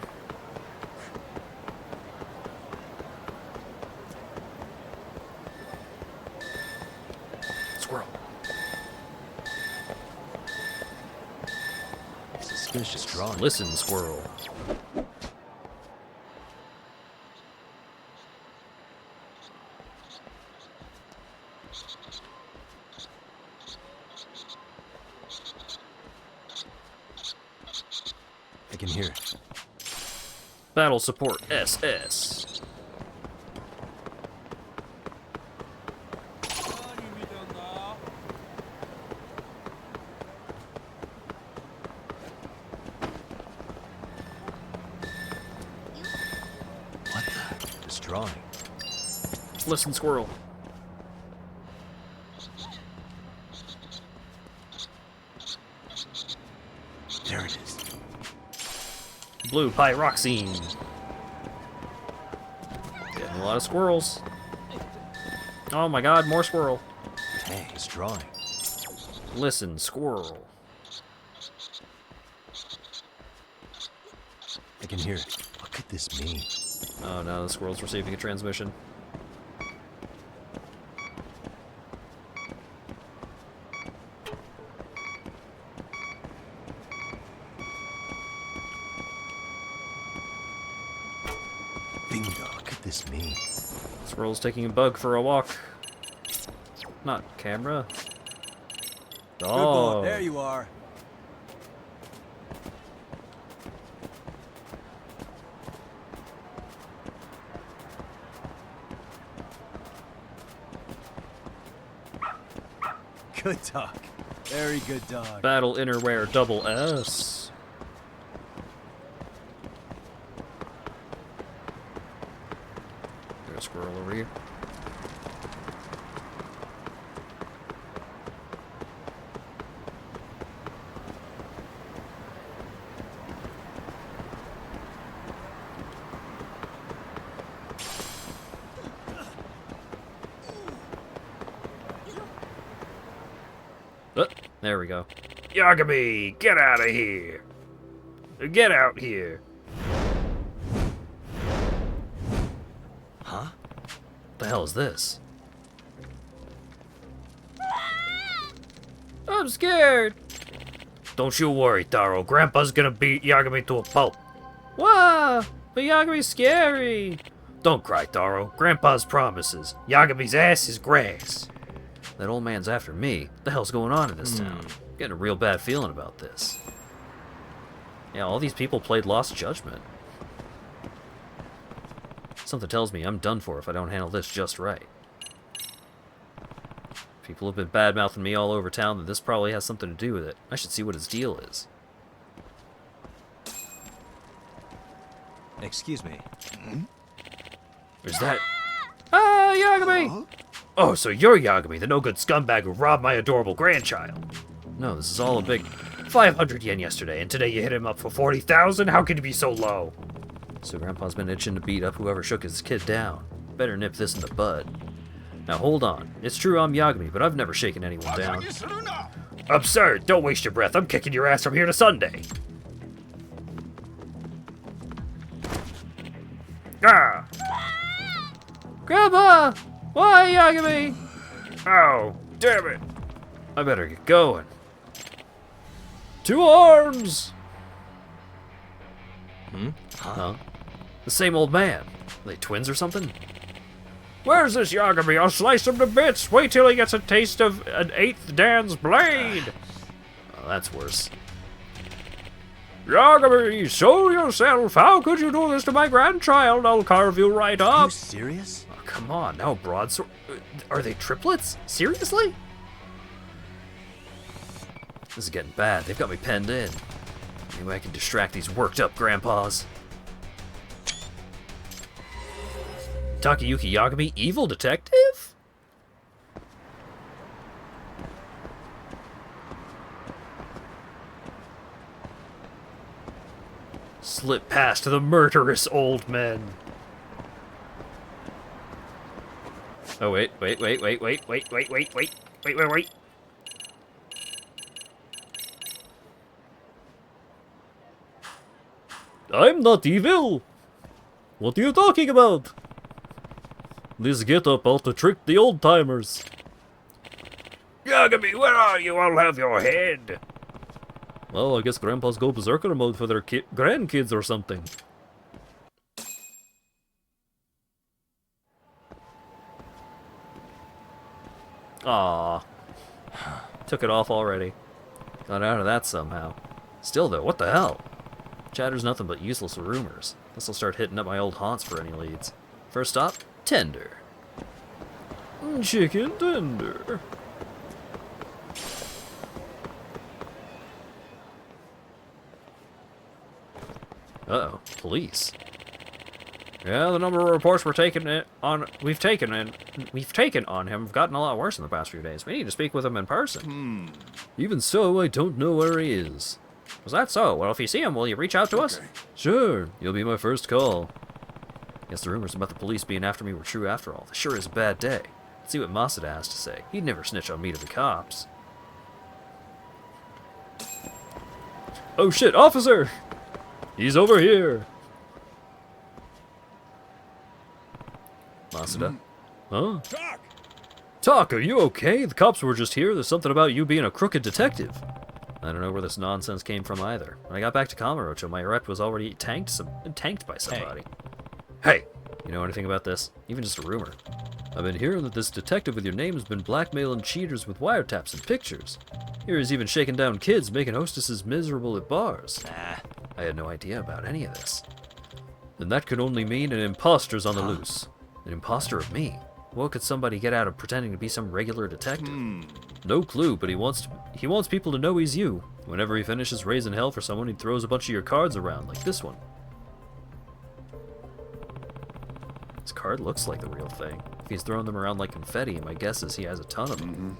Squirrel. Suspicious drawing. Listen, squirrel. I can hear it. Battle support SS. drawing. Listen, squirrel. There it is. Blue pyroxene. Getting a lot of squirrels. Oh my god, more squirrel. Hey, it's drawing. Listen, squirrel. I can hear it. What could this mean? Oh no, the squirrel's receiving a transmission. Bingo. What could this mean? Squirrel's taking a bug for a walk. Not camera. Good Oh, boy. There you are. Good dog. Very good dog. Battle Innerwear double S. There's a squirrel over here. There we go. Yagami, get out of here! Get out here! Huh? What the hell is this? I'm scared! Don't you worry, Taro. Grandpa's gonna beat Yagami to a pulp. Wow! But Yagami's scary! Don't cry, Taro. Grandpa's promises. Yagami's ass is grass. That old man's after me. What the hell's going on in this town? I'm getting a real bad feeling about this. Yeah, all these people played Lost Judgment. Something tells me I'm done for if I don't handle this just right. People have been bad-mouthing me all over town, and this probably has something to do with it. I should see what his deal is. Excuse me. Is that... Ah, Yagami! Oh, so you're Yagami, the no-good scumbag who robbed my adorable grandchild. No, this is all a big 500 yen yesterday, and today you hit him up for 40,000? How can you be so low? So Grandpa's been itching to beat up whoever shook his kid down. Better nip this in the bud. Now hold on. It's true I'm Yagami, but I've never shaken anyone down. Absurd! Don't waste your breath. I'm kicking your ass from here to Sunday. Ah! Grandpa! Why, Yagami? Oh, damn it. I better get going. Two arms! Huh? The same old man. Are they twins or something? Where's this Yagami? I'll slice him to bits. Wait till he gets a taste of an 8th Dan's blade. Oh, that's worse. Yagami, show yourself. How could you do this to my grandchild? I'll carve you right up. Are you serious? Oh, come on, no broadsword. Are they triplets? Seriously? This is getting bad. They've got me penned in. Maybe I can distract these worked up grandpas. Takayuki Yagami, evil detective? Slip past the murderous old men. Oh, wait. I'm not evil! What are you talking about? This get-up ought to trick the old-timers. Yagami, where are you? I'll have your head! Well, I guess Grandpa's go berserker mode for their grandkids or something. Aww. Took it off already. Got out of that somehow. Still though, what the hell? Chatter's nothing but useless rumors. This'll start hitting up my old haunts for any leads. First stop, tender. Chicken tender. Uh-oh, police. Yeah, the number of reports we've taken on him have gotten a lot worse in the past few days. We need to speak with him in person. Even so, I don't know where he is. Was that so? Well, if you see him, will you reach out to us? Sure, you'll be my first call. Guess the rumors about the police being after me were true after all. This sure is a bad day. Let's see what Masada has to say. He'd never snitch on me to the cops. Oh shit, officer! He's over here! Masada? Huh? Talk, are you okay? The cops were just here. There's something about you being a crooked detective. I don't know where this nonsense came from either. When I got back to Kamurocho, my rep was already tanked by somebody. Hey, you know anything about this? Even just a rumor. I've been hearing that this detective with your name has been blackmailing cheaters with wiretaps and pictures. Here he's even shaking down kids, making hostesses miserable at bars. Nah, I had no idea about any of this. Then that could only mean an imposter's on the loose. An imposter of me? What could somebody get out of pretending to be some regular detective? No clue, but he wants people to know he's you. Whenever he finishes raising hell for someone, he throws a bunch of your cards around, like this one. This card looks like the real thing. If he's throwing them around like confetti, my guess is he has a ton of them.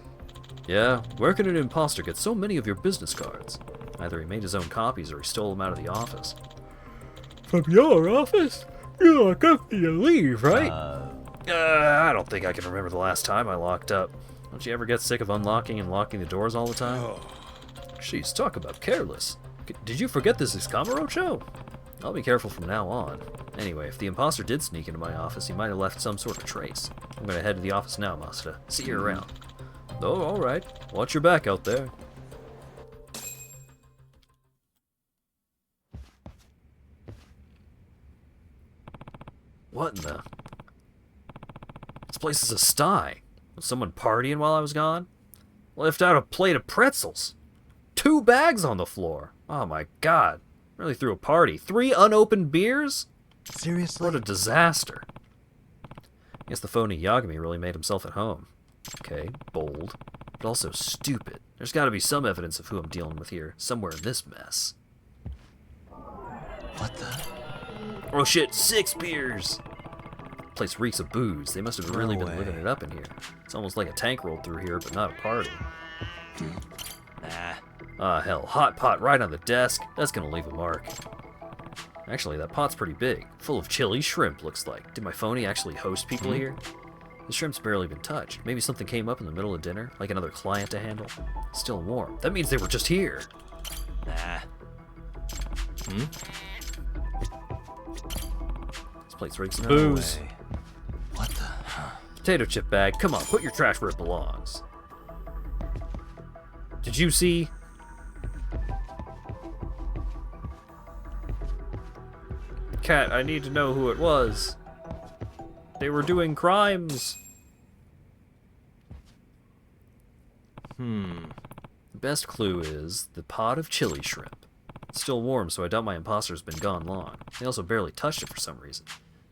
Yeah, where can an imposter get so many of your business cards? Either he made his own copies or he stole them out of the office. From your office? You're a company to leave, right? I don't think I can remember the last time I locked up. Don't you ever get sick of unlocking and locking the doors all the time? Jeez, talk about careless. Did you forget this is Kamurocho? I'll be careful from now on. Anyway, if the imposter did sneak into my office, he might have left some sort of trace. I'm gonna head to the office now, Masada. See you around. Oh, alright. Watch your back out there. What in the... This place is a sty. Was someone partying while I was gone? Left out a plate of pretzels. 2 bags on the floor. Oh my god. Really threw a party. 3 unopened beers? Seriously? What a disaster. Guess the phony Yagami really made himself at home. Okay, bold, but also stupid. There's gotta be some evidence of who I'm dealing with here, somewhere in this mess. What the? Oh shit, 6 beers! Place reeks of booze. They must have really been living it up in here. It's almost like a tank rolled through here, but not a party. Nah. Ah, hell. Hot pot right on the desk. That's gonna leave a mark. Actually, that pot's pretty big. Full of chili shrimp, looks like. Did my phony actually host people here? The shrimp's barely been touched. Maybe something came up in the middle of dinner, like another client to handle. Still warm. That means they were just here. Nah. This plate's reeks of booze. What the? Potato chip bag. Come on, put your trash where it belongs. Did you see? Cat, I need to know who it was. They were doing crimes. The best clue is the pot of chili shrimp. It's still warm, so I doubt my imposter's been gone long. They also barely touched it for some reason.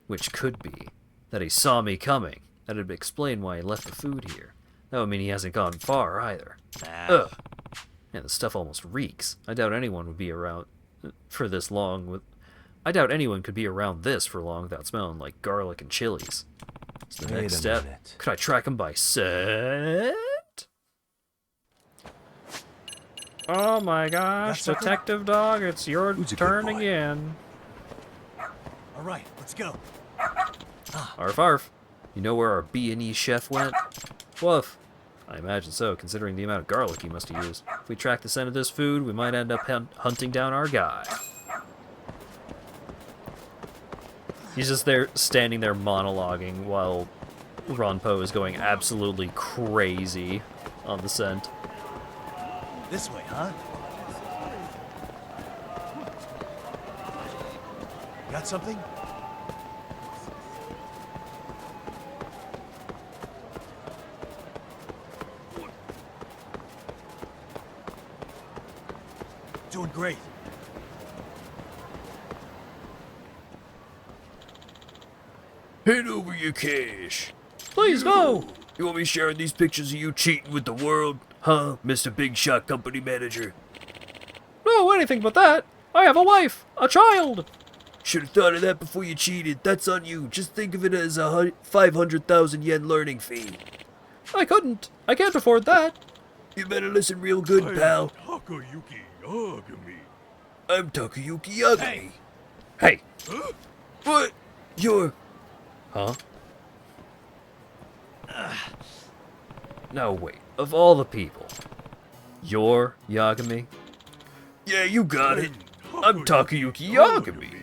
Which could be that he saw me coming. That'd explain why he left the food here. That would mean he hasn't gone far either. Ugh. Man, the stuff almost reeks. I doubt anyone would be around for this long with... I doubt anyone could be around this for long without smelling like garlic and chilies. So the next step, could I track him by scent? Oh my gosh, Detective Dog, it's your turn again. Alright, let's go. Arf arf. You know where our B&E chef went? Woof. I imagine so, considering the amount of garlic he must have used. If we track the scent of this food, we might end up hunting down our guy. He's just there, standing there monologuing while Ronpo is going absolutely crazy on the scent. This way, huh? Got something? Doing great. Hand over your cash. Please, no! You want me sharing these pictures of you cheating with the world? Huh, Mr. Big Shot Company Manager? No, anything but that. I have a wife, a child. Should have thought of that before you cheated. That's on you. Just think of it as a 500,000 yen learning fee. I couldn't. I can't afford that. You better listen real good, pal. Takayuki Yagami. I'm Takayuki Yagami. Hey. Huh? What? You're... Huh? No, wait. Of all the people, you're Yagami? Yeah, you got it. I'm Takayuki Yagami.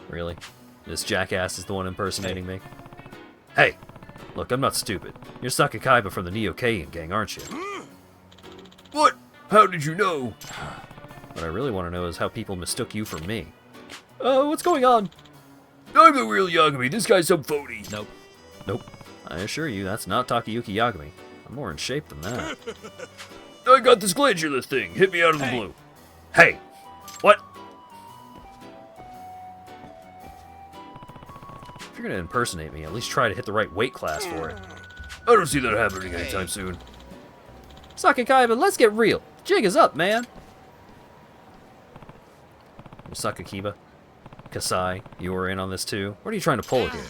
Really? This jackass is the one impersonating me? Hey! Look, I'm not stupid. You're Sakakaiba from the Neo-Keian gang, aren't you? What? How did you know? What I really want to know is how people mistook you for me. What's going on? I'm the real Yagami. This guy's some phony. Nope. Nope. I assure you, that's not Takayuki Yagami. I'm more in shape than that. I got this glandular thing. Hit me out of the blue. Hey! What? If you're gonna impersonate me, at least try to hit the right weight class for it. I don't see that happening anytime soon. Sakakaiba, let's get real. Jig is up, man. Sakakiba. Kasai, you were in on this too. What are you trying to pull here?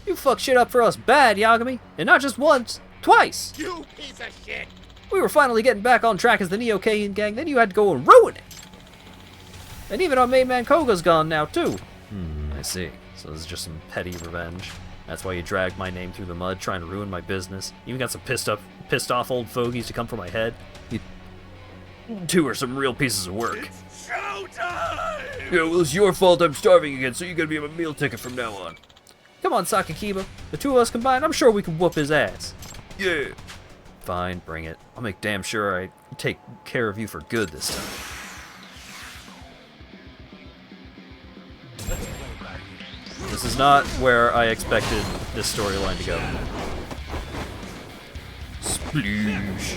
You fucked shit up for us bad, Yagami. And not just once, twice. You piece of shit! We were finally getting back on track as the Neo-Keian gang, then you had to go and ruin it. And even our main man Koga's gone now too. I see. So this is just some petty revenge. That's why you dragged my name through the mud, trying to ruin my business. Even got some pissed off old fogies to come for my head. You two are some real pieces of work. It's showtime! Yeah, well, it's your fault I'm starving again, so you're gonna be on a meal ticket from now on. Come on, Sakakiba. The two of us combined, I'm sure we can whoop his ass. Yeah. Fine, bring it. I'll make damn sure I take care of you for good this time. This is not where I expected this storyline to go. Sploosh.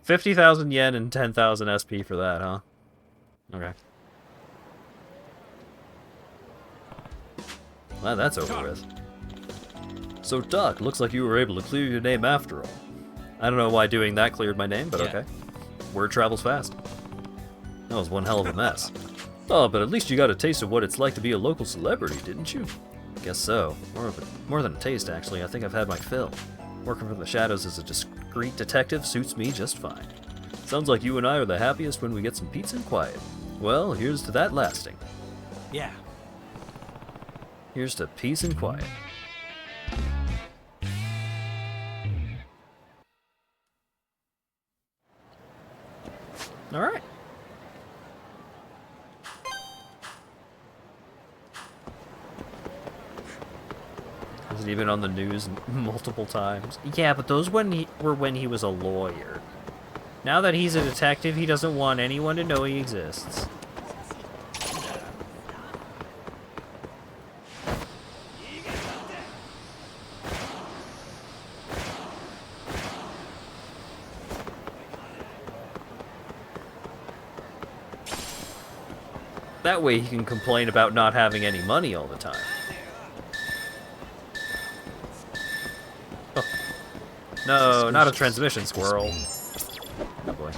$50,000 yen and 10,000 SP for that, huh? Okay. Well, that's over with. So, Doc, looks like you were able to clear your name after all. I don't know why doing that cleared my name, but okay. Word travels fast. That was one hell of a mess. Oh, but at least you got a taste of what it's like to be a local celebrity, didn't you? Guess so. More than a taste, actually. I think I've had my fill. Working from the shadows as a discreet detective suits me just fine. Sounds like you and I are the happiest when we get some peace and quiet. Well, here's to that lasting. Yeah. Here's to peace and quiet. Alright. Has he been on the news multiple times? Yeah, but those were when he was a lawyer. Now that he's a detective, he doesn't want anyone to know he exists. That way he can complain about not having any money all the time. Oh. No, not a transmission squirrel. Oh boy.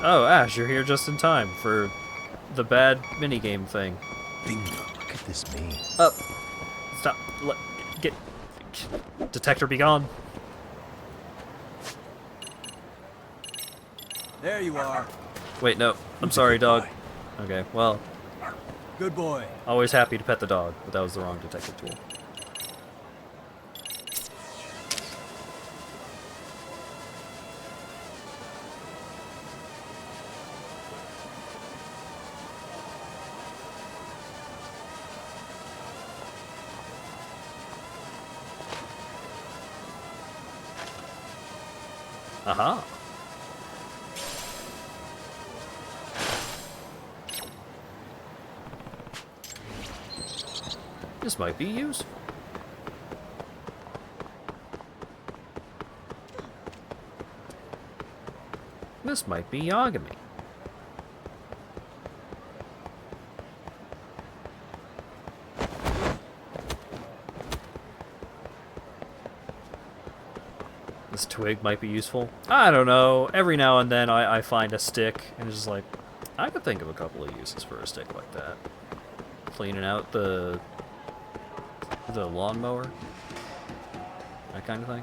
Oh, Ash, you're here just in time for the bad minigame thing. Bingo. Look at this me. Up. Stop. Get. Detector be gone. There you are. Wait, no. I'm sorry, dog. Okay, well. Good boy. Always happy to pet the dog, but that was the wrong detective tool. Aha. This might be useful. This might be Yagami. This twig might be useful. I don't know. Every now and then I find a stick and it's just like, I could think of a couple of uses for a stick like that. Cleaning out the lawnmower. That kind of thing.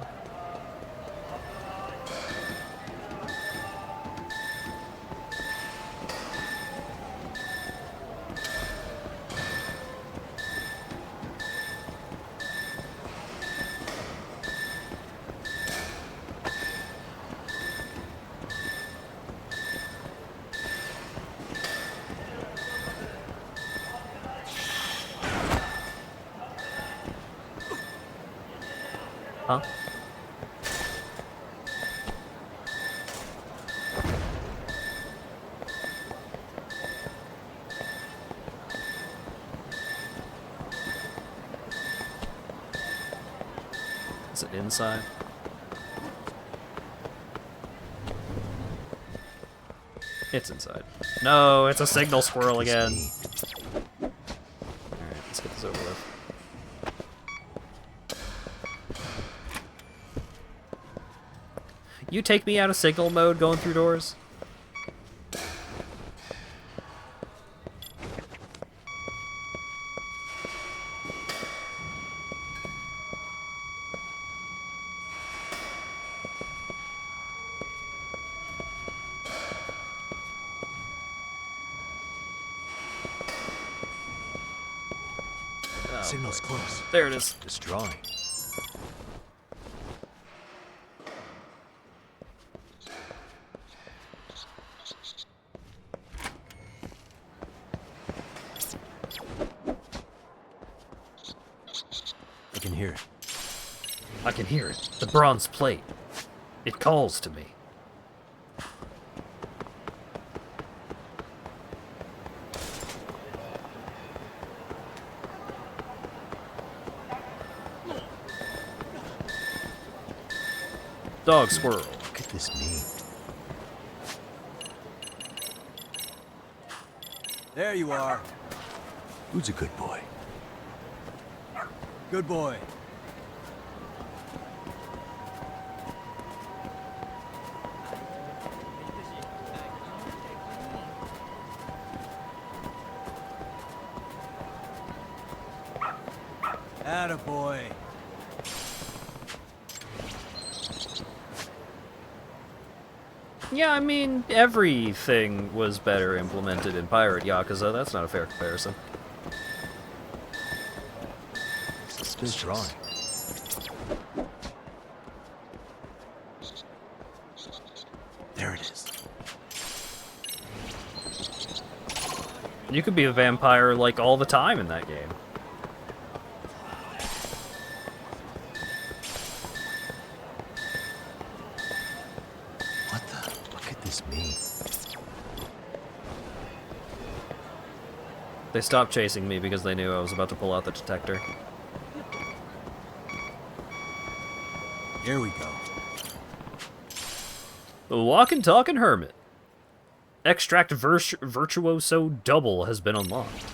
Huh? Is it inside? It's inside. No, it's a signal squirrel again. Alright, let's get this over with. You take me out of signal mode going through doors? Signal's close. There it is. Destroying. I can hear it. I can hear it. The bronze plate. It calls to me. Dog squirrel. What could this mean? There you are. Who's a good boy? Good boy. Attaboy. Yeah, I mean, everything was better implemented in Pirate Yakuza. That's not a fair comparison. Destroying. There it is. You could be a vampire, like, all the time in that game. What could this mean? They stopped chasing me because they knew I was about to pull out the detector. Here we go. The walking talking hermit. Extract Virtuoso Double has been unlocked.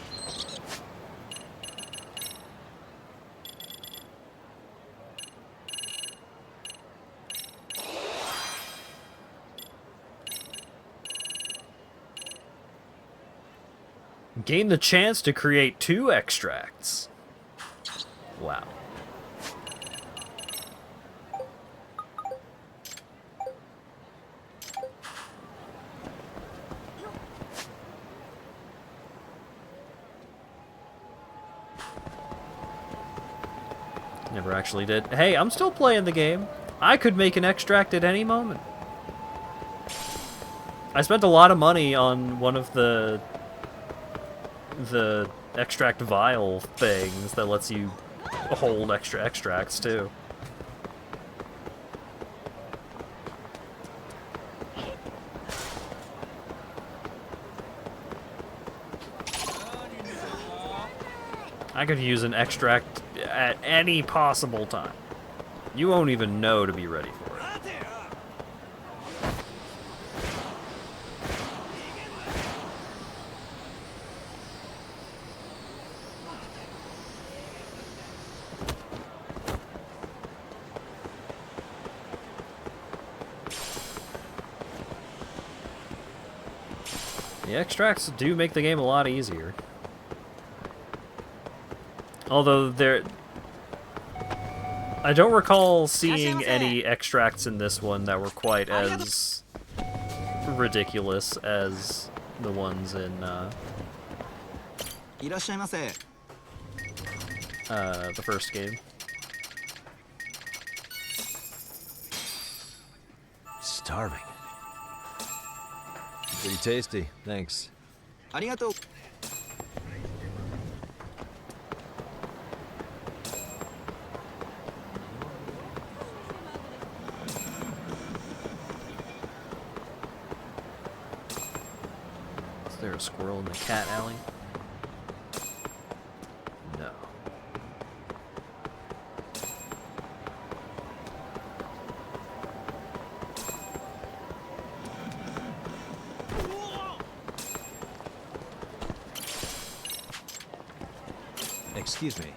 Gain the chance to create 2 extracts. Wow. Never actually did. Hey, I'm still playing the game. I could make an extract at any moment. I spent a lot of money on one of the extract vial things that lets you hold extra extracts too. I could use an extract at any possible time. You won't even know to be ready for it. The extracts do make the game a lot easier. Although I don't recall seeing any extracts in this one that were quite as ridiculous as the ones in the first game. Starving. Pretty tasty, thanks. Is there a squirrel in the cat alley? No. Excuse me.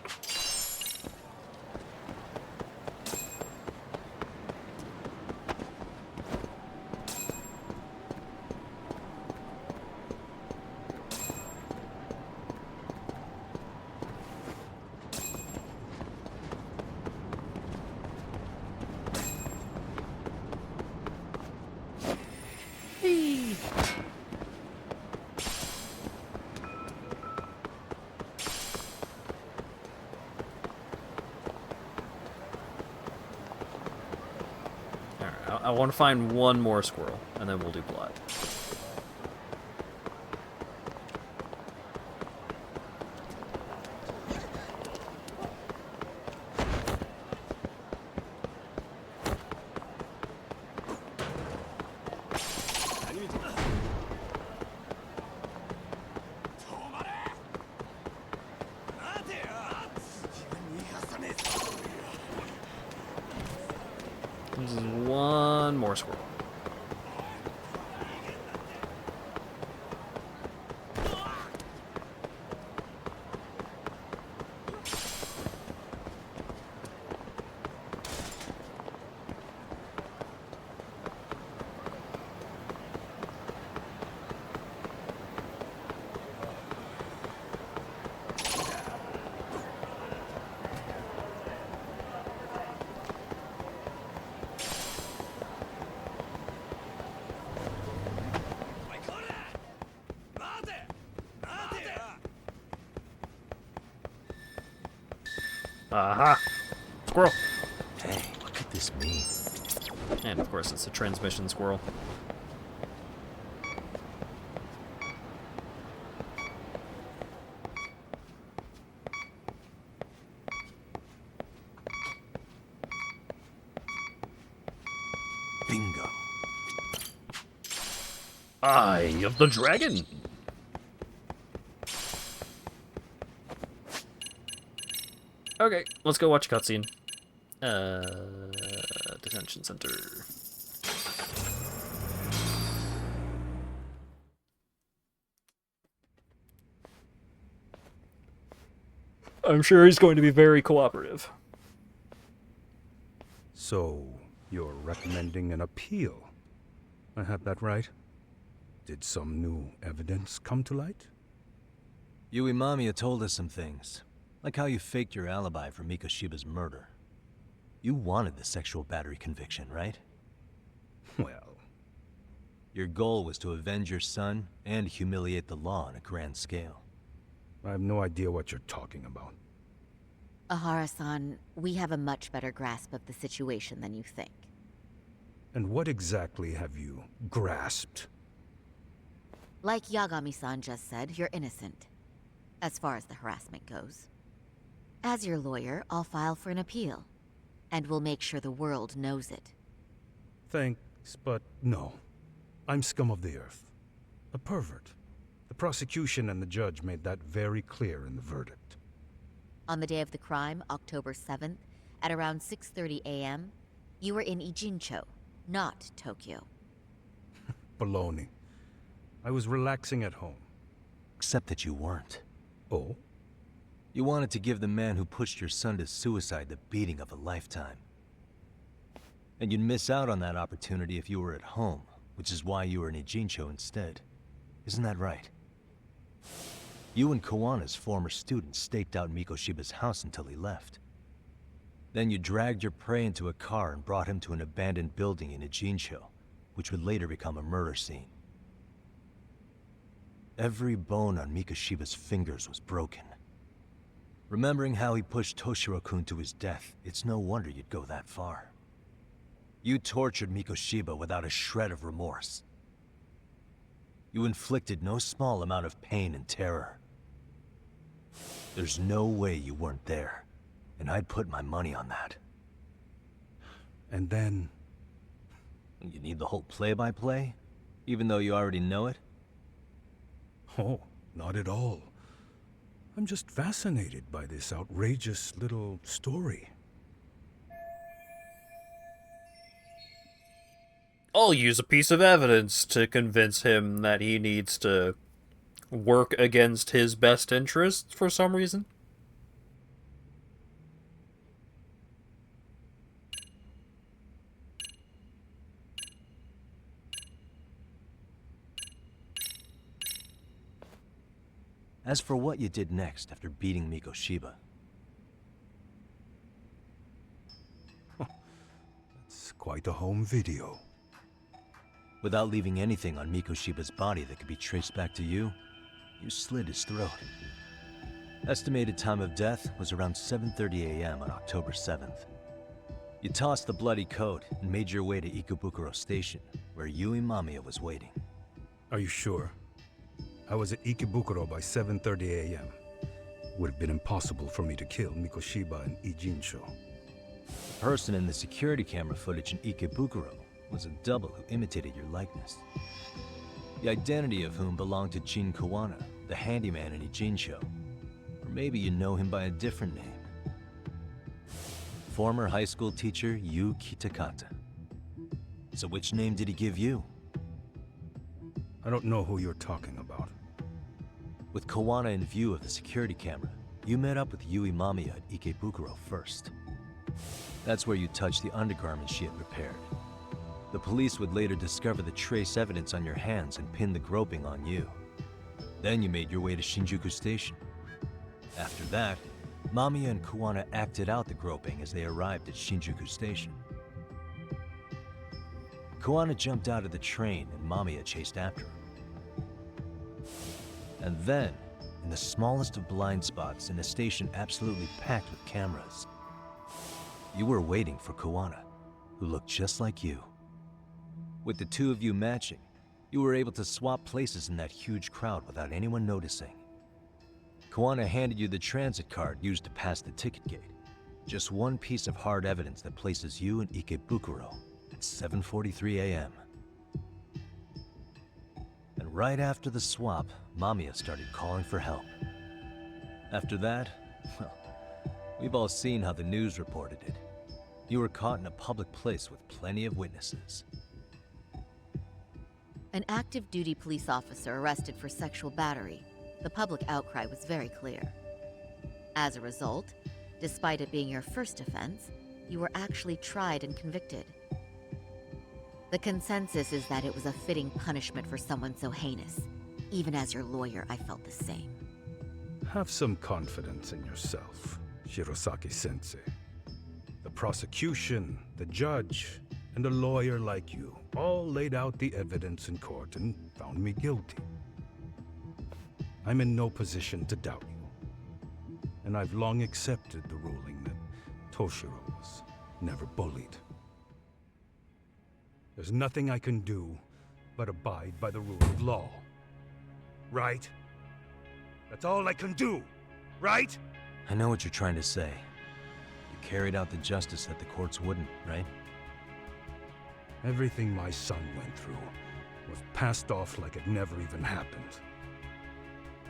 I want to find one more squirrel, and then we'll do plot. This is one more squirrel. Aha! Squirrel! Hey, what could this mean? And of course it's a transmission squirrel. Bingo. Eye of the Dragon! Okay, let's go watch a cutscene. Detention center. I'm sure he's going to be very cooperative. So, you're recommending an appeal? I have that right? Did some new evidence come to light? Yui Mamiya told us some things. Like how you faked your alibi for Mikoshiba's murder. You wanted the sexual battery conviction, right? Well... Your goal was to avenge your son and humiliate the law on a grand scale. I have no idea what you're talking about. Ahara-san, we have a much better grasp of the situation than you think. And what exactly have you grasped? Like Yagami-san just said, you're innocent. As far as the harassment goes. As your lawyer, I'll file for an appeal. And we'll make sure the world knows it. Thanks, but no. I'm scum of the earth. A pervert. The prosecution and the judge made that very clear in the verdict. On the day of the crime, October 7th, at around 6:30 a.m., you were in Ijincho, not Tokyo. Baloney. I was relaxing at home. Except that you weren't. Oh? You wanted to give the man who pushed your son to suicide the beating of a lifetime. And you'd miss out on that opportunity if you were at home, which is why you were in Ijincho instead. Isn't that right? You and Kawana's former student staked out Mikoshiba's house until he left. Then you dragged your prey into a car and brought him to an abandoned building in Ijincho, which would later become a murder scene. Every bone on Mikoshiba's fingers was broken. Remembering how he pushed Toshiro-kun to his death, it's no wonder you'd go that far. You tortured Mikoshiba without a shred of remorse. You inflicted no small amount of pain and terror. There's no way you weren't there, and I'd put my money on that. And then... You need the whole play-by-play? Even though you already know it? Oh, not at all. I'm just fascinated by this outrageous little story. I'll use a piece of evidence to convince him that he needs to work against his best interests for some reason. As for what you did next after beating Mikoshiba... It's quite a home video. Without leaving anything on Mikoshiba's body that could be traced back to you, you slit his throat. Estimated time of death was around 7:30 a.m. on October 7th. You tossed the bloody coat and made your way to Ikebukuro Station, where Yui Mamiya was waiting. Are you sure? I was at Ikebukuro by 7:30 a.m. Would have been impossible for me to kill Mikoshiba and Ijincho. The person in the security camera footage in Ikebukuro was a double who imitated your likeness. The identity of whom belonged to Jin Kawana, the handyman in Ijincho. Or maybe you know him by a different name. Former high school teacher Yu Kitakata. So which name did he give you? I don't know who you're talking about. With Kawana in view of the security camera, you met up with Yui Mamiya at Ikebukuro first. That's where you touched the undergarments she had repaired. The police would later discover the trace evidence on your hands and pin the groping on you. Then you made your way to Shinjuku Station. After that, Mamiya and Kawana acted out the groping as they arrived at Shinjuku Station. Kawana jumped out of the train and Mamiya chased after him. And then, in the smallest of blind spots in a station absolutely packed with cameras, you were waiting for Kawana, who looked just like you. With the two of you matching, you were able to swap places in that huge crowd without anyone noticing. Kawana handed you the transit card used to pass the ticket gate. Just one piece of hard evidence that places you in Ikebukuro at 7:43 a.m. And right after the swap, Mamiya started calling for help. After that, well, we've all seen how the news reported it. You were caught in a public place with plenty of witnesses. An active duty police officer arrested for sexual battery. The public outcry was very clear. As a result, despite it being your first offense, you were actually tried and convicted. The consensus is that it was a fitting punishment for someone so heinous. Even as your lawyer, I felt the same. Have some confidence in yourself, Shirosaki-sensei. The prosecution, the judge, and a lawyer like you all laid out the evidence in court and found me guilty. I'm in no position to doubt you. And I've long accepted the ruling that Toshiro was never bullied. There's nothing I can do but abide by the rule of law. Right? That's all I can do, right? I know what you're trying to say. You carried out the justice that the courts wouldn't, right? Everything my son went through was passed off like it never even happened.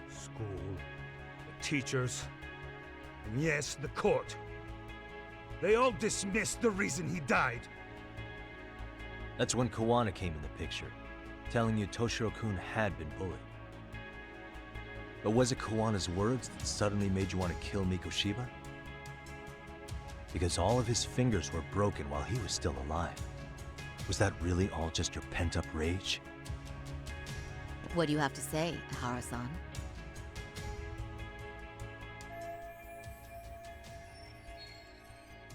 School, the teachers, And yes, the court. They all dismissed the reason he died. That's when Kawana came in the picture, telling you Toshiro-kun had been bullied. But was it Kawana's words that suddenly made you want to kill Mikoshiba? Because all of his fingers were broken while he was still alive. Was that really all just your pent-up rage? What do you have to say, Ihara-san?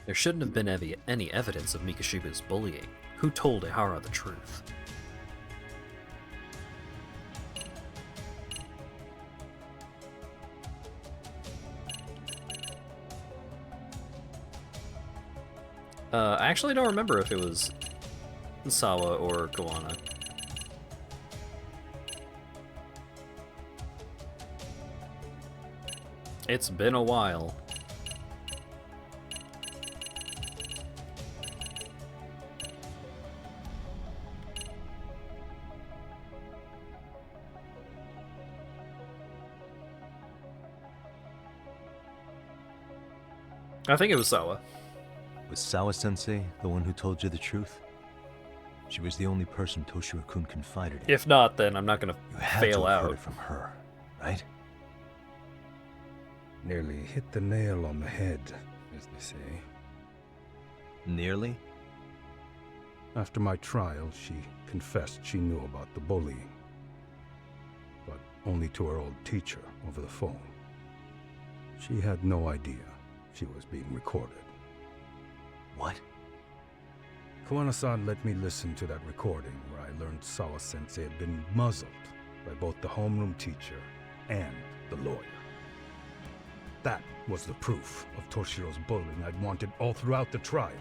There shouldn't have been any evidence of Mikoshiba's bullying. Who told Ihara the truth? I actually don't remember if it was Sawa or Kawana. It's been a while. I think it was Sawa. Was Sawa-sensei the one who told you the truth? She was the only person Toshiro-kun confided in. If not, then I'm not gonna fail have out. heard it from her, right? Nearly hit the nail on the head, as they say. Nearly? After my trial, she confessed she knew about the bullying. But only to her old teacher over the phone. She had no idea she was being recorded. What? Kawana-san let me listen to that recording where I learned Sawa-sensei had been muzzled by both the homeroom teacher and the lawyer. That was the proof of Toshiro's bullying I'd wanted all throughout the trial.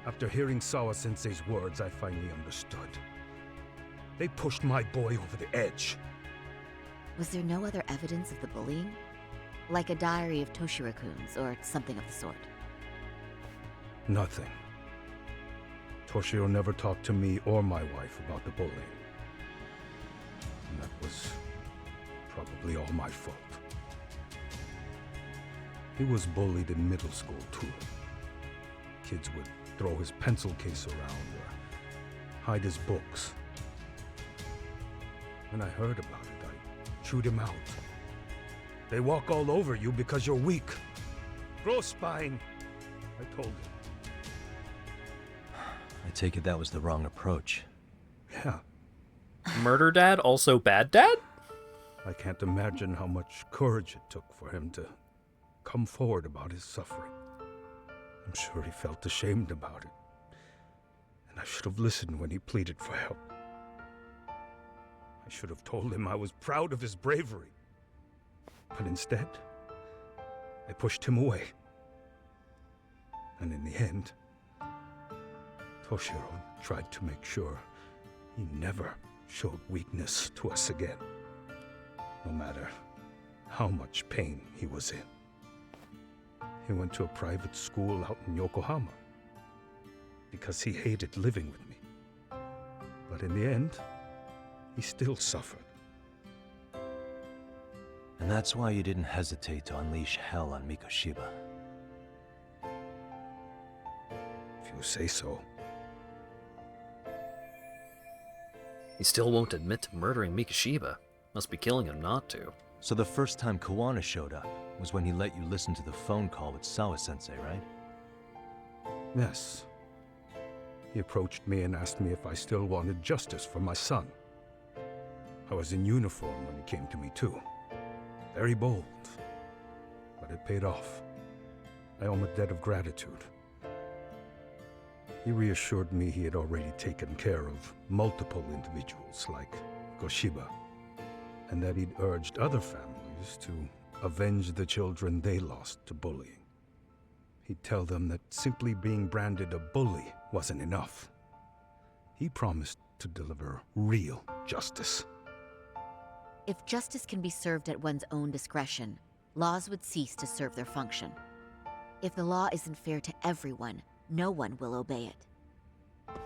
After hearing Sawa-sensei's words, I finally understood. They pushed my boy over the edge. Was there no other evidence of the bullying? Like a diary of Toshiro-kun's or something of the sort? Nothing. Toshiro never talked to me or my wife about the bullying. And that was probably all my fault. He was bullied in middle school, too. Kids would throw his pencil case around or hide his books. When I heard about it, I chewed him out. They walk all over you because you're weak. Grow spine, I told him. I take it that was the wrong approach. Yeah. Murder dad, also bad dad? I can't imagine how much courage it took for him to come forward about his suffering. I'm sure he felt ashamed about it. And I should have listened when he pleaded for help. I should have told him I was proud of his bravery. But instead, I pushed him away. And in the end, Toshiro tried to make sure he never showed weakness to us again, no matter how much pain he was in. He went to a private school out in Yokohama because he hated living with me. But in the end, he still suffered. And that's why you didn't hesitate to unleash hell on Mikoshiba. If you say so. He still won't admit to murdering Mikoshiba. Must be killing him not to. So the first time Kawana showed up was when he let you listen to the phone call with Sawa-sensei, right? Yes. He approached me and asked me if I still wanted justice for my son. I was in uniform when he came to me too. Very bold. But it paid off. I owe him a debt of gratitude. He reassured me he had already taken care of multiple individuals like Goshiba, and that he'd urged other families to avenge the children they lost to bullying. He'd tell them that simply being branded a bully wasn't enough. He promised to deliver real justice. If justice can be served at one's own discretion, laws would cease to serve their function. If the law isn't fair to everyone, no one will obey it.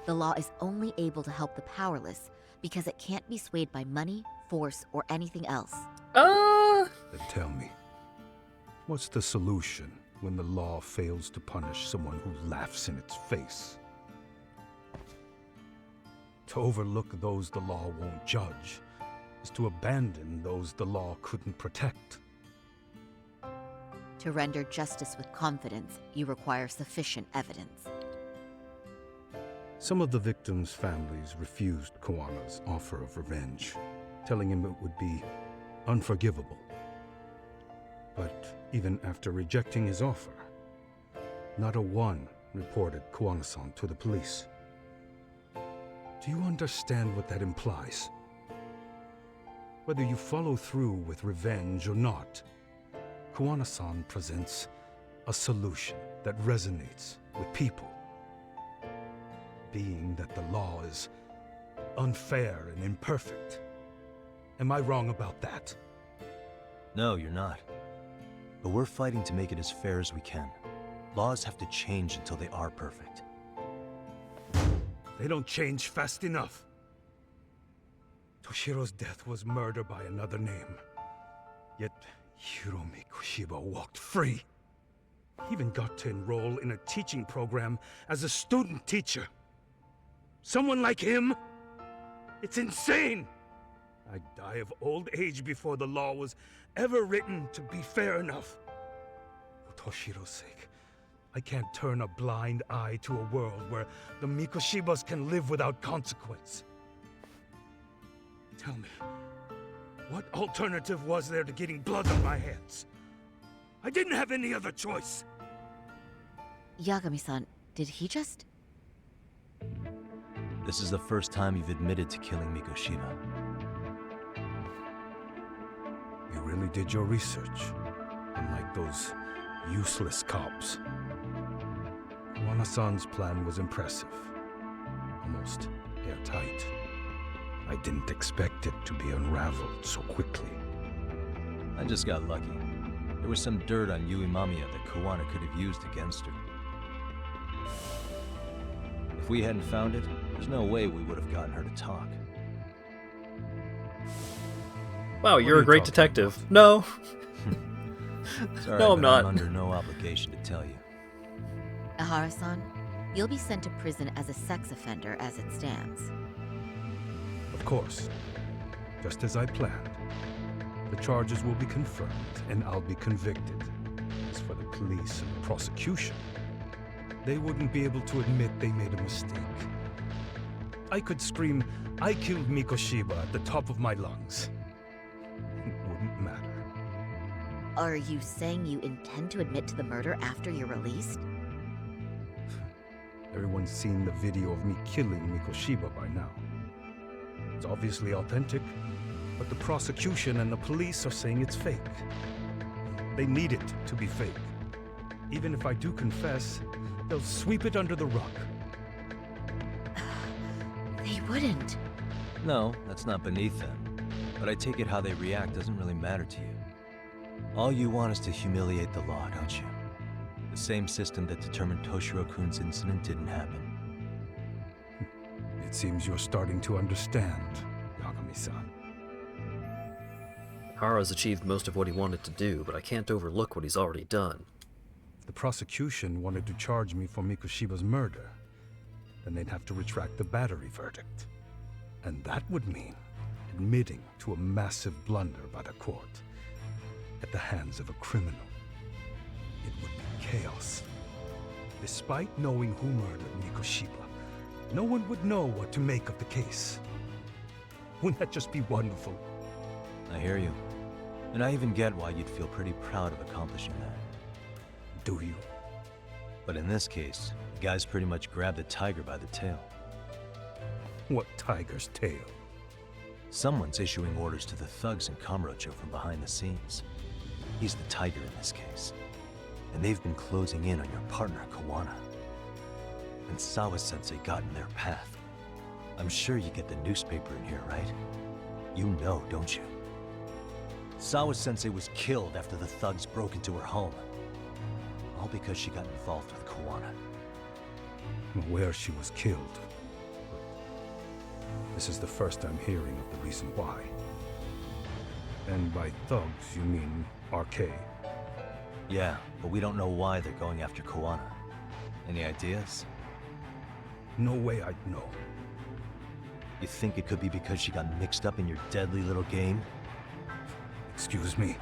The law is only able to help the powerless because it can't be swayed by money, force, or anything else. Then tell me, What's the solution when the law fails to punish someone who laughs in its face? To overlook those the law won't judge is to abandon those the law couldn't protect. To render justice with confidence, you require sufficient evidence. Some of the victims' families refused Kawana's offer of revenge, telling him it would be unforgivable. But even after rejecting his offer, not a one reported Kawana-san to the police. Do you understand what that implies? Whether you follow through with revenge or not, Kawana-san presents a solution that resonates with people. Being that the law is unfair and imperfect. Am I wrong about that? No, you're not. But we're fighting to make it as fair as we can. Laws have to change until they are perfect. They don't change fast enough. Toshiro's death was murder by another name. Yet Hiromi Kushiba walked free. He even got to enroll in a teaching program as a student teacher. Someone like him? It's insane! I'd die of old age before the law was ever written to be fair enough. For Toshiro's sake, I can't turn a blind eye to a world where the Mikoshibas can live without consequence. Tell me, what alternative was there to getting blood on my hands? I didn't have any other choice. Yagami-san, did he just... This is the first time you've admitted to killing Mikoshiba. You really did your research, unlike those useless cops. Kawana-san's plan was impressive, almost airtight. I didn't expect it to be unraveled so quickly. I just got lucky. There was some dirt on Yui Mamiya that Kawana could have used against her. If we hadn't found it, there's no way we would have gotten her to talk. Wow, you're a great detective. No. Sorry, no, I'm not. I'm under no obligation to tell you. Ahara-san, you'll be sent to prison as a sex offender as it stands. Of course. Just as I planned. The charges will be confirmed, and I'll be convicted. As for the police and the prosecution, they wouldn't be able to admit they made a mistake. I could scream, "I killed Mikoshiba" at the top of my lungs. It wouldn't matter. Are you saying you intend to admit to the murder after you're released? Everyone's seen the video of me killing Mikoshiba by now. It's obviously authentic, but the prosecution and the police are saying it's fake. They need it to be fake. Even if I do confess, they'll sweep it under the rug. They wouldn't. No, that's not beneath them. But I take it how they react doesn't really matter to you. All you want is to humiliate the law, don't you? The same system that determined Toshiro-kun's incident didn't happen. It seems you're starting to understand, Yagami-san. Hara's achieved most of what he wanted to do, but I can't overlook what he's already done. If the prosecution wanted to charge me for Mikoshiba's murder, then they'd have to retract the battery verdict. And that would mean admitting to a massive blunder by the court at the hands of a criminal. It would be chaos. Despite knowing who murdered Mikoshiba, no one would know what to make of the case. Wouldn't that just be wonderful? I hear you. And I even get why you'd feel pretty proud of accomplishing that. Do you? But in this case, the guy's pretty much grabbed the tiger by the tail. What tiger's tail? Someone's issuing orders to the thugs in Kamurocho from behind the scenes. He's the tiger in this case. And they've been closing in on your partner, Kawana. And Sawa-sensei got in their path. I'm sure you get the newspaper in here, right? You know, don't you? Sawa-sensei was killed after the thugs broke into her home. All because she got involved with Kawana. I'm aware she was killed. This is the first I'm hearing of the reason why. And by thugs, you mean RK? Yeah, but we don't know why they're going after Koana. Any ideas? No way I'd know. You think it could be because she got mixed up in your deadly little game? Excuse me?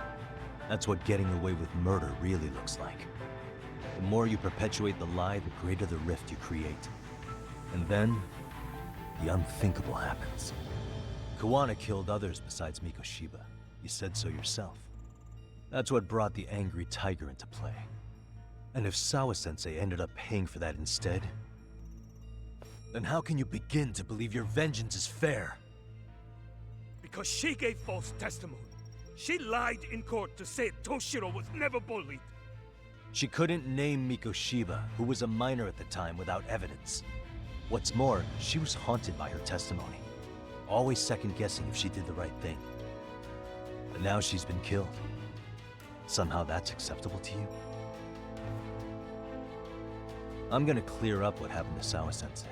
That's what getting away with murder really looks like. The more you perpetuate the lie, the greater the rift you create. And then, the unthinkable happens. Koana killed others besides Mikoshiba. You said so yourself. That's what brought the angry tiger into play. And if Sawa-sensei ended up paying for that instead, then how can you begin to believe your vengeance is fair? Because she gave false testimony. She lied in court to say Toshiro was never bullied. She couldn't name Mikoshiba, who was a minor at the time, without evidence. What's more, she was haunted by her testimony, always second-guessing if she did the right thing. But now she's been killed. Somehow that's acceptable to you? I'm gonna clear up what happened to Sawa-sensei,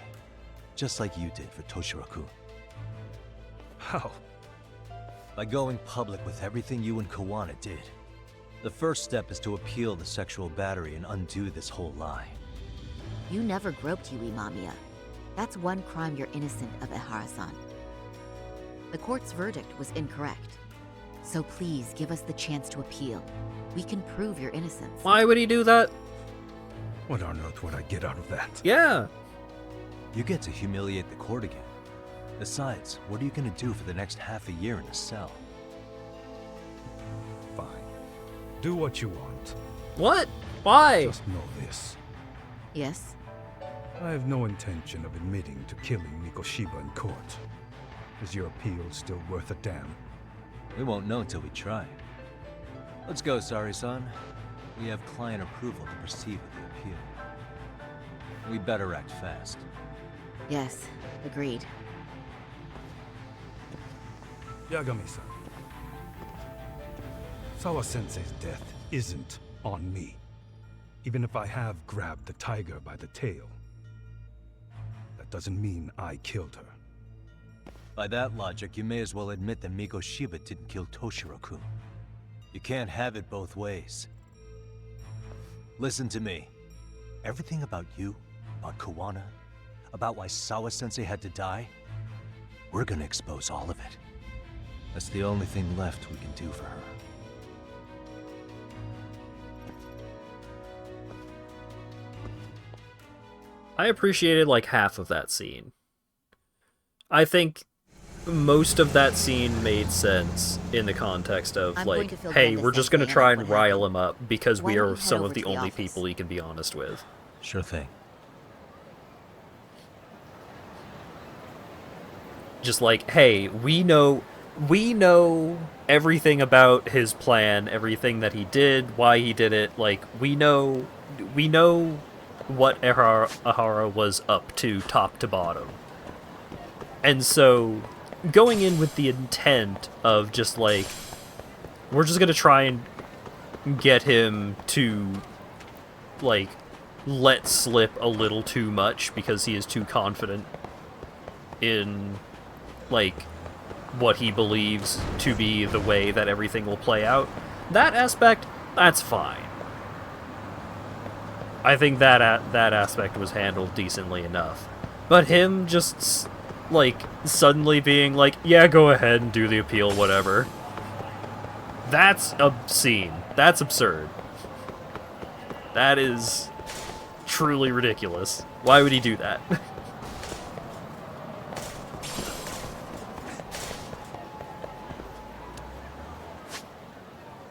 just like you did for Toshiro-kun. How? By going public with everything you and Koana did. The first step is to appeal the sexual battery and undo this whole lie. You never groped Yui Mamiya. That's one crime you're innocent of, Ehara-san. The court's verdict was incorrect. So please give us the chance to appeal. We can prove your innocence. Why would he do that? What on earth would I get out of that? Yeah. You get to humiliate the court again. Besides, what are you gonna do for the next half a year in a cell? Fine. Do what you want. What? Why? Just know this. Yes? I have no intention of admitting to killing Mikoshiba in court. Is your appeal still worth a damn? We won't know until we try. Let's go, Sari-san. We have client approval to proceed with the appeal. We better act fast. Yes, agreed. Yagami-san. Sawa-sensei's death isn't on me. Even if I have grabbed the tiger by the tail. That doesn't mean I killed her. By that logic, you may as well admit that Mikoshiba didn't kill Toshiro-kun. You can't have it both ways. Listen to me. Everything about you, about Koana, about why Sawa-sensei had to die, we're gonna expose all of it. That's the only thing left we can do for her. I appreciated like half of that scene. I think most of that scene made sense in the context of like, hey, we're just gonna try and rile him up because we are some of the only people he can be honest with. Sure thing. Just like, hey, we know everything about his plan, everything that he did, why he did it. Like, we know what Ehara was up to, top to bottom. And so, going in with the intent of just like, we're just gonna try and get him to, like, let slip a little too much because he is too confident in, like, what he believes to be the way that everything will play out. That aspect, that's fine. I think that aspect was handled decently enough. But him just, like, suddenly being like, yeah, go ahead and do the appeal, whatever. That's obscene. That's absurd. That is truly ridiculous. Why would he do that?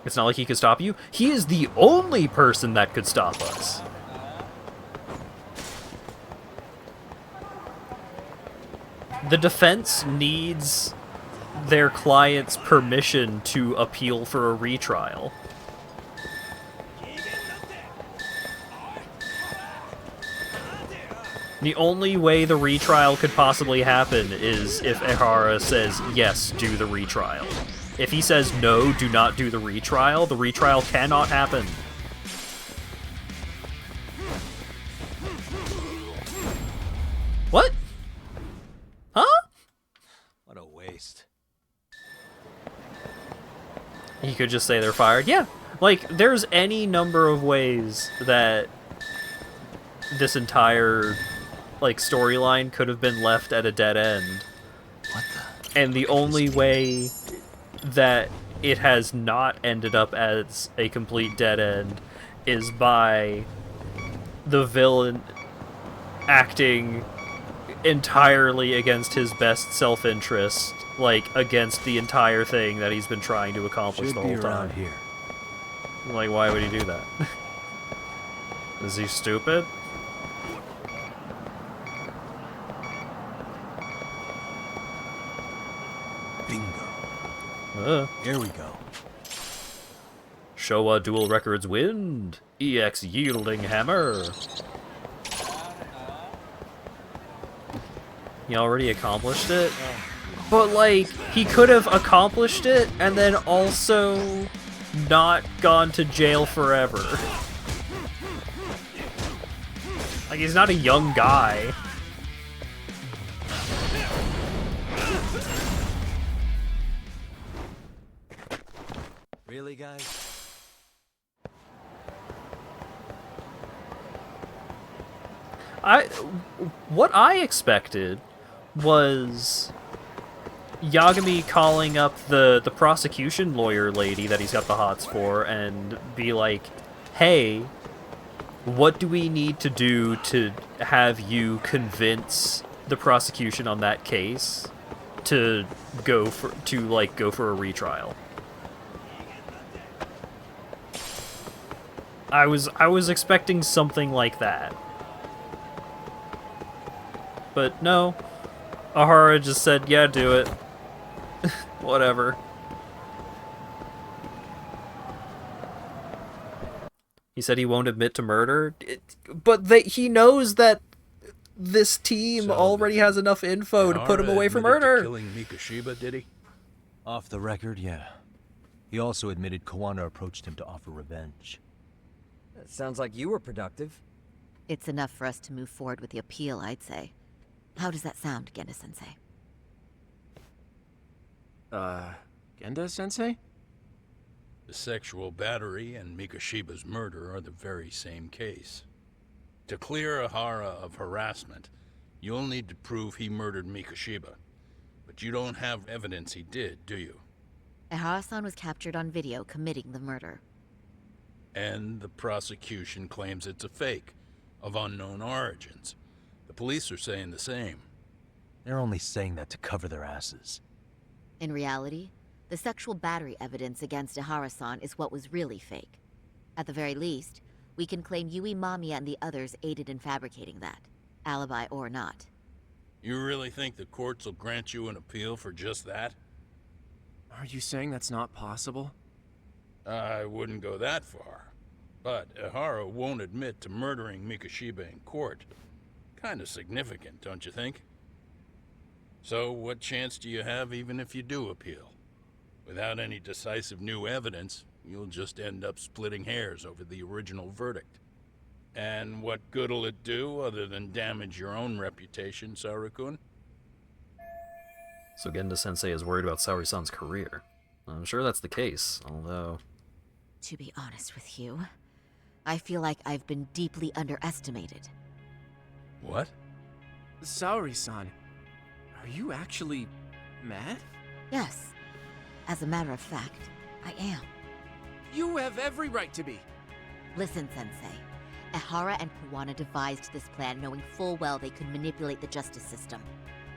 It's not like he could stop you. He is the only person that could stop us. The defense needs their client's permission to appeal for a retrial. The only way the retrial could possibly happen is if Ehara says, yes, do the retrial. If he says, no, do not do the retrial cannot happen. What? Huh? What a waste. He could just say they're fired. Yeah, Like, there's any number of ways that this entire, like, storyline could have been left at a dead end. What the? And the only way that it has not ended up as a complete dead end is by the villain acting entirely against his best self-interest, like, against the entire thing that he's been trying to accomplish Should the be whole around time. here. Like, why would he do that? Is he stupid? Bingo. Here we go. Showa Dual Records Wind. EX Yielding Hammer. He already accomplished it? But, like, he could have accomplished it and then also not gone to jail forever. Like, he's not a young guy. Really, guys? What I expected was Yagami calling up the prosecution lawyer lady that he's got the hots for and be like, hey, what do we need to do to have you convince the prosecution on that case to go for a retrial? I was expecting something like that. But no, Ahara just said, yeah, do it. Whatever. He said he won't admit to murder, but he knows that this team already has enough info to put him away for murder. Killing Mikashiba, did he? Off the record, yeah. He also admitted Koana approached him to offer revenge. That sounds like you were productive. It's enough for us to move forward with the appeal, I'd say. How does that sound, Genda-sensei? Genda-sensei? The sexual battery and Mikashiba's murder are the very same case. To clear Ahara of harassment, you'll need to prove he murdered Mikashiba. But you don't have evidence he did, do you? Ahara-san was captured on video committing the murder. And the prosecution claims it's a fake, of unknown origins. The police are saying the same. They're only saying that to cover their asses. In reality, the sexual battery evidence against Ahara-san is what was really fake. At the very least, we can claim Yui Mamiya and the others aided in fabricating that, alibi or not. You really think the courts will grant you an appeal for just that? Are you saying that's not possible? I wouldn't go that far. But Ahara won't admit to murdering Mikashiba in court. Kinda significant, don't you think? So what chance do you have even if you do appeal? Without any decisive new evidence, you'll just end up splitting hairs over the original verdict. And what good'll it do other than damage your own reputation, Saru-kun? So Genda-sensei is worried about Saori-san's career. I'm sure that's the case, although... To be honest with you, I feel like I've been deeply underestimated. What? Saori-san, are you actually mad? Yes. As a matter of fact, I am. You have every right to be. Listen, Sensei. Ahara and Koana devised this plan knowing full well they could manipulate the justice system.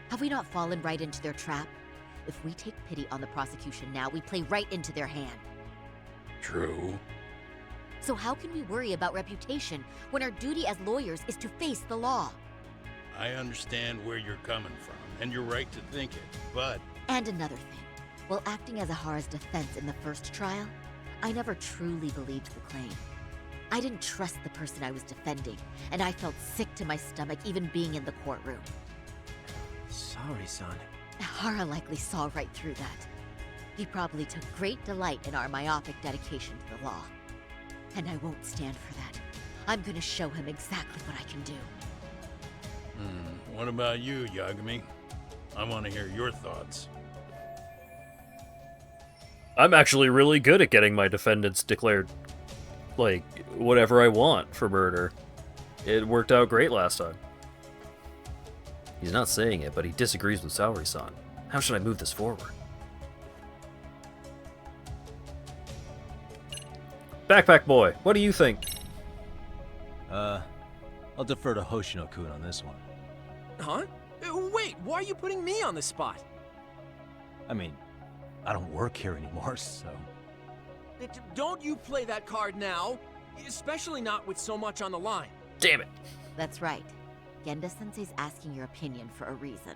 Have we not fallen right into their trap? If we take pity on the prosecution now, we play right into their hand. True. So how can we worry about reputation when our duty as lawyers is to face the law? I understand where you're coming from, and you're right to think it, but... And another thing. While acting as Ahara's defense in the first trial, I never truly believed the claim. I didn't trust the person I was defending, and I felt sick to my stomach even being in the courtroom. Saori-san. Ahara likely saw right through that. He probably took great delight in our myopic dedication to the law. And I won't stand for that. I'm gonna show him exactly what I can do. What about you, Yagami? I want to hear your thoughts. I'm actually really good at getting my defendants declared, like, whatever I want for murder. It worked out great last time. He's not saying it, but he disagrees with Saori-san. How should I move this forward? Backpack boy, what do you think? I'll defer to Hoshino-kun on this one. Huh? Wait, why are you putting me on the spot? I mean, I don't work here anymore, so... Don't you play that card now, especially not with so much on the line. Damn it. That's right. Genda-sensei's asking your opinion for a reason.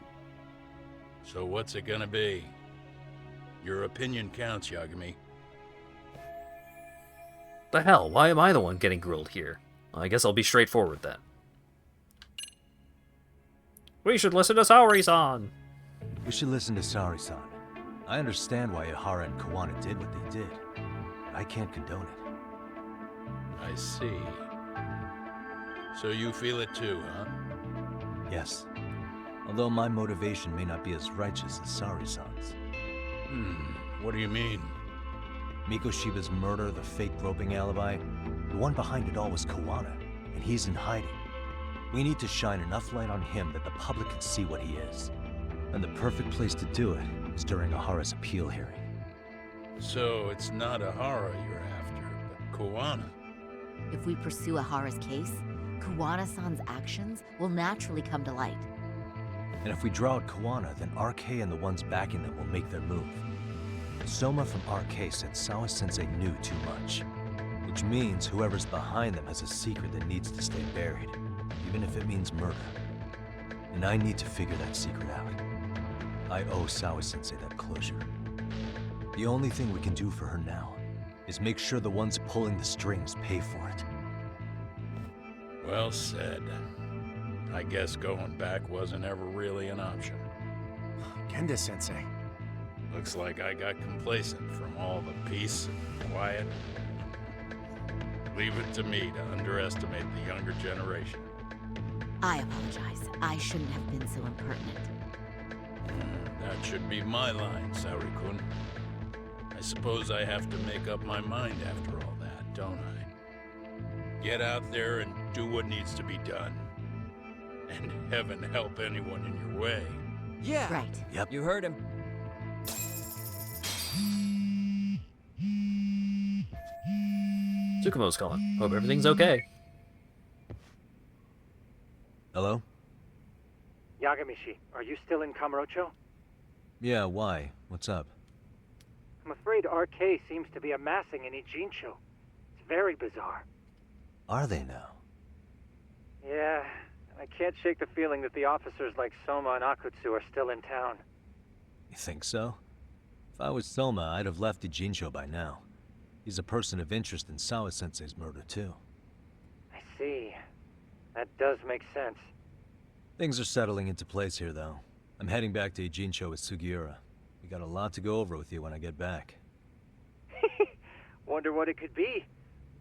So what's it gonna be? Your opinion counts, Yagami. The hell, why am I the one getting grilled here? I guess I'll be straightforward then. We should listen to Saori-san! We should listen to Saori-san. I understand why Ihara and Kawana did what they did, but I can't condone it. I see. So you feel it too, huh? Yes. Although my motivation may not be as righteous as Saori-san's. What do you mean? Mikoshiba's murder, the fake groping alibi, the one behind it all was Kawana, and he's in hiding. We need to shine enough light on him that the public can see what he is. And the perfect place to do it is during Ihara's appeal hearing. So it's not Ihara you're after, but Kawana. If we pursue Ihara's case, Kawana-san's actions will naturally come to light. And if we draw out Kawana, then RK and the ones backing them will make their move. Soma from RK said Sawa-sensei knew too much, which means whoever's behind them has a secret that needs to stay buried, even if it means murder. And I need to figure that secret out. I owe Sawa-sensei that closure. The only thing we can do for her now is make sure the ones pulling the strings pay for it. Well said. I guess going back wasn't ever really an option. Genda-sensei. Looks like I got complacent from all the peace and quiet. Leave it to me to underestimate the younger generation. I apologize. I shouldn't have been so impertinent. That should be my line, Saori-kun. I suppose I have to make up my mind after all that, don't I? Get out there and do what needs to be done. And heaven help anyone in your way. Yeah. Right. Yep. You heard him. Tsukumo's calling. Hope everything's okay. Hello? Yagamishi, are you still in Kamurocho? Yeah, why? What's up? I'm afraid RK seems to be amassing in Ijincho. It's very bizarre. Are they now? Yeah, I can't shake the feeling that the officers like Soma and Akutsu are still in town. You think so? If I was Soma, I'd have left Ijincho by now. He's a person of interest in Sawa-sensei's murder, too. I see. That does make sense. Things are settling into place here, though. I'm heading back to Ijincho with Sugiura. We got a lot to go over with you when I get back. Wonder what it could be.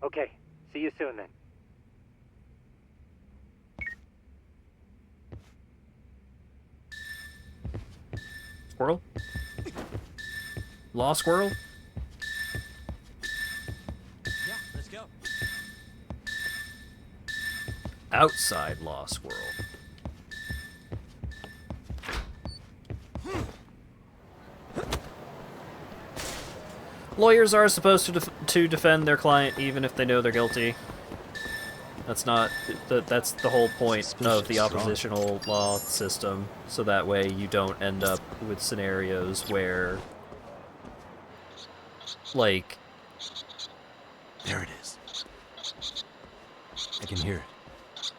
Okay, see you soon then. Squirrel? Law squirrel? Yeah, let's go. Outside law squirrel. Lawyers are supposed to defend their client even if they know they're guilty. That's not... That's the whole point of the oppositional law system, so that way you don't end up with scenarios where... Like... There it is. I can hear it.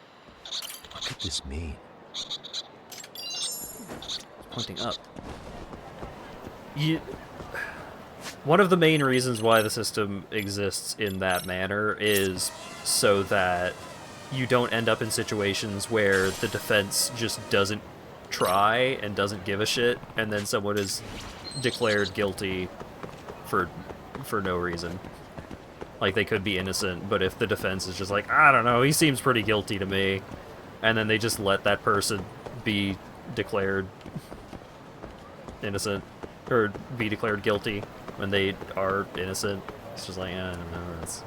What could this mean? Pointing up. One of the main reasons why the system exists in that manner is so that you don't end up in situations where the defense just doesn't try and doesn't give a shit, and then someone is declared guilty for no reason. Like, they could be innocent, but if the defense is just like, I don't know, he seems pretty guilty to me, and then they just let that person be declared innocent, or be declared guilty, when they are innocent. It's just like, no, that's...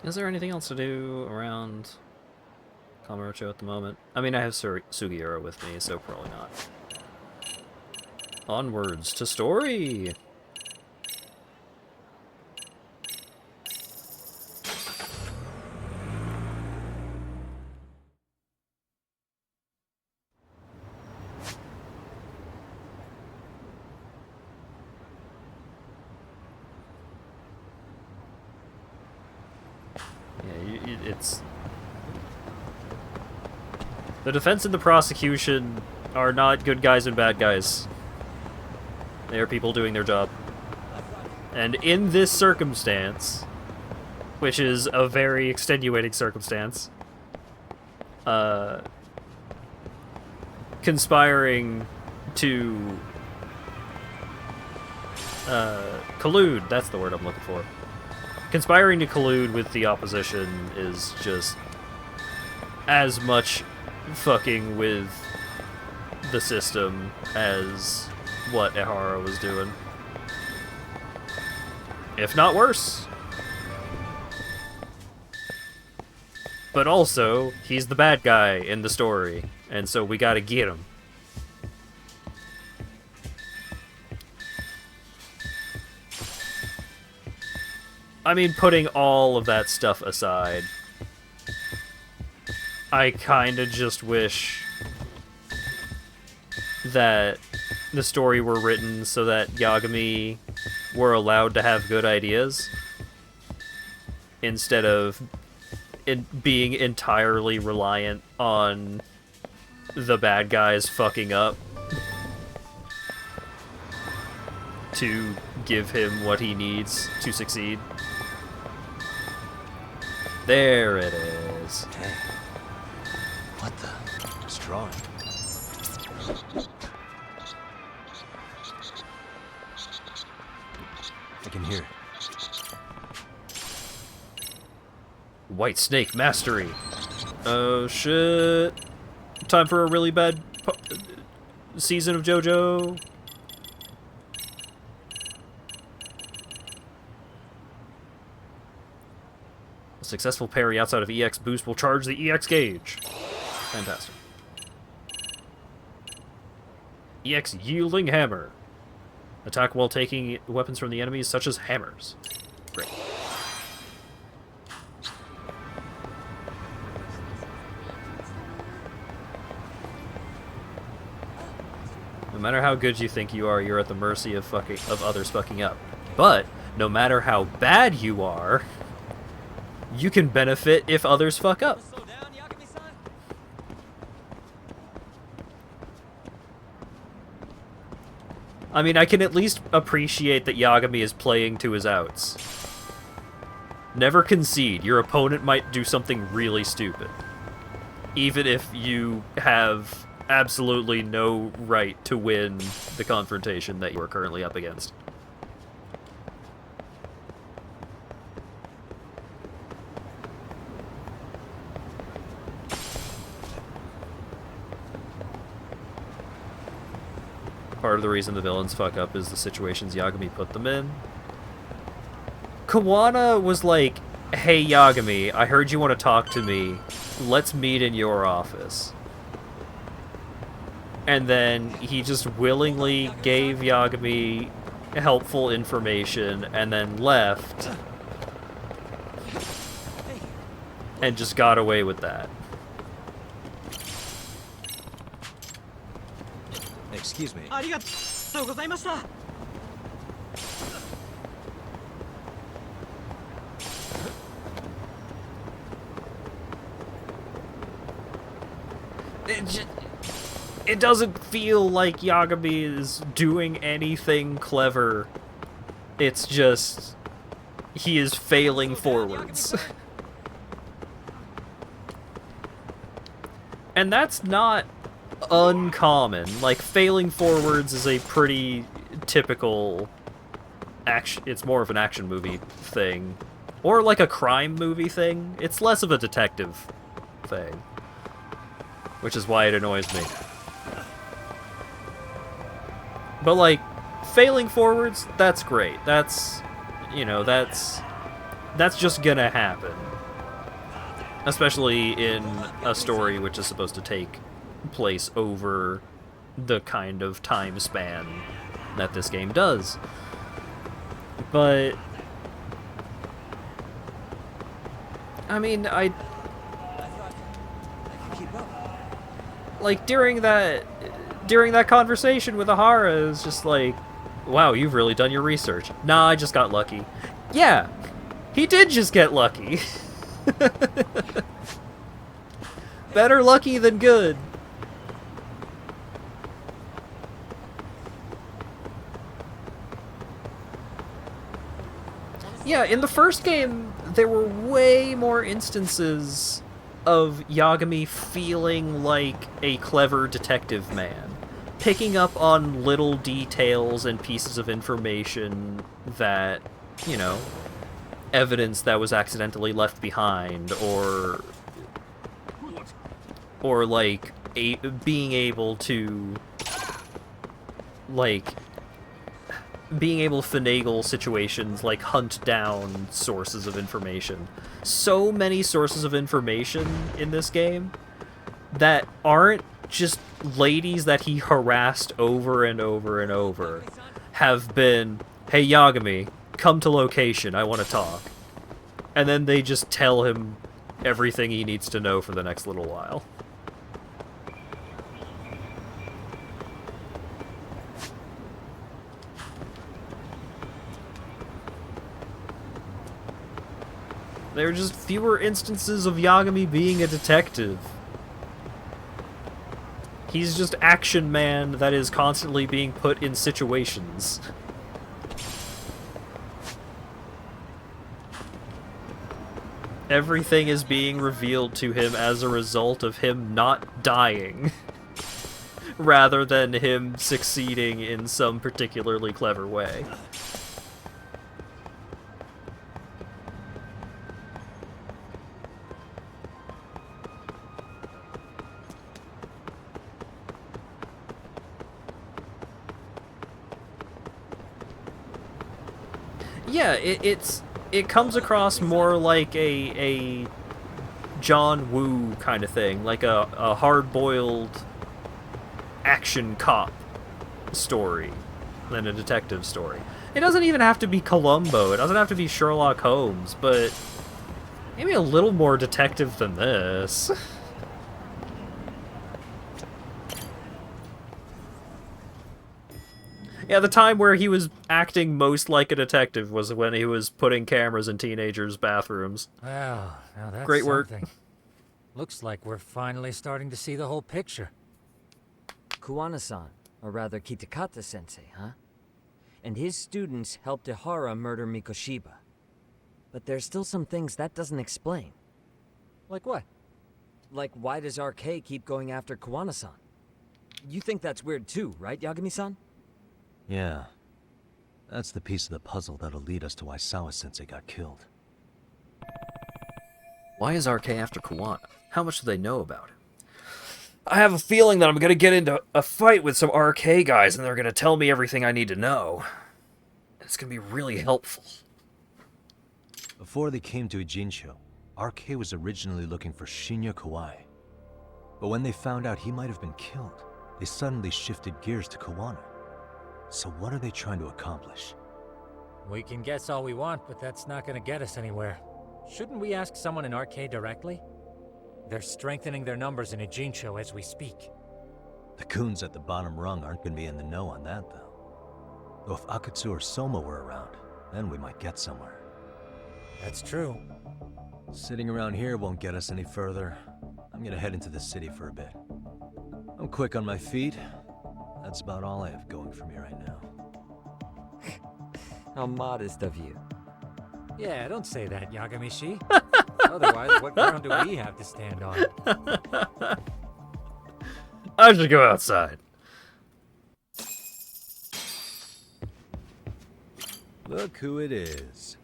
Is there anything else to do around Kamurocho at the moment? I mean, I have Sugiura with me, so probably not. Onwards to story! It's... The defense and the prosecution are not good guys and bad guys. They are people doing their job. And in this circumstance, which is a very extenuating circumstance, conspiring to collude, that's the word I'm looking for. Conspiring to collude with the opposition is just as much fucking with the system as what Ehara was doing. If not worse. But also, he's the bad guy in the story, and so we gotta get him. I mean, putting all of that stuff aside, I kinda just wish that the story were written so that Yagami were allowed to have good ideas instead of being entirely reliant on the bad guys fucking up to give him what he needs to succeed. There it is. Hey. What the? It's drawing. I can hear it. White Snake Mastery. Oh shit. Time for a really bad season of JoJo. A successful parry outside of EX boost will charge the EX gauge. Fantastic. EX Yielding Hammer. Attack while taking weapons from the enemies, such as hammers. Great. No matter how good you think you are, you're at the mercy of others fucking up. But no matter how bad you are, you can benefit if others fuck up. I mean, I can at least appreciate that Yagami is playing to his outs. Never concede. Your opponent might do something really stupid. Even if you have absolutely no right to win the confrontation that you are currently up against. Part of the reason the villains fuck up is the situations Yagami put them in. Kawana was like, hey Yagami, I heard you want to talk to me. Let's meet in your office. And then he just willingly gave Yagami helpful information and then left. And just got away with that. Excuse me. It doesn't feel like Yagami is doing anything clever. It's just he is failing forwards. And that's not uncommon. Like, failing forwards is a pretty typical action. It's more of an action movie thing. Or like a crime movie thing. It's less of a detective thing. Which is why it annoys me. But like, failing forwards, that's great. That's, you know, that's just gonna happen. Especially in a story which is supposed to take place over the kind of time span that this game does. But I mean, like during that conversation with Ahara, it's just like, wow, you've really done your research. Nah, I just got lucky. Yeah, he did just get lucky. Better lucky than good. Yeah, in the first game, there were way more instances of Yagami feeling like a clever detective man, picking up on little details and pieces of information that, you know, evidence that was accidentally left behind, or like being able to finagle situations, like hunt down sources of information. So many sources of information in this game that aren't just ladies that he harassed over and over and over have been, hey Yagami, come to location, I want to talk. And then they just tell him everything he needs to know for the next little while. There are just fewer instances of Yagami being a detective. He's just Action Man that is constantly being put in situations. Everything is being revealed to him as a result of him not dying, rather than him succeeding in some particularly clever way. Yeah, it comes across more like a John Woo kind of thing, like a hard-boiled action cop story than a detective story. It doesn't even have to be Columbo, it doesn't have to be Sherlock Holmes, but maybe a little more detective than this. Yeah, the time where he was acting most like a detective was when he was putting cameras in teenagers' bathrooms. Well, now that's great work. something. Looks like we're finally starting to see the whole picture. Kuwana-san, or rather Kitakata-sensei, huh? And his students helped Ihara murder Mikoshiba. But there's still some things that doesn't explain. Like what? Like, why does RK keep going after Kuwana-san? You think that's weird too, right, Yagami-san? Yeah. That's the piece of the puzzle that'll lead us to why Sawa-sensei got killed. Why is RK after Kuwana? How much do they know about him? I have a feeling that I'm gonna get into a fight with some RK guys and they're gonna tell me everything I need to know. It's gonna be really helpful. Before they came to Ijincho, RK was originally looking for Shinya Kawai. But when they found out he might have been killed, they suddenly shifted gears to Kuwana. So what are they trying to accomplish? We can guess all we want, but that's not gonna get us anywhere. Shouldn't we ask someone in RK directly? They're strengthening their numbers in Ijincho as we speak. The goons at the bottom rung aren't going to be in the know on that, though. Though if Akatsu or Soma were around, then we might get somewhere. That's true. Sitting around here won't get us any further. I'm gonna head into the city for a bit. I'm quick on my feet. That's about all I have going for me right now. How modest of you. Yeah, don't say that, Yagami-shi. Otherwise, what ground do we have to stand on? I should go outside. Look who it is.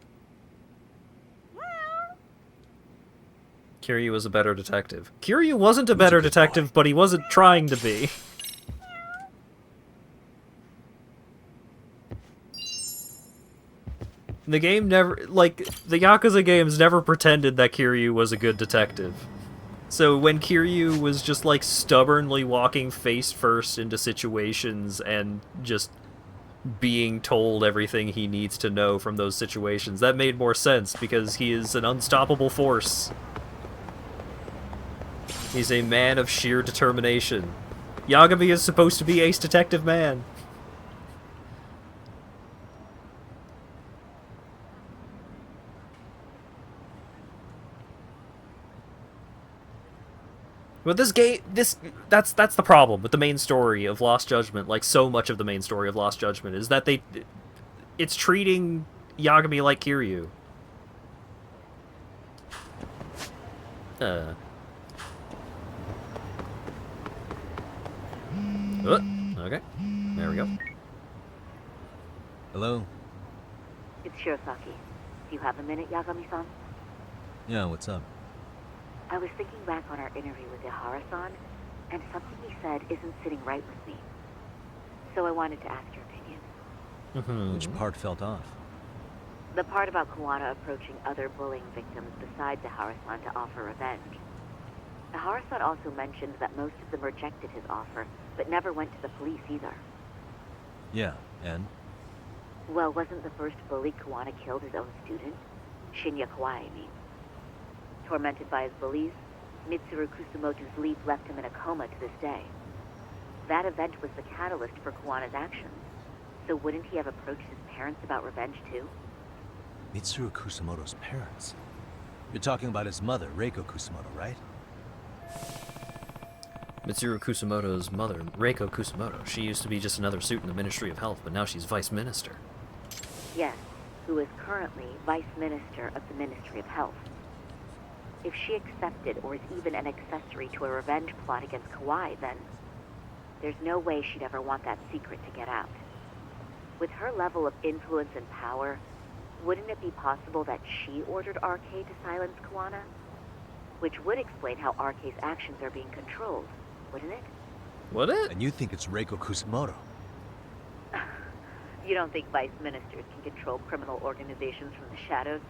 Kiryu was a better detective. Kiryu wasn't a better detective, but he wasn't trying to be. The game never, like, the Yakuza games never pretended that Kiryu was a good detective. So when Kiryu was just, like, stubbornly walking face first into situations and just being told everything he needs to know from those situations, that made more sense because he is an unstoppable force. He's a man of sheer determination. Yagami is supposed to be Ace Detective Man. But this game, that's the problem with the main story of Lost Judgment. Like so much of the main story of Lost Judgment is that it's treating Yagami like Kiryu. Okay, there we go. Hello? It's Shirosaki. Do you have a minute, Yagami-san? Yeah, what's up? I was thinking back on our interview with Ihara-san, and something he said isn't sitting right with me. So I wanted to ask your opinion. Which part felt off? The part about Kuwana approaching other bullying victims besides Ihara-san to offer revenge. Ihara-san also mentioned that most of them rejected his offer, but never went to the police either. Yeah, and? Well, wasn't the first bully Kuwana killed his own student? Shinya Kawai, I mean. Tormented by his bullies, Mitsuru Kusumoto's leap left him in a coma to this day. That event was the catalyst for Kuwana's actions. So wouldn't he have approached his parents about revenge too? Mitsuru Kusumoto's parents? You're talking about his mother, Reiko Kusumoto, right? Mitsuru Kusumoto's mother, Reiko Kusumoto. She used to be just another suit in the Ministry of Health, but now she's Vice Minister. Yes, who is currently Vice Minister of the Ministry of Health. If she accepted or is even an accessory to a revenge plot against Kawai, then there's no way she'd ever want that secret to get out. With her level of influence and power, wouldn't it be possible that she ordered RK to silence Kuwana? Which would explain how RK's actions are being controlled, wouldn't it? Would it? And you think it's Reiko Kusumoto? You don't think vice ministers can control criminal organizations from the shadows?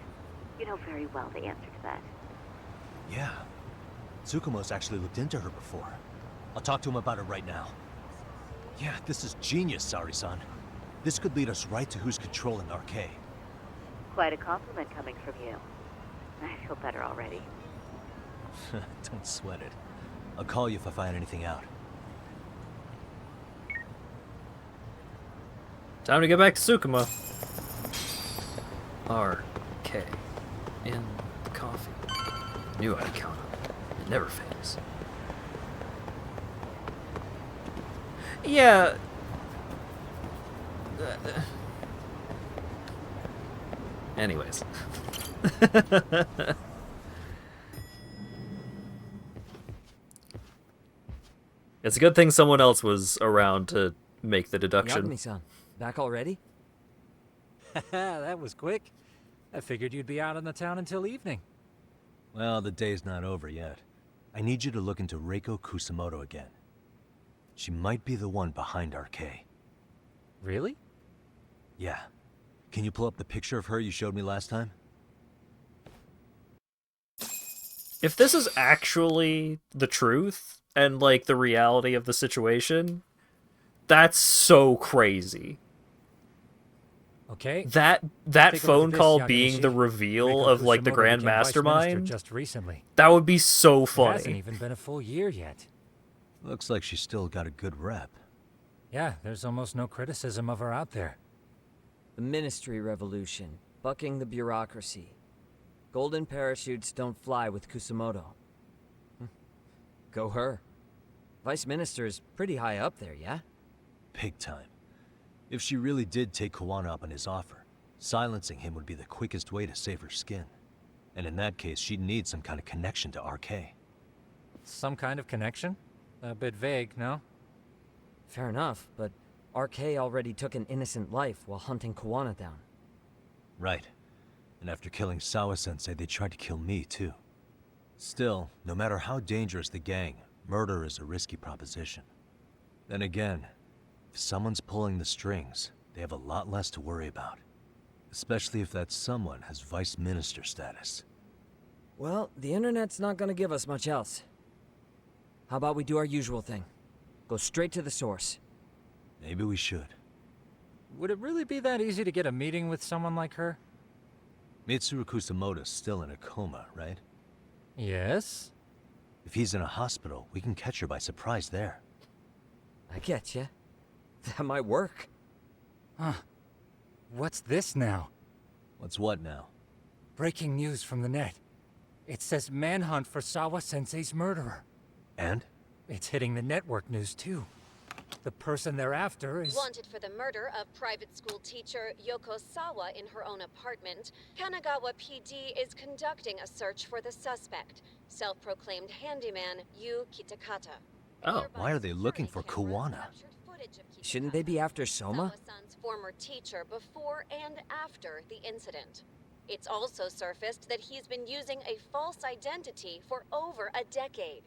You know very well the answer to that. Yeah. Tsukumo's actually looked into her before. I'll talk to him about it right now. Yeah, this is genius, Sari-san. This could lead us right to who's controlling RK. Quite a compliment coming from you. I feel better already. Don't sweat it. I'll call you if I find anything out. Time to get back to Tsukumo. RK. In the coffee. Knew I'd count on it. It never fails. Yeah. Anyways. It's a good thing someone else was around to make the deduction. Yagami-san, back already? That was quick. I figured you'd be out in the town until evening. Well, the day's not over yet. I need you to look into Reiko Kusumoto again. She might be the one behind RK. Really? Yeah. Can you pull up the picture of her you showed me last time? If this is actually the truth and like the reality of the situation, that's so crazy. Okay. That phone call being the reveal of like the grand mastermind just recently. That would be so funny. It hasn't even been a full year yet. Looks like she's still got a good rep. Yeah, there's almost no criticism of her out there. The Ministry Revolution, bucking the bureaucracy. Golden parachutes don't fly with Kusumoto. Go her. Vice Minister is pretty high up there, yeah? Big time. If she really did take Kuwana up on his offer, silencing him would be the quickest way to save her skin. And in that case, she'd need some kind of connection to RK. Some kind of connection? A bit vague, no? Fair enough, but RK already took an innocent life while hunting Kuwana down. Right. And after killing Sawa-sensei, they tried to kill me, too. Still, no matter how dangerous the gang, murder is a risky proposition. Then again, if someone's pulling the strings, they have a lot less to worry about. Especially if that someone has Vice Minister status. Well, the internet's not gonna give us much else. How about we do our usual thing? Go straight to the source. Maybe we should. Would it really be that easy to get a meeting with someone like her? Mitsuru Kusamoto's still in a coma, right? Yes? If he's in a hospital, we can catch her by surprise there. I get ya. That might work. Huh. What's this now? What's what now? Breaking news from the net. It says manhunt for Sawa-sensei's murderer. And? It's hitting the network news too. The person they're after is... Wanted for the murder of private school teacher Yoko Sawa in her own apartment, Kanagawa PD is conducting a search for the suspect, self-proclaimed handyman Yu Kitakata. Oh, why are they looking for Kuwana? Shouldn't they be after Soma? Sawa-san's former teacher before and after the incident. It's also surfaced that he's been using a false identity for over a decade.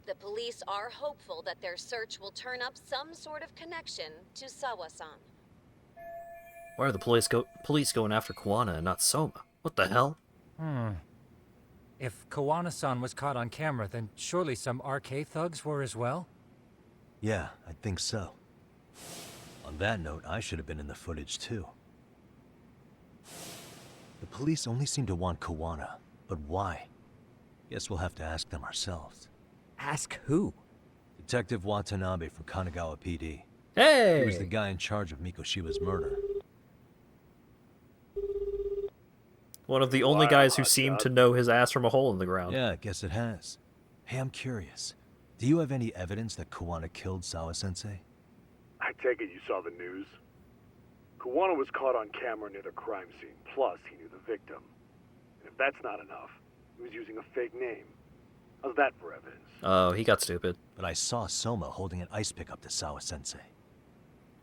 The police are hopeful that their search will turn up some sort of connection to Sawa-san. Why are the police going after Kuwana and not Soma? What the hell? If Kuwana-san was caught on camera, then surely some RK thugs were as well? Yeah, I think so. On that note, I should have been in the footage too. The police only seem to want Kuwana, but why? Guess we'll have to ask them ourselves. Ask who? Detective Watanabe from Kanagawa PD. Hey! He was the guy in charge of Mikoshiba's murder. One of the only guys who seemed to know his ass from a hole in the ground. Yeah, I guess it has. Hey, I'm curious. Do you have any evidence that Kuwana killed Sawa-sensei? I take it you saw the news. Kuwana was caught on camera near the crime scene, plus he knew the victim. And if that's not enough, he was using a fake name. How's that for evidence? Oh, he got stupid. But I saw Soma holding an ice pick up to Sawa-sensei.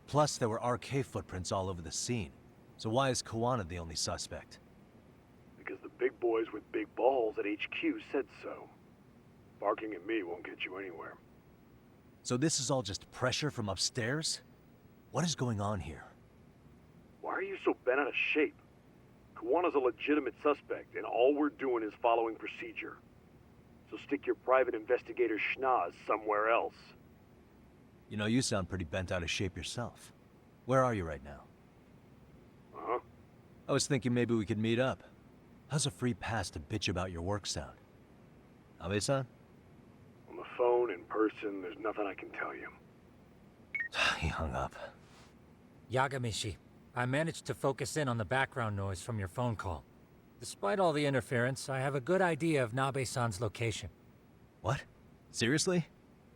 Plus, there were RK footprints all over the scene. So why is Kuwana the only suspect? Because the big boys with big balls at HQ said so. Barking at me won't get you anywhere. So this is all just pressure from upstairs? What is going on here? Why are you so bent out of shape? Kuwana's a legitimate suspect, and all we're doing is following procedure. So stick your private investigator schnoz somewhere else. You know, you sound pretty bent out of shape yourself. Where are you right now? Uh-huh. I was thinking maybe we could meet up. How's a free pass to bitch about your work sound? Abe-san? On the phone, in person, there's nothing I can tell you. He hung up. Yagamishi, I managed to focus in on the background noise from your phone call. Despite all the interference, I have a good idea of Nabe-san's location. What? Seriously?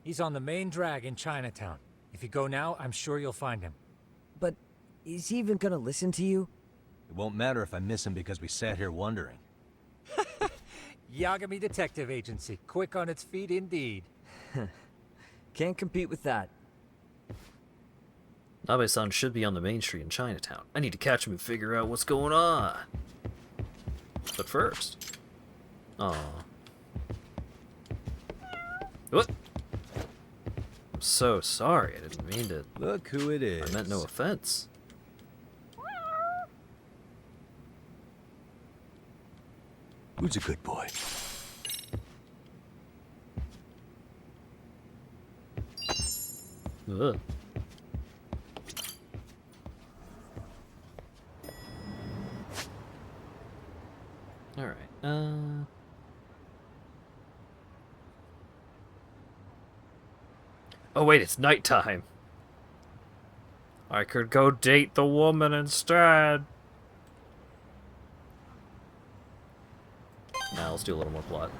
He's on the main drag in Chinatown. If you go now, I'm sure you'll find him. But is he even gonna listen to you? It won't matter if I miss him because we sat here wondering. Yagami Detective Agency, quick on its feet indeed. Can't compete with that. Nabe-san should be on the main street in Chinatown. I need to catch him and figure out what's going on. But first... Aw. What? I'm so sorry. I didn't mean to... Look who it is. I meant no offense. Who's a good boy? Ugh. Alright, Oh wait, it's nighttime. I could go date the woman instead. Now let's do a little more plot.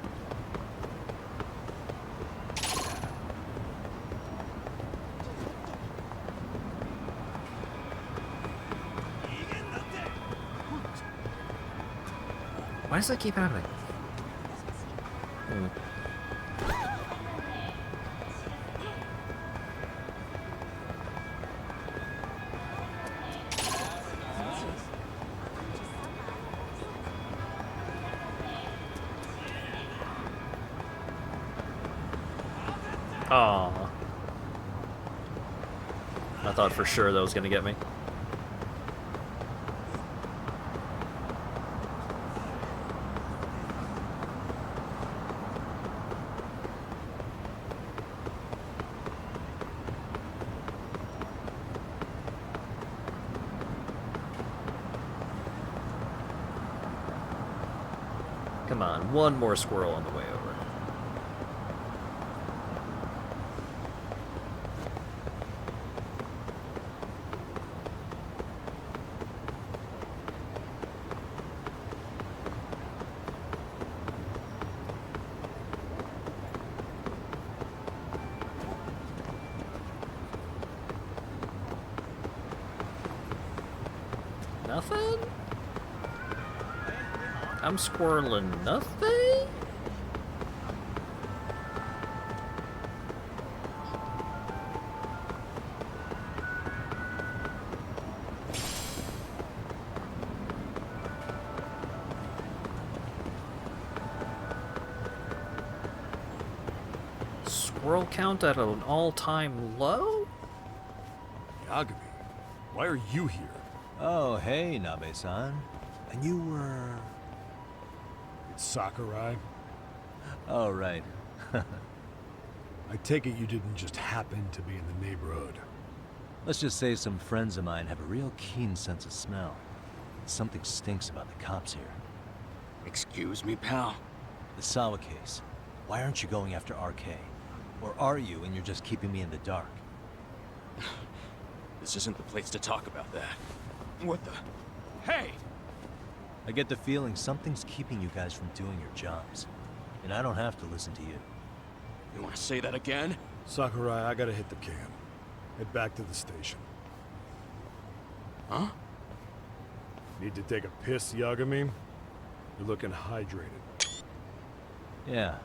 Why does that keep happening? Aww. I thought for sure that was gonna get me. Come on, one more squirrel on the way over. Nothing? I'm squirreling nothing? Squirrel count at an all-time low? Yagami, why are you here? Oh, hey, Nabe-san. And you were... It's Sakurai. Oh, right. I take it you didn't just happen to be in the neighborhood. Let's just say some friends of mine have a real keen sense of smell. Something stinks about the cops here. Excuse me, pal? The Sawa case. Why aren't you going after RK? Or are you and you're just keeping me in the dark? This isn't the place to talk about that. What the... Hey! I get the feeling something's keeping you guys from doing your jobs. And I don't have to listen to you. You want to say that again? Sakurai, I gotta hit the cam. Head back to the station. Huh? Need to take a piss, Yagami? You're looking hydrated. Yeah,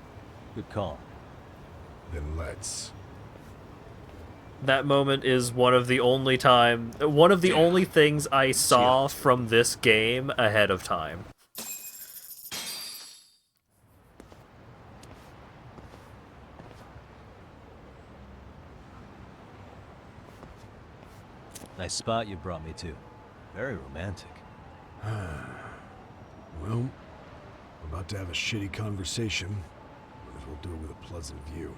good call. Then let's. That moment is one of the only only things I saw from this game ahead of time. Nice spot you brought me to. Very romantic. Well, we're about to have a shitty conversation. Might as well do it with a pleasant view.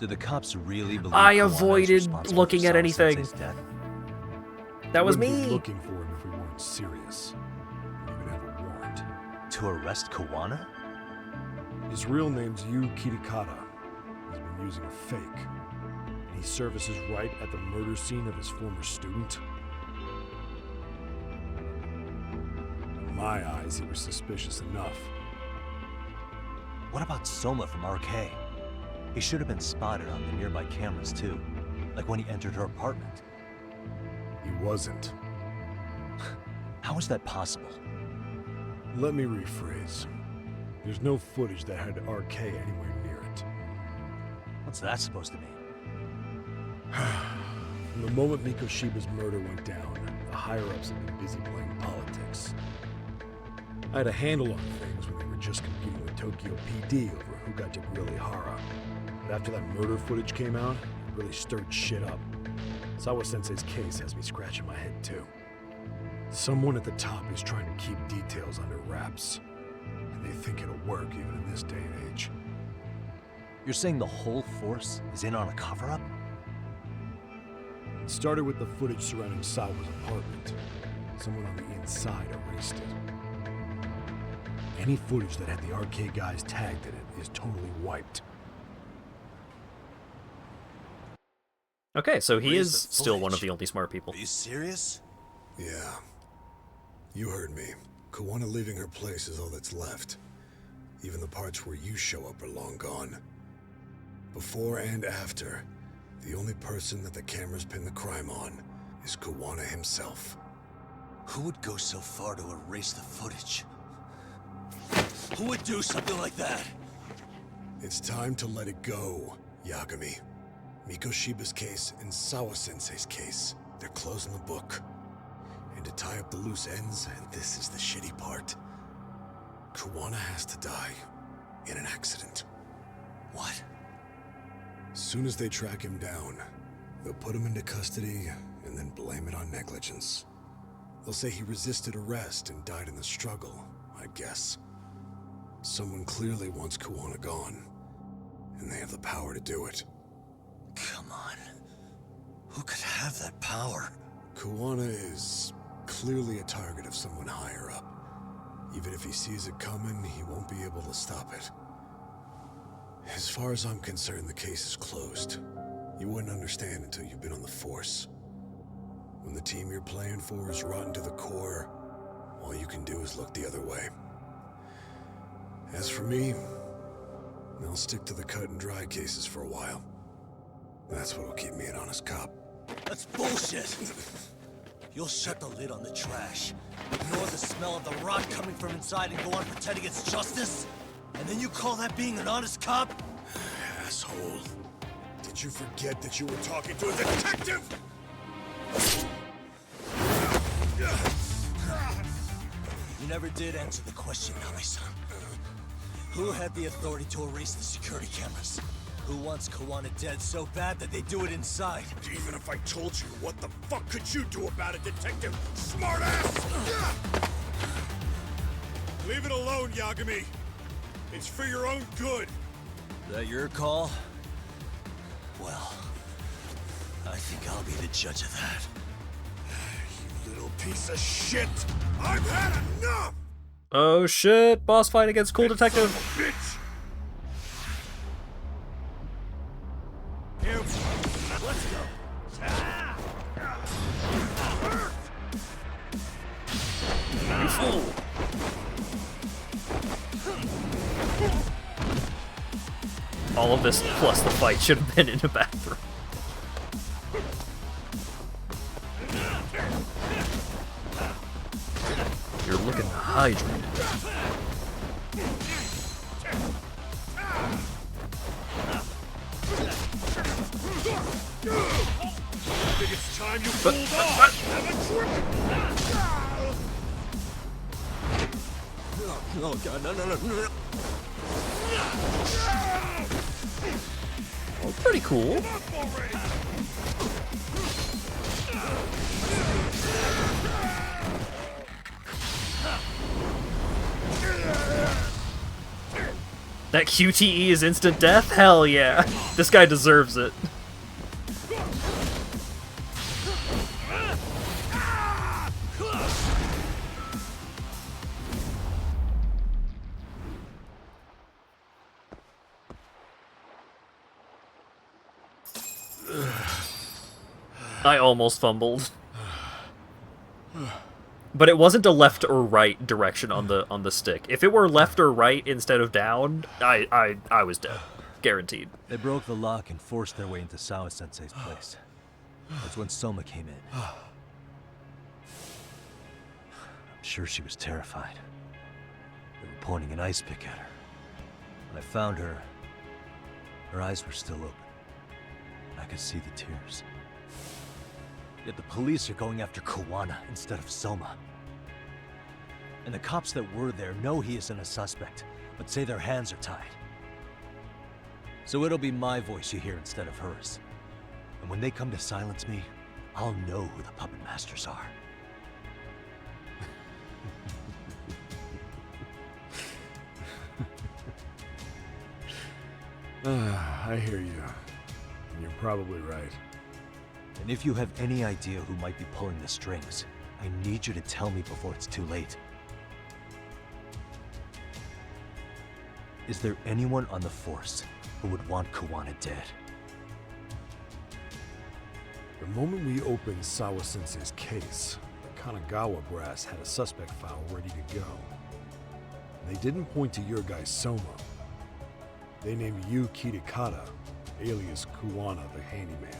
Do the cops really believe I Kawano's avoided responsible looking for at Sawa anything. Sensei's death? That was Wouldn't be me. looking for him if we weren't serious. We even have a warrant. To arrest Kawana? His real name's Yu Kitakata. He's been using a fake. And he services right at the murder scene of his former student. In my eyes, he was suspicious enough. What about Soma from RK? He should have been spotted on the nearby cameras too. Like when he entered her apartment. He wasn't. How is that possible? Let me rephrase. There's no footage that had RK anywhere near it. What's that supposed to mean? From the moment Mikoshiba's murder went down, the higher-ups have been busy playing politics. I had a handle on things when they were just competing with Tokyo PD over who got to grill Ihara. But after that murder footage came out, it really stirred shit up. Sawa Sensei's case has me scratching my head too. Someone at the top is trying to keep details under wraps. And they think it'll work even in this day and age. You're saying the whole force is in on a cover-up? It started with the footage surrounding Sawa's apartment. Someone on the inside erased it. Any footage that had the RK guys tagged in it is totally wiped. Okay, so he Where's is the still one of footage? the only smart people. Are you serious? Yeah. You heard me. Kawana leaving her place is all that's left. Even the parts where you show up are long gone. Before and after, the only person that the cameras pin the crime on is Kawana himself. Who would go so far to erase the footage? Who would do something like that? It's time to let it go, Yagami. Mikoshiba's case and Sawa-sensei's case, they're closing the book. And to tie up the loose ends, and this is the shitty part, Kuwana has to die in an accident. What? As soon as they track him down, they'll put him into custody and then blame it on negligence. They'll say he resisted arrest and died in the struggle, I guess. Someone clearly wants Kuwana gone, and they have the power to do it. Come on. Who could have that power? Kuwana is clearly a target of someone higher up. Even if he sees it coming, he won't be able to stop it. As far as I'm concerned, the case is closed. You wouldn't understand until you've been on the force. When the team you're playing for is rotten to the core, all you can do is look the other way. As for me, I'll stick to the cut and dry cases for a while. That's what'll keep me an honest cop. That's bullshit! You'll shut the lid on the trash, ignore the smell of the rot coming from inside, and go on pretending it's justice? And then you call that being an honest cop? Asshole. Did you forget that you were talking to a detective? You never did answer the question, Nami-san. Who had the authority to erase the security cameras? Who wants Kuwana dead so bad that they do it inside? Even if I told you, what the fuck could you do about it, detective? Smartass! Leave it alone, Yagami. It's for your own good. Is that your call? Well, I think I'll be the judge of that. You little piece of shit! I've had enough! Oh shit! Boss fight against Cool Detective! Bitch! Let's go! You fool! All of this plus the fight should have been in a bathroom. You're looking hydrated. I think it's time you pulled off! Oh god, no. Oh, pretty cool. That QTE is instant death? Hell yeah. This guy deserves it. I almost fumbled. But it wasn't a left or right direction on the stick. If it were left or right instead of down, I was dead. Guaranteed. They broke the lock and forced their way into Sawa-sensei's place. That's when Soma came in. I'm sure she was terrified. They were pointing an ice pick at her. When I found her, her eyes were still open. I could see the tears. Yet the police are going after Kuwana instead of Soma. And the cops that were there know he isn't a suspect, but say their hands are tied. So it'll be my voice you hear instead of hers. And when they come to silence me, I'll know who the puppet masters are. I hear you. And you're probably right. And if you have any idea who might be pulling the strings, I need you to tell me before it's too late. Is there anyone on the force who would want Kuwana dead? The moment we opened Sawa-sensei's case, the Kanagawa brass had a suspect file ready to go. They didn't point to your guy Soma. They named you Kitakata, alias Kuwana the handyman.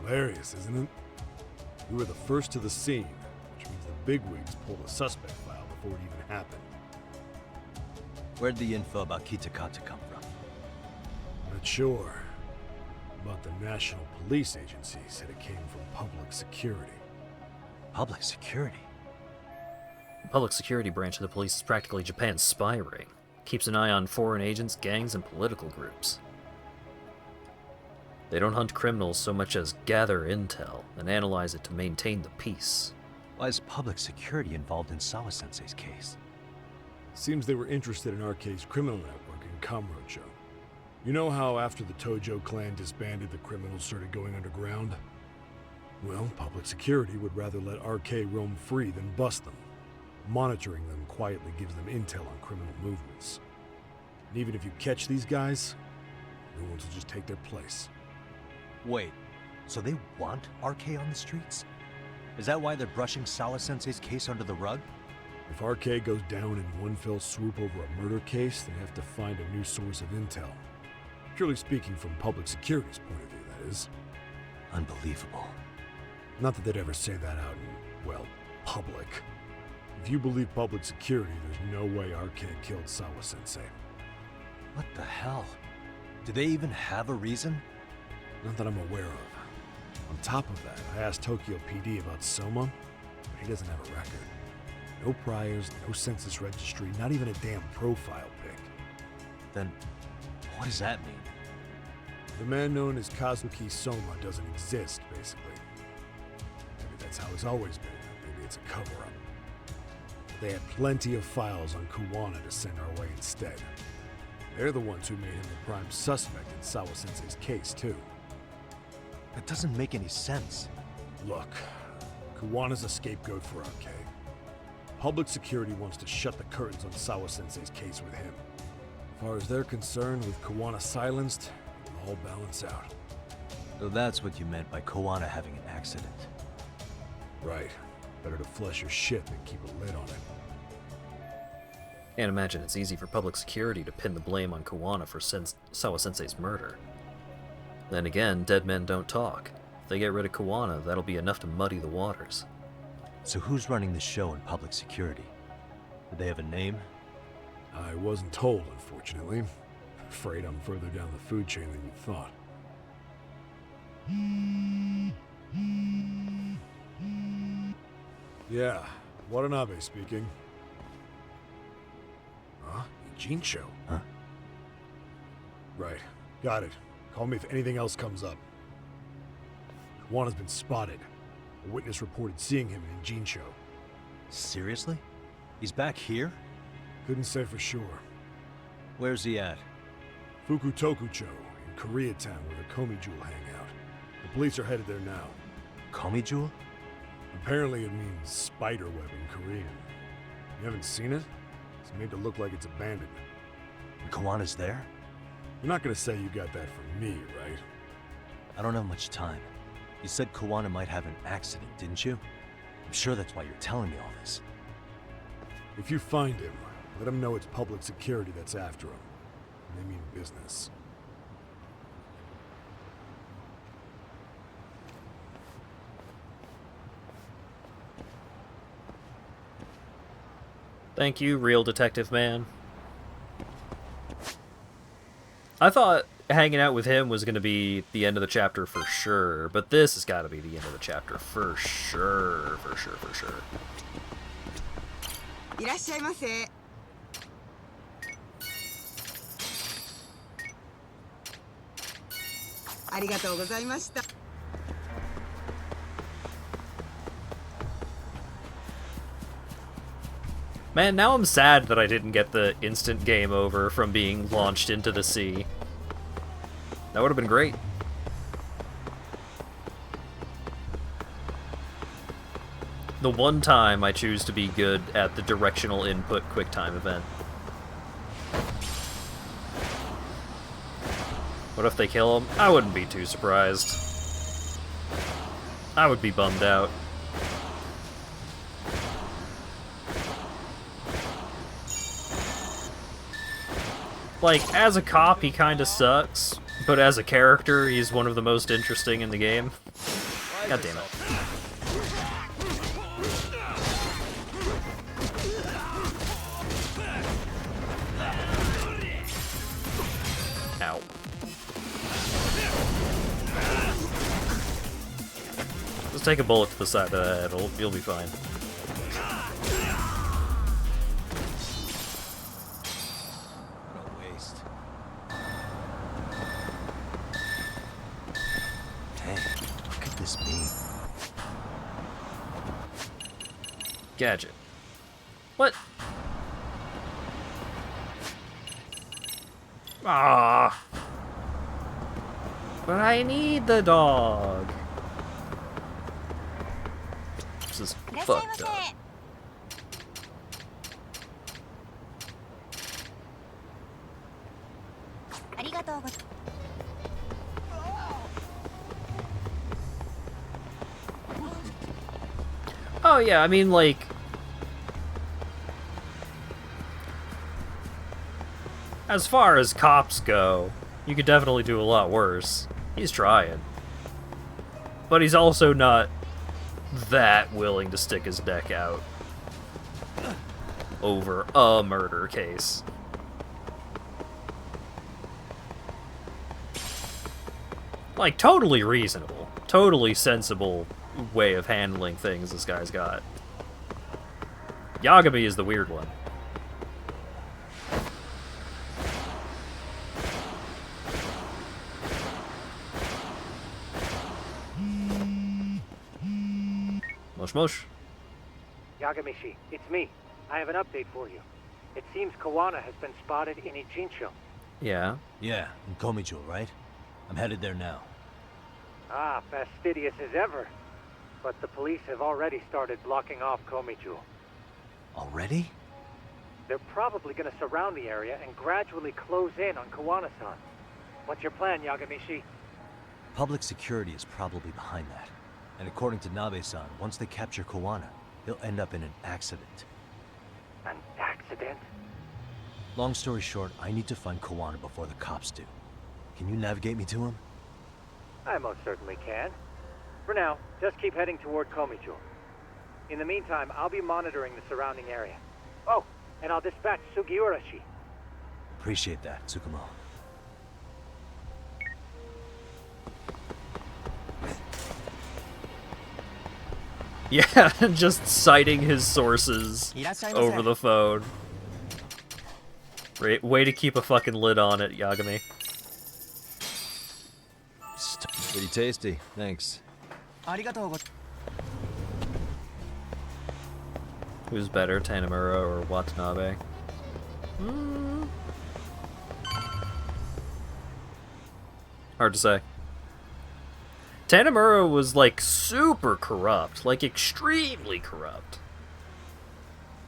Hilarious, isn't it? We were the first to the scene, which means the bigwigs pulled a suspect file before it even happened. Where'd the info about Kitakata come from? Not sure. But the National Police Agency said it came from public security. Public security? The public security branch of the police is practically Japan's spy ring. Keeps an eye on foreign agents, gangs, and political groups. They don't hunt criminals so much as gather intel and analyze it to maintain the peace. Why is public security involved in Sawa-sensei's case? Seems they were interested in RK's criminal network in Kamurocho. You know how after the Tojo clan disbanded, the criminals started going underground? Well, public security would rather let RK roam free than bust them. Monitoring them quietly gives them intel on criminal movements. And even if you catch these guys, new ones will just take their place. Wait, so they want RK on the streets? Is that why they're brushing Sawa-sensei's case under the rug? If RK goes down in one fell swoop over a murder case, they have to find a new source of intel. Purely speaking, from public security's point of view, that is. Unbelievable. Not that they'd ever say that out in, well, public. If you believe public security, there's no way RK killed Sawa-sensei. What the hell? Do they even have a reason? Not that I'm aware of. On top of that, I asked Tokyo PD about Soma, but he doesn't have a record. No priors, no census registry, not even a damn profile pic. Then, what does that mean? The man known as Kazuki Soma doesn't exist, basically. Maybe that's how it's always been. Maybe it's a cover-up. They had plenty of files on Kuwana to send our way instead. They're the ones who made him the prime suspect in Sawa-sensei's case, too. That doesn't make any sense. Look, Kuwana's a scapegoat for RK. Public security wants to shut the curtains on Sawa-sensei's case with him. As far as they're concerned, with Kuwana silenced, it'll all balance out. So that's what you meant by Kuwana having an accident. Right. Better to flush your shit than keep a lid on it. Can't imagine it's easy for public security to pin the blame on Kuwana for Sawa-sensei's murder. Then again, dead men don't talk. If they get rid of Kuwana, that'll be enough to muddy the waters. So who's running the show in public security? Do they have a name? I wasn't told, unfortunately. Afraid I'm further down the food chain than you thought. Yeah, Watanabe speaking. Huh? Ijincho? Huh? Right. Got it. Call me if anything else comes up. Kuwana's been spotted. A witness reported seeing him in Ijincho. Seriously? He's back here? Couldn't say for sure. Where's he at? Fukutokucho, in Koreatown, where the Komi Jewel hang out. The police are headed there now. Komi Jewel? Apparently it means spider web in Korean. You haven't seen it? It's made to look like it's abandoned. And Kuwana's there? You're not gonna say you got that from me, right? I don't have much time. You said Kuwana might have an accident, didn't you? I'm sure that's why you're telling me all this. If you find him, let him know it's public security that's after him. And they mean business. Thank you, real detective man. I thought hanging out with him was going to be the end of the chapter for sure, but this has got to be the end of the chapter for sure, for sure, for sure. いらっしゃいませ。ありがとうございました。 Man, now I'm sad that I didn't get the instant game over from being launched into the sea. That would have been great. The one time I choose to be good at the directional input QuickTime event. What if they kill him? I wouldn't be too surprised. I would be bummed out. Like, as a cop, he kinda sucks, but as a character, he's one of the most interesting in the game. God damn it. Just take a bullet to the side of the head. You'll be fine. What a waste. Dang, what could this be? Gadget. What? Ah. But I need the dog. This is fucked up. Oh yeah, I mean like as far as cops go, you could definitely do a lot worse. He's trying. But he's also not that willing to stick his neck out over a murder case. Like, totally reasonable. Totally sensible way of handling things this guy's got. Yagami is the weird one. Mosh mosh. Yagamishi, it's me. I have an update for you. It seems Kawana has been spotted in Ijincho. Yeah. Yeah, in Komicho, right? I'm headed there now. Ah, fastidious as ever. But the police have already started blocking off Komichu. Already? They're probably going to surround the area and gradually close in on Kawana-san. What's your plan, Yagamishi? Public security is probably behind that. And according to Nabe-san, once they capture Kawana, he'll end up in an accident. An accident? Long story short, I need to find Kawana before the cops do. Can you navigate me to him? I most certainly can. For now, just keep heading toward Komichu. In the meantime, I'll be monitoring the surrounding area. Oh, and I'll dispatch Sugiurashi. Appreciate that, Tsukumo. Yeah, just citing his sources over the phone. Way to keep a fucking lid on it, Yagami. Pretty tasty, thanks. Who's better, Tanimura or Watanabe? Hard to say. Tanimura was like super corrupt, like extremely corrupt.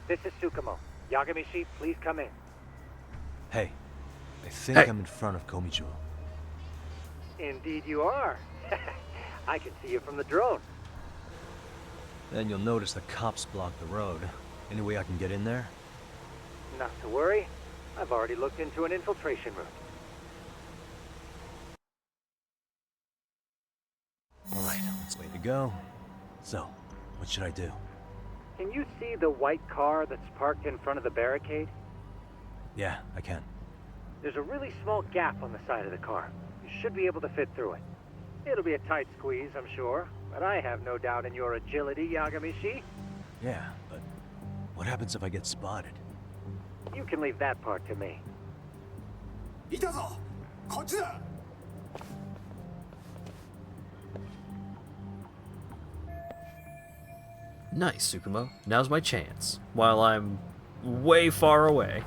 This is Tsukumo. Yagamishi, please come in. Hey, I think I'm in front of Komicho. Indeed you are. I can see you from the drone. Then you'll notice the cops block the road. Any way I can get in there? Not to worry. I've already looked into an infiltration route. Alright, let's way to go. So, what should I do? Can you see the white car that's parked in front of the barricade? Yeah, I can. There's a really small gap on the side of the car. You should be able to fit through it. It'll be a tight squeeze, I'm sure, but I have no doubt in your agility, Yagamishi. Yeah, but what happens if I get spotted? You can leave that part to me. Nice, Tsukumo. Now's my chance. While I'm way far away.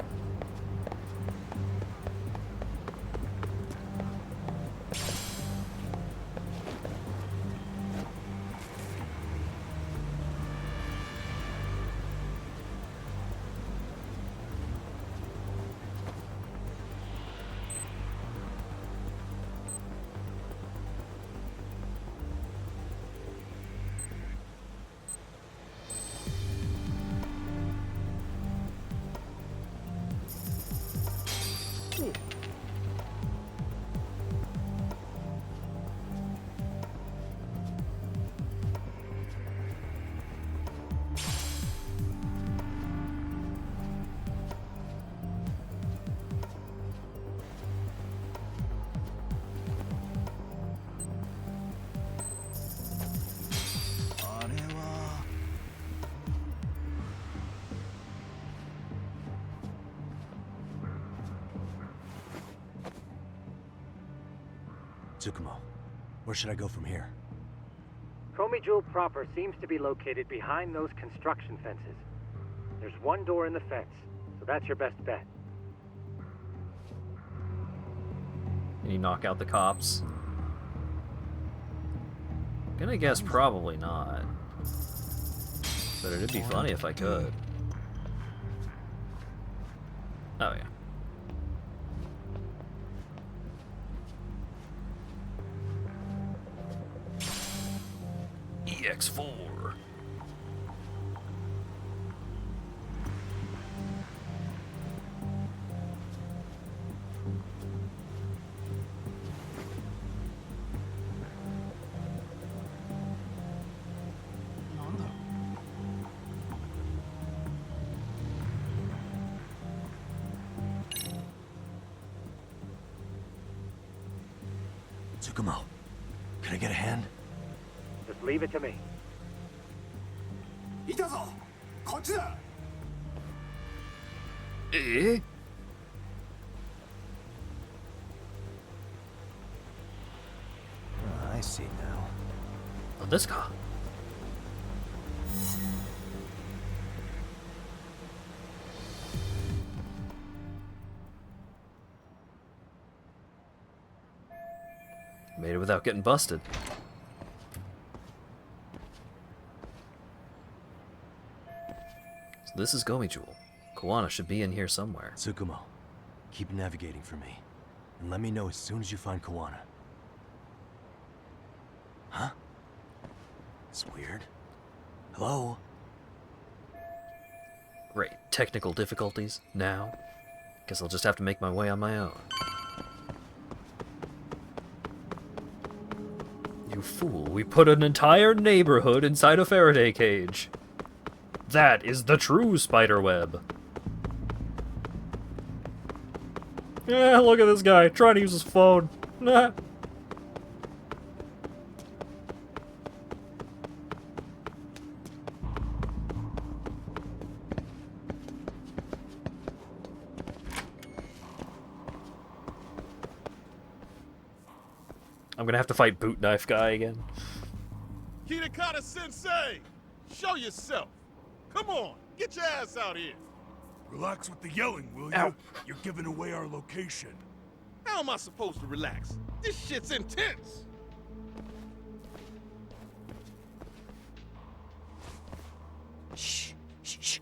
Tsukumo, where should I go from here? Komi Jewel proper seems to be located behind those construction fences. There's one door in the fence, so that's your best bet. Can you knock out the cops? Gonna guess probably not. But it'd be funny if I could. Oh yeah. EX4. Tsukumo, can I get a hand? Just leave it to me. いたぞこっちだ Eh? I see now. Oh, this car. Made it without getting busted. So this is Gomi Jewel. Koana should be in here somewhere. Tsukumo, keep navigating for me. And let me know as soon as you find Koana. Huh? It's weird. Hello? Great. Technical difficulties now. Guess I'll just have to make my way on my own. You fool, we put an entire neighborhood inside a Faraday cage. That is the true spider web. Yeah, look at this guy trying to use his phone. Nah. I'm gonna have to fight Boot Knife Guy again. Kitakata Sensei! Show yourself! Come on, get your ass out here! Relax with the yelling, will you? Ow. You're giving away our location. How am I supposed to relax? This shit's intense! Shh, shh, shh.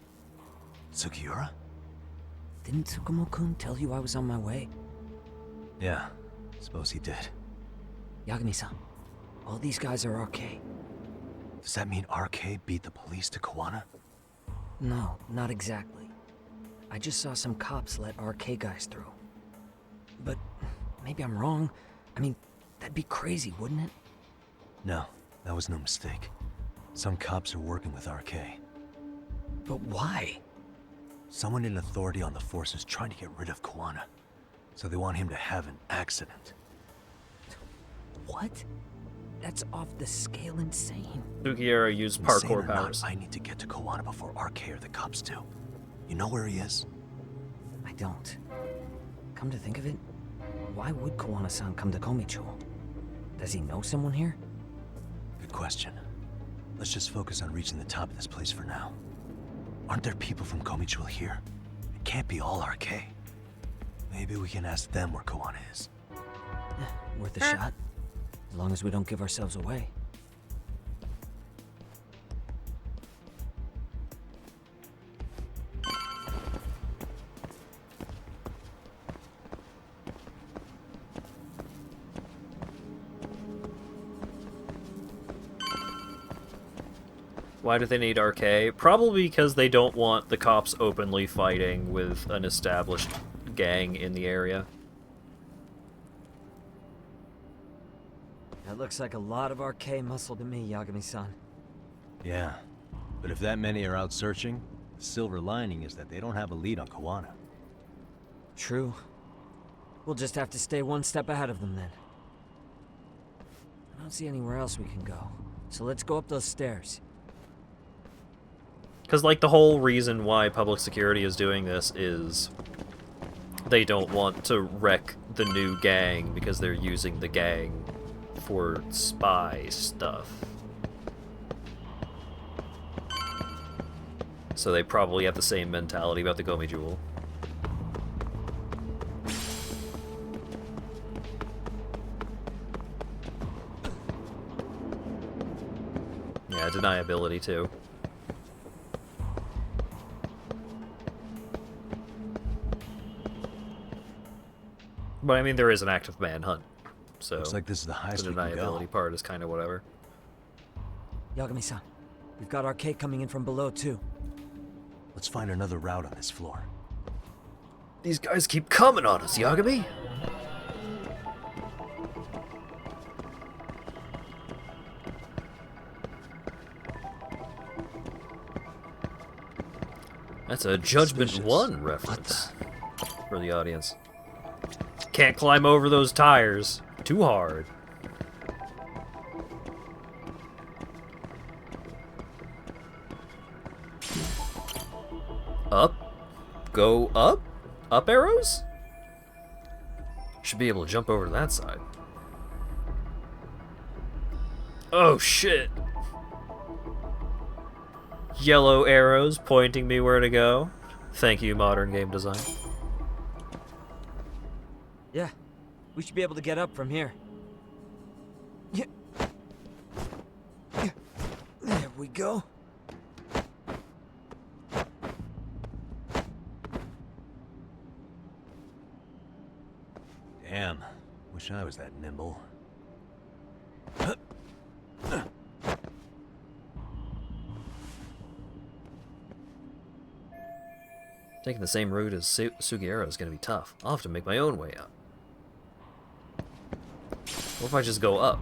Sugiura? Didn't Tsukumo-kun tell you I was on my way? Yeah, suppose he did. Yagami-san, all these guys are RK. Does that mean RK beat the police to Koana? No, not exactly. I just saw some cops let RK guys through. But maybe I'm wrong. I mean, that'd be crazy, wouldn't it? No, that was no mistake. Some cops are working with RK. But why? Someone in authority on the force is trying to get rid of Koana. So they want him to have an accident. What? That's off the scale insane. Sugiura used Insane parkour or not, powers. I need to get to Koana before RK or the cops do. You know where he is? I don't. Come to think of it, why would Koana-san come to Komicho? Does he know someone here? Good question. Let's just focus on reaching the top of this place for now. Aren't there people from Komicho here? It can't be all RK. Maybe we can ask them where Koana is. Worth a shot. As long as we don't give ourselves away. Why do they need RK? Probably because they don't want the cops openly fighting with an established gang in the area. That looks like a lot of RK muscle to me, Yagami-san. Yeah, but if that many are out searching, the silver lining is that they don't have a lead on Koana. True. We'll just have to stay one step ahead of them then. I don't see anywhere else we can go, so let's go up those stairs. Because, like, the whole reason why public security is doing this is they don't want to wreck the new gang because they're using the gang for spy stuff. So they probably have the same mentality about the Gomi Jewel. Yeah, deniability too. But I mean, there is an active manhunt, so looks like this is the highest the we can go. deniability part is kind of whatever. Yagami-san, we've got arcade coming in from below too. Let's find another route on this floor. These guys keep coming on us, Yagami. That's a Judgment 1 reference for the audience. Can't climb over those tires. Too hard. Up? Go up? Up arrows? Should be able to jump over to that side. Oh shit! Yellow arrows pointing me where to go. Thank you, modern game design. Yeah, we should be able to get up from here. Yeah. There we go. Damn, wish I was that nimble. Taking the same route as Sugiura is going to be tough. I'll have to make my own way up. What if I just go up?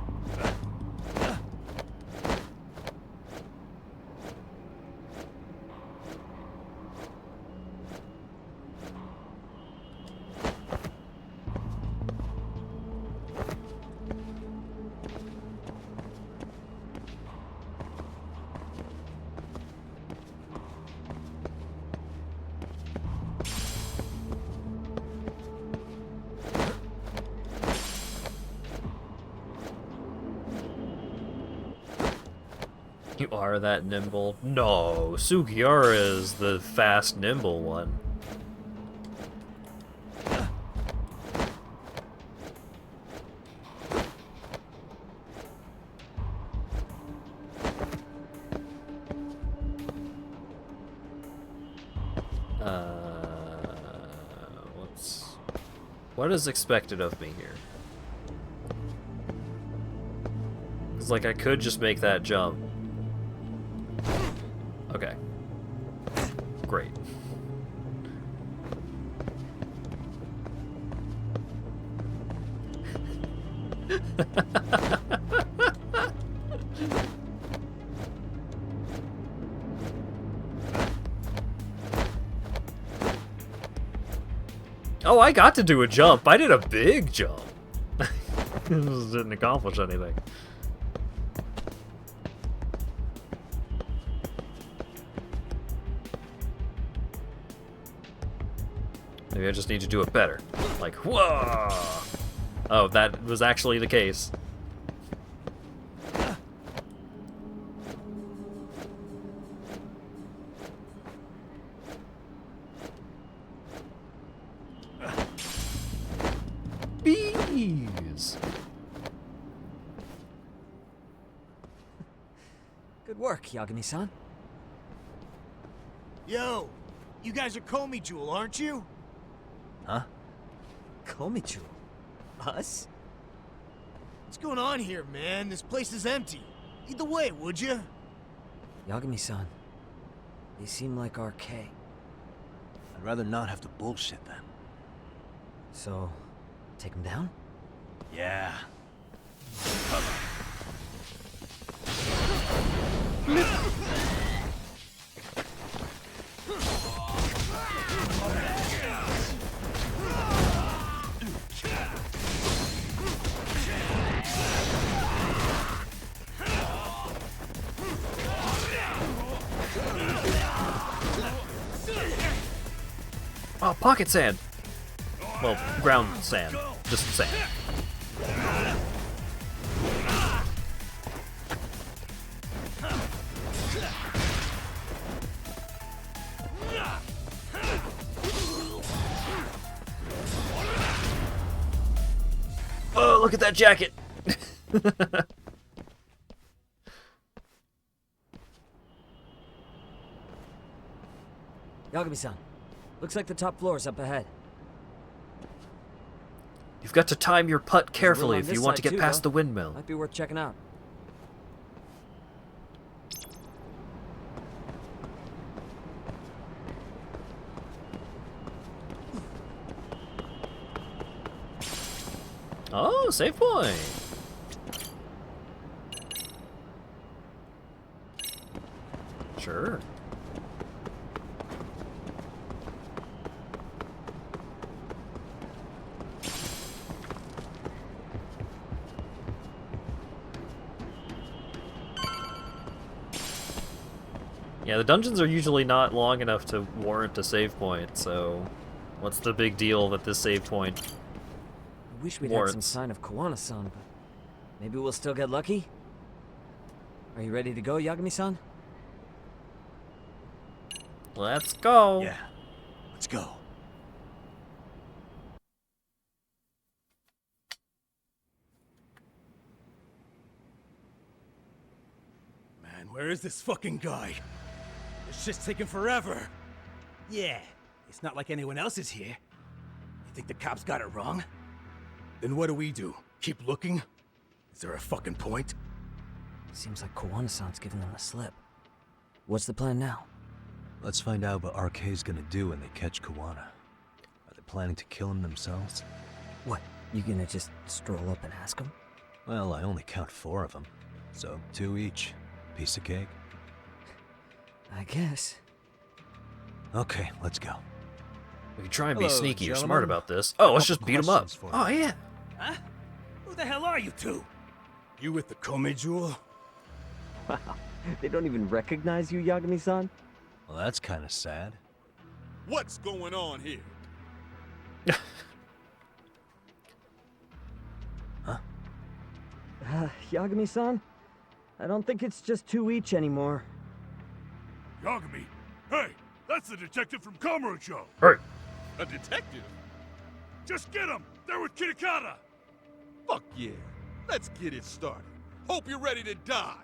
You are that nimble? No, Sugiura is the fast, nimble one. What is expected of me here? It's like I could just make that jump. Okay. Great. Oh, I got to do a jump. I did a big jump. Just didn't accomplish anything. Maybe I just need to do it better. Like, whoa! Oh, that was actually the case. Bees! Good work, Yagami-san. Yo, you guys are Komi Jewel, aren't you? Huh? Komichu? Us? What's going on here, man? This place is empty. Lead the way, would you? Yagami-san, they seem like RK. I'd rather not have to bullshit them. So, take them down? Yeah. Oh, pocket sand! Well, ground sand. Just sand. Oh, look at that jacket! Yagami-san, looks like the top floor is up ahead. You've got to time your putt carefully There's a if you room on want to this get side, past too, the windmill. Might be worth checking out. Oh, save point! Sure. Yeah, the dungeons are usually not long enough to warrant a save point, so what's the big deal that this save point I wish we'd had some sign of Kawana-san, but maybe we'll still get lucky? Are you ready to go, Yagami-san? Let's go! Yeah, let's go. Man, where is this fucking guy? This shit's taking forever. Yeah, it's not like anyone else is here. You think the cops got it wrong? Then what do? Keep looking? Is there a fucking point? Seems like Kawana-san's giving them the slip. What's the plan now? Let's find out what RK's gonna do when they catch Kawana. Are they planning to kill him themselves? What, you gonna just stroll up and ask him? Well, I only count 4 of them, so 2 each. Piece of cake? I guess. Okay, let's go. We can try and be Hello, sneaky or gentlemen. smart about this. Oh, let's just beat him up. Questions for Oh, you. yeah. Huh? Who the hell are you two? You with the Kome Jewel? Wow, they don't even recognize you, Yagami-san? Well, that's kind of sad. What's going on here? Yagami-san? I don't think it's just 2 each anymore. Yagami? Hey, that's the detective from Kamurocho. Hey. A detective? Just get him! They're with Kitakata! Fuck yeah. Let's get it started. Hope you're ready to die.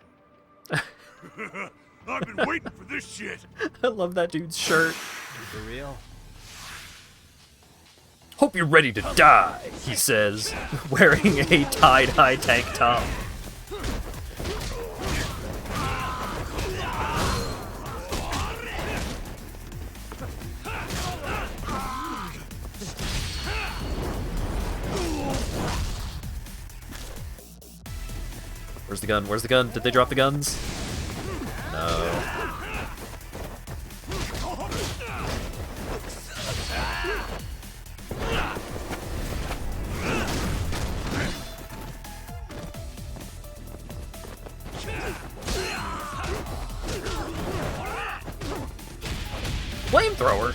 I've been waiting for this shit. I love that dude's shirt. For real? Hope you're ready to die, he says, wearing a tie-dye tank top. Where's the gun? Where's the gun? Did they drop the guns? No. Flamethrower?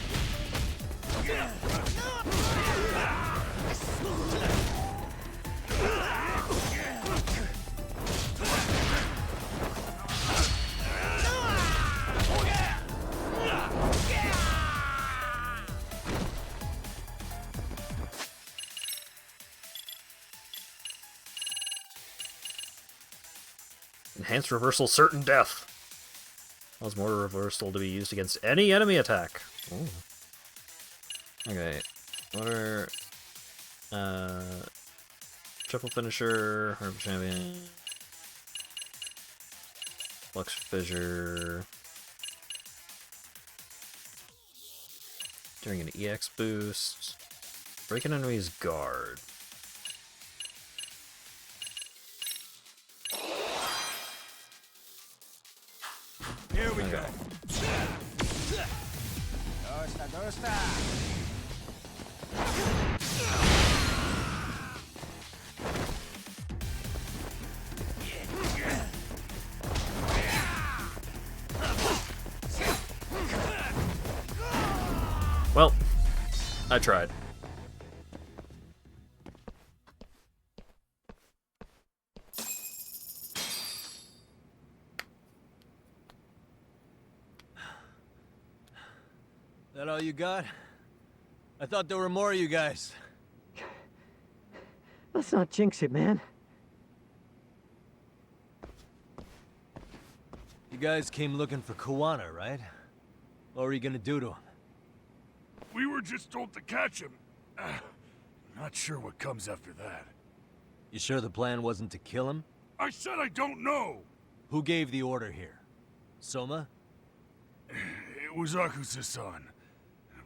Enhanced reversal, certain death. Allows mortar reversal to be used against any enemy attack. Ooh. Okay. Mortar. Triple finisher, Herb Champion. Flux Fissure. During an EX boost. Break an enemy's guard. Here we Okay. go. Dosta. Well, I tried. That all you got? I thought there were more of you guys. Let's not jinx it, man. You guys came looking for Kuwana, right? What were you gonna do to him? We were just told to catch him. Not sure what comes after that. You sure the plan wasn't to kill him? I said I don't know! Who gave the order here? Soma? It was Akusa-san.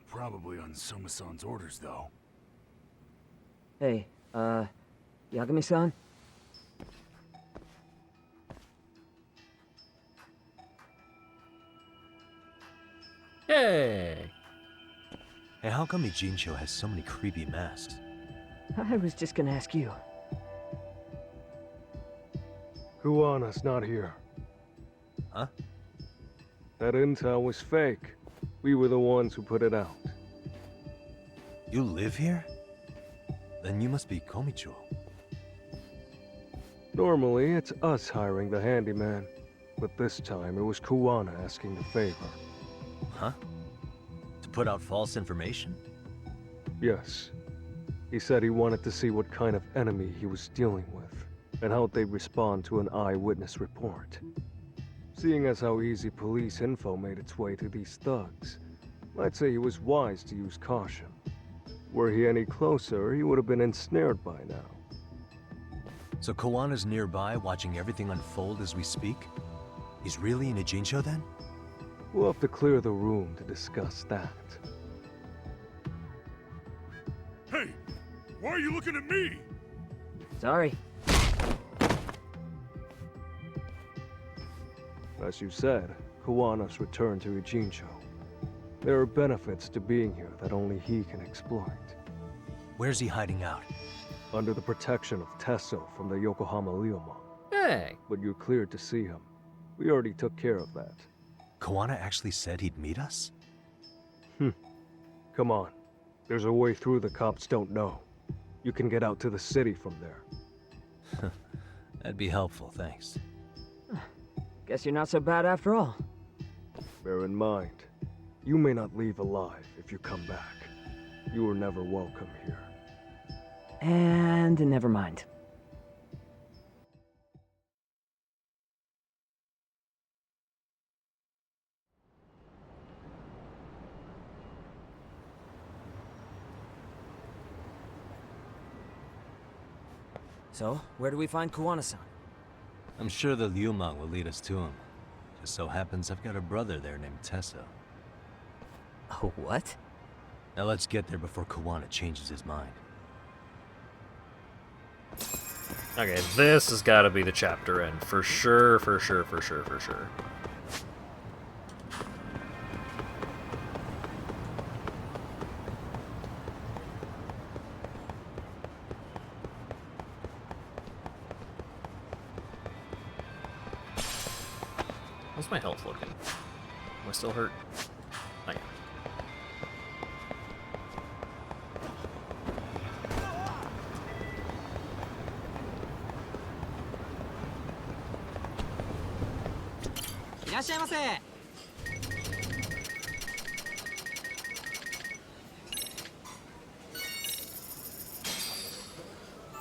Probably on Soma-san's orders, though. Hey, Yagami-san? Hey! Hey, how come Ijincho has so many creepy masks? I was just gonna ask you. Kuwana's not here. Huh? That intel was fake. We were the ones who put it out. You live here? Then you must be Komicho. Normally, it's us hiring the handyman. But this time, it was Kuwana asking the favor. Huh? To put out false information? Yes. He said he wanted to see what kind of enemy he was dealing with, and how they'd respond to an eyewitness report. Seeing as how easy police info made its way to these thugs, I'd say he was wise to use caution. Were he any closer, he would have been ensnared by now. So Kawana's nearby, watching everything unfold as we speak? He's really in Ijincho then? We'll have to clear the room to discuss that. Hey! Why are you looking at me? Sorry. As you said, Kawana's returned to Ijincho. There are benefits to being here that only he can exploit. Where's he hiding out? Under the protection of Tesso from the Yokohama Ryoma. Hey! But you're cleared to see him. We already took care of that. Kawana actually said he'd meet us? Come on. There's a way through the cops don't know. You can get out to the city from there. That'd be helpful, thanks. Guess you're not so bad after all. Bear in mind, you may not leave alive if you come back. You were never welcome here. And never mind. So, where do we find Kuwana-san? I'm sure the Ryuma will lead us to him. Just so happens I've got a brother there named Tesso. Oh, what? Now let's get there before Kawana changes his mind. Okay, this has got to be the chapter end. For sure, for sure, for sure, for sure. How's my health looking? Am I still hurt? I am.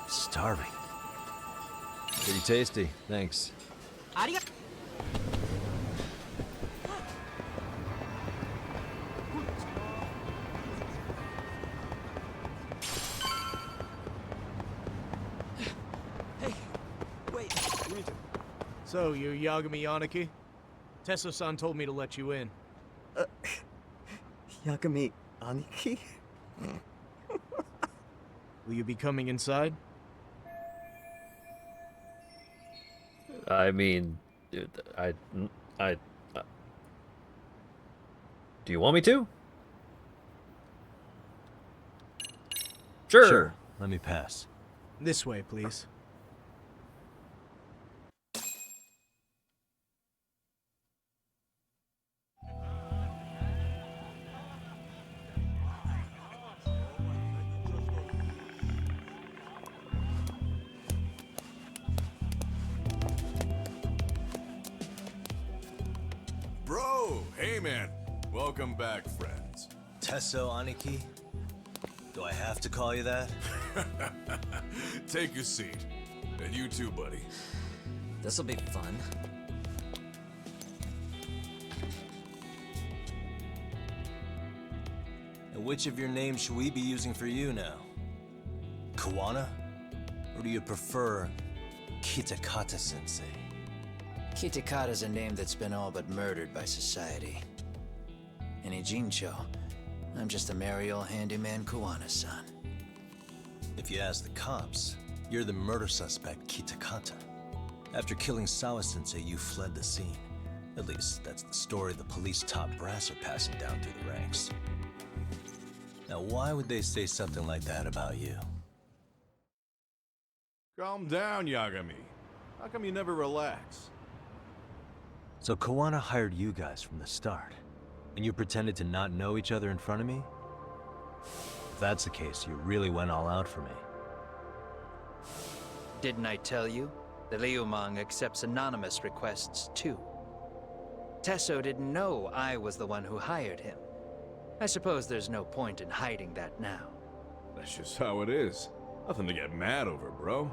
Starving. Pretty tasty, thanks. So, you Yagami Yaniki? Tesso-san told me to let you in. Yagami Aniki? Will you be coming inside? I mean, do you want me to? Sure. Let me pass. This way, please. Bro, hey man. Welcome back, friends. Tesso Aniki? Do I have to call you that? Take a seat. And you too, buddy. This'll be fun. And which of your names should we be using for you now? Kawana? Or do you prefer Kitakata-sensei? Kitakata's a name that's been all but murdered by society. In Ijincho, I'm just a merry old handyman Kawana-san. If you ask the cops, you're the murder suspect Kitakata. After killing Sawa-sensei, you fled the scene. At least, that's the story the police top brass are passing down through the ranks. Now, why would they say something like that about you? Calm down, Yagami. How come you never relax? So Kawana hired you guys from the start, and you pretended to not know each other in front of me? If that's the case, you really went all out for me. Didn't I tell you? The Liumang accepts anonymous requests too. Tesso didn't know I was the one who hired him. I suppose there's no point in hiding that now. That's just how it is. Nothing to get mad over, bro.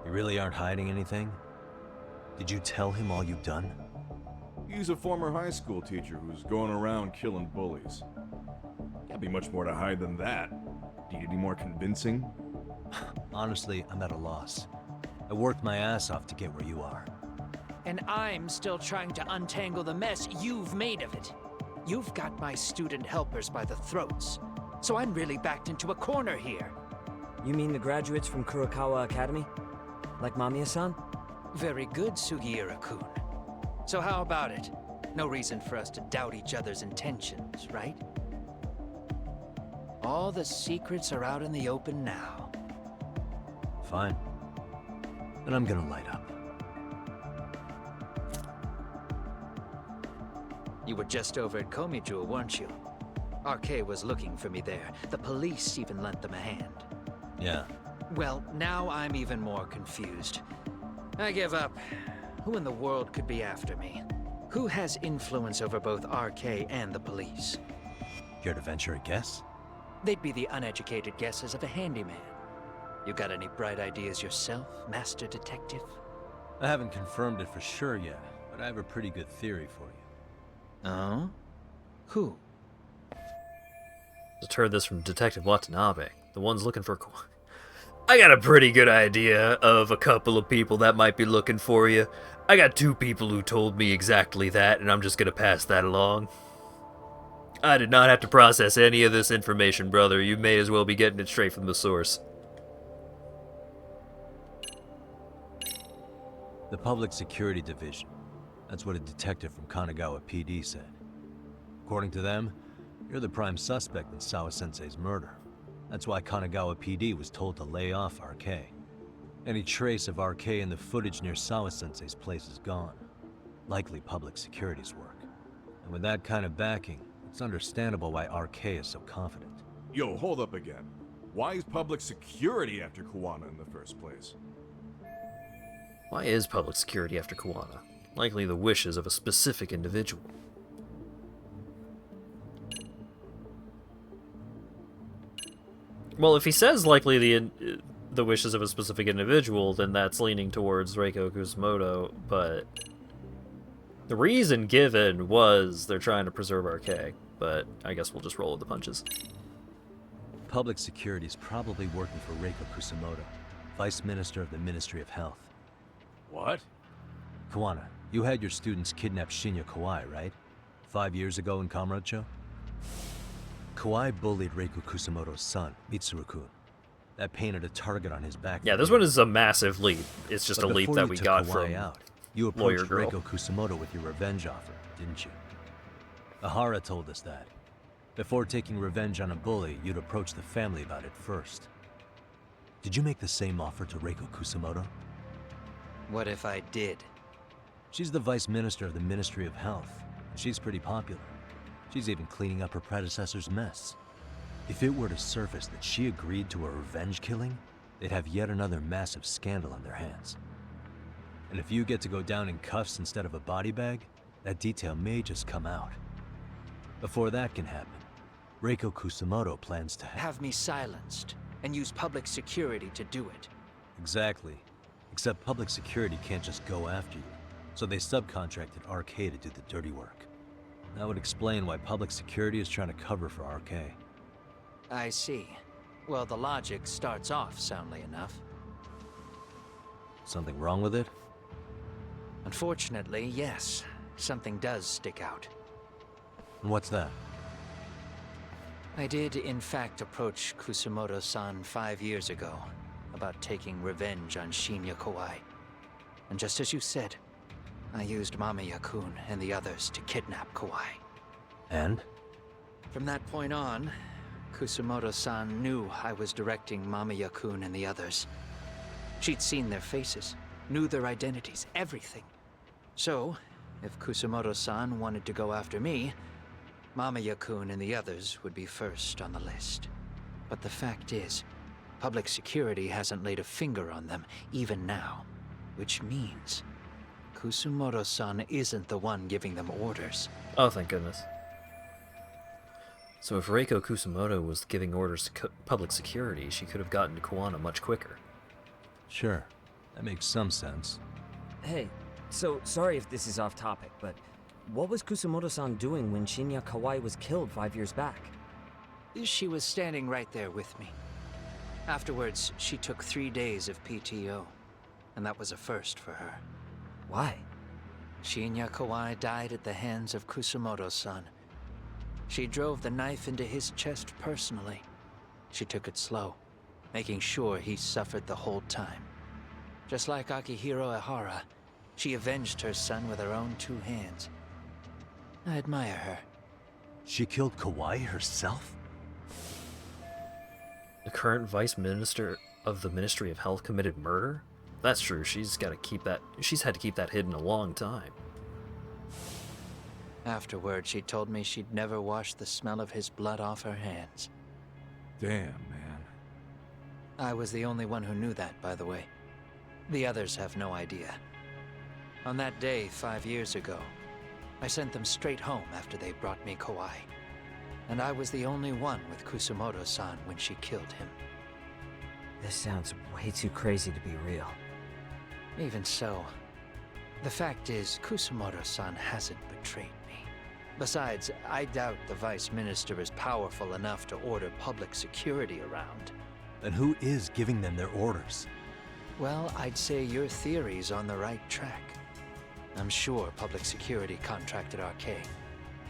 You really aren't hiding anything? Did you tell him all you've done? He's a former high school teacher who's going around killing bullies. Can't be much more to hide than that. Need any more convincing? Honestly, I'm at a loss. I worked my ass off to get where you are. And I'm still trying to untangle the mess you've made of it. You've got my student helpers by the throats, so I'm really backed into a corner here. You mean the graduates from Kurokawa Academy? Like Mamiya-san? Very good, Sugiura-kun. So how about it? No reason for us to doubt each other's intentions, right? All the secrets are out in the open now. Fine. Then I'm gonna light up. You were just over at Komijou, weren't you? RK was looking for me there. The police even lent them a hand. Yeah. Well, now I'm even more confused. I give up. Who in the world could be after me? Who has influence over both RK and the police? Care to venture a guess? They'd be the uneducated guesses of a handyman. You got any bright ideas yourself, Master Detective? I haven't confirmed it for sure yet, but I have a pretty good theory for you. Oh? Who? Just heard this from Detective Watanabe. The one's looking for... I got a pretty good idea of a couple of people that might be looking for you. I got 2 people who told me exactly that, and I'm just gonna pass that along. I did not have to process any of this information, brother. You may as well be getting it straight from the source. The Public Security Division. That's what a detective from Kanagawa PD said. According to them, you're the prime suspect in Sawa-sensei's murder. That's why Kanagawa PD was told to lay off RK. Any trace of RK in the footage near Sawa-sensei's place is gone. Likely public security's work. And with that kind of backing, it's understandable why RK is so confident. Yo, hold up again. Why is public security after Kawana in the first place? Why is public security after Kawana? Likely the wishes of a specific individual. Well, if he says likely the wishes of a specific individual, then that's leaning towards Reiko Kusumoto, but the reason given was they're trying to preserve RK, but I guess we'll just roll with the punches. Public security is probably working for Reiko Kusumoto, Vice Minister of the Ministry of Health. What? Kawana, you had your students kidnap Shinya Kawai, right? 5 years ago in Kamurocho? Kawai bullied Reiko Kusumoto's son, Mitsuru-kun. That painted a target on his back. Yeah, this one is a massive leap. It's just a leap that we got from you Lawyer approached Girl. Reiko Kusumoto with your revenge offer, didn't you? Ahara told us that. Before taking revenge on a bully, you'd approach the family about it first. Did you make the same offer to Reiko Kusumoto? What if I did? She's the Vice Minister of the Ministry of Health. She's pretty popular. She's even cleaning up her predecessor's mess. If it were to surface that she agreed to a revenge killing, they'd have yet another massive scandal on their hands. And if you get to go down in cuffs instead of a body bag, that detail may just come out. Before that can happen, Reiko Kusamoto plans to Have me silenced, and use public security to do it. Exactly. Except public security can't just go after you, so they subcontracted RK to do the dirty work. That would explain why public security is trying to cover for RK. I see. Well, the logic starts off soundly enough. Something wrong with it? Unfortunately, yes. Something does stick out. And what's that? I did, in fact, approach Kusamoto-san 5 years ago about taking revenge on Shinya Kawai. And just as you said, I used Mamiya-kun and the others to kidnap Kawai. And? From that point on, Kusamoto-san knew I was directing Mamiya-kun and the others. She'd seen their faces, knew their identities, everything. So, if Kusamoto-san wanted to go after me, Mamiya-kun and the others would be first on the list. But the fact is, public security hasn't laid a finger on them, even now. Which means, Kusamoto-san isn't the one giving them orders. Oh, thank goodness. So if Reiko Kusamoto was giving orders to public security, she could have gotten to Kuwana much quicker. Sure. That makes some sense. Hey, so sorry if this is off topic, but what was Kusamoto-san doing when Shinya Kawai was killed 5 years back? She was standing right there with me. Afterwards, she took 3 days of PTO, and that was a first for her. Why? Shinya Kawai died at the hands of Kusamoto-san. She drove the knife into his chest personally. She took it slow, making sure he suffered the whole time. Just like Akihiro Ehara, she avenged her son with her own 2 hands. I admire her. She killed Kawai herself? The current vice minister of the Ministry of Health committed murder? That's true, she's had to keep that hidden a long time. Afterward, she told me she'd never wash the smell of his blood off her hands. Damn, man. I was the only one who knew that, by the way. The others have no idea. On that day, 5 years ago, I sent them straight home after they brought me Kawai. And I was the only one with Kusamoto-san when she killed him. This sounds way too crazy to be real. Even so, the fact is, Kusamoto-san hasn't betrayed me. Besides, I doubt the Vice Minister is powerful enough to order public security around. Then who is giving them their orders? Well, I'd say your theory's on the right track. I'm sure public security contracted RK.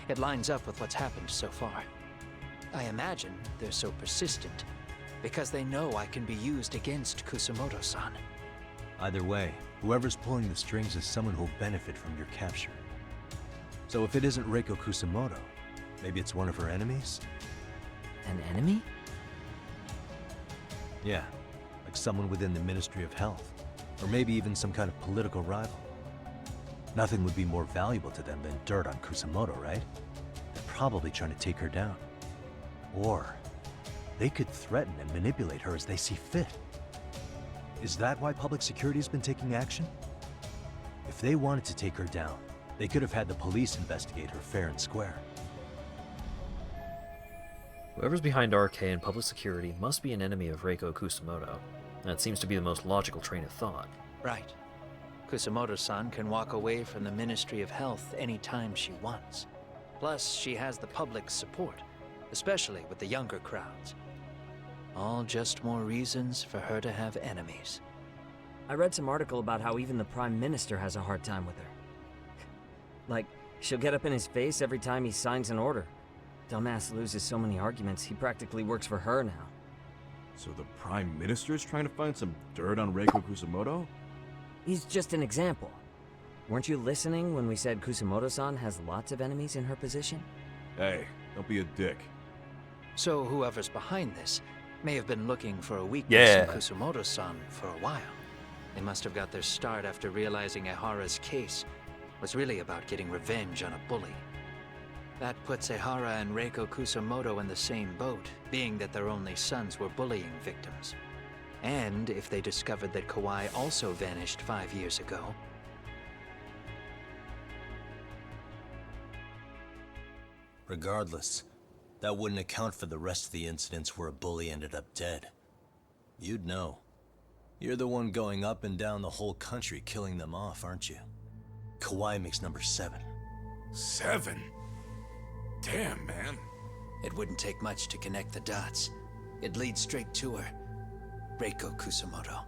It lines up with what's happened so far. I imagine they're so persistent because they know I can be used against Kusamoto-san. Either way, whoever's pulling the strings is someone who'll benefit from your capture. So if it isn't Reiko Kusamoto, maybe it's one of her enemies? An enemy? Yeah, like someone within the Ministry of Health, or maybe even some kind of political rival. Nothing would be more valuable to them than dirt on Kusamoto, right? They're probably trying to take her down. Or they could threaten and manipulate her as they see fit. Is that why public security has been taking action? If they wanted to take her down, they could have had the police investigate her fair and square. Whoever's behind RK and public security must be an enemy of Reiko Kusamoto. That seems to be the most logical train of thought. Right. Kusamoto-san can walk away from the Ministry of Health anytime she wants. Plus, she has the public's support, especially with the younger crowds. All just more reasons for her to have enemies. I read some article about how even the Prime Minister has a hard time with her. Like, she'll get up in his face every time he signs an order. Dumbass loses so many arguments, he practically works for her now. So the Prime Minister is trying to find some dirt on Reiko Kusamoto? He's just an example. Weren't you listening when we said Kusamoto-san has lots of enemies in her position? Hey, don't be a dick. So whoever's behind this may have been looking for a weakness in Kusamoto-san for a while. They must have got their start after realizing Ehara's case was really about getting revenge on a bully. That puts Ehara and Reiko Kusamoto in the same boat, being that their only sons were bullying victims. And if they discovered that Kawai also vanished 5 years ago. Regardless, That wouldn't account for the rest of the incidents where a bully ended up dead. You'd know. You're the one going up and down the whole country killing them off, aren't you? Kauai makes number 7. 7? Damn, man. It wouldn't take much to connect the dots. It'd lead straight to her. Reiko Kusamoto.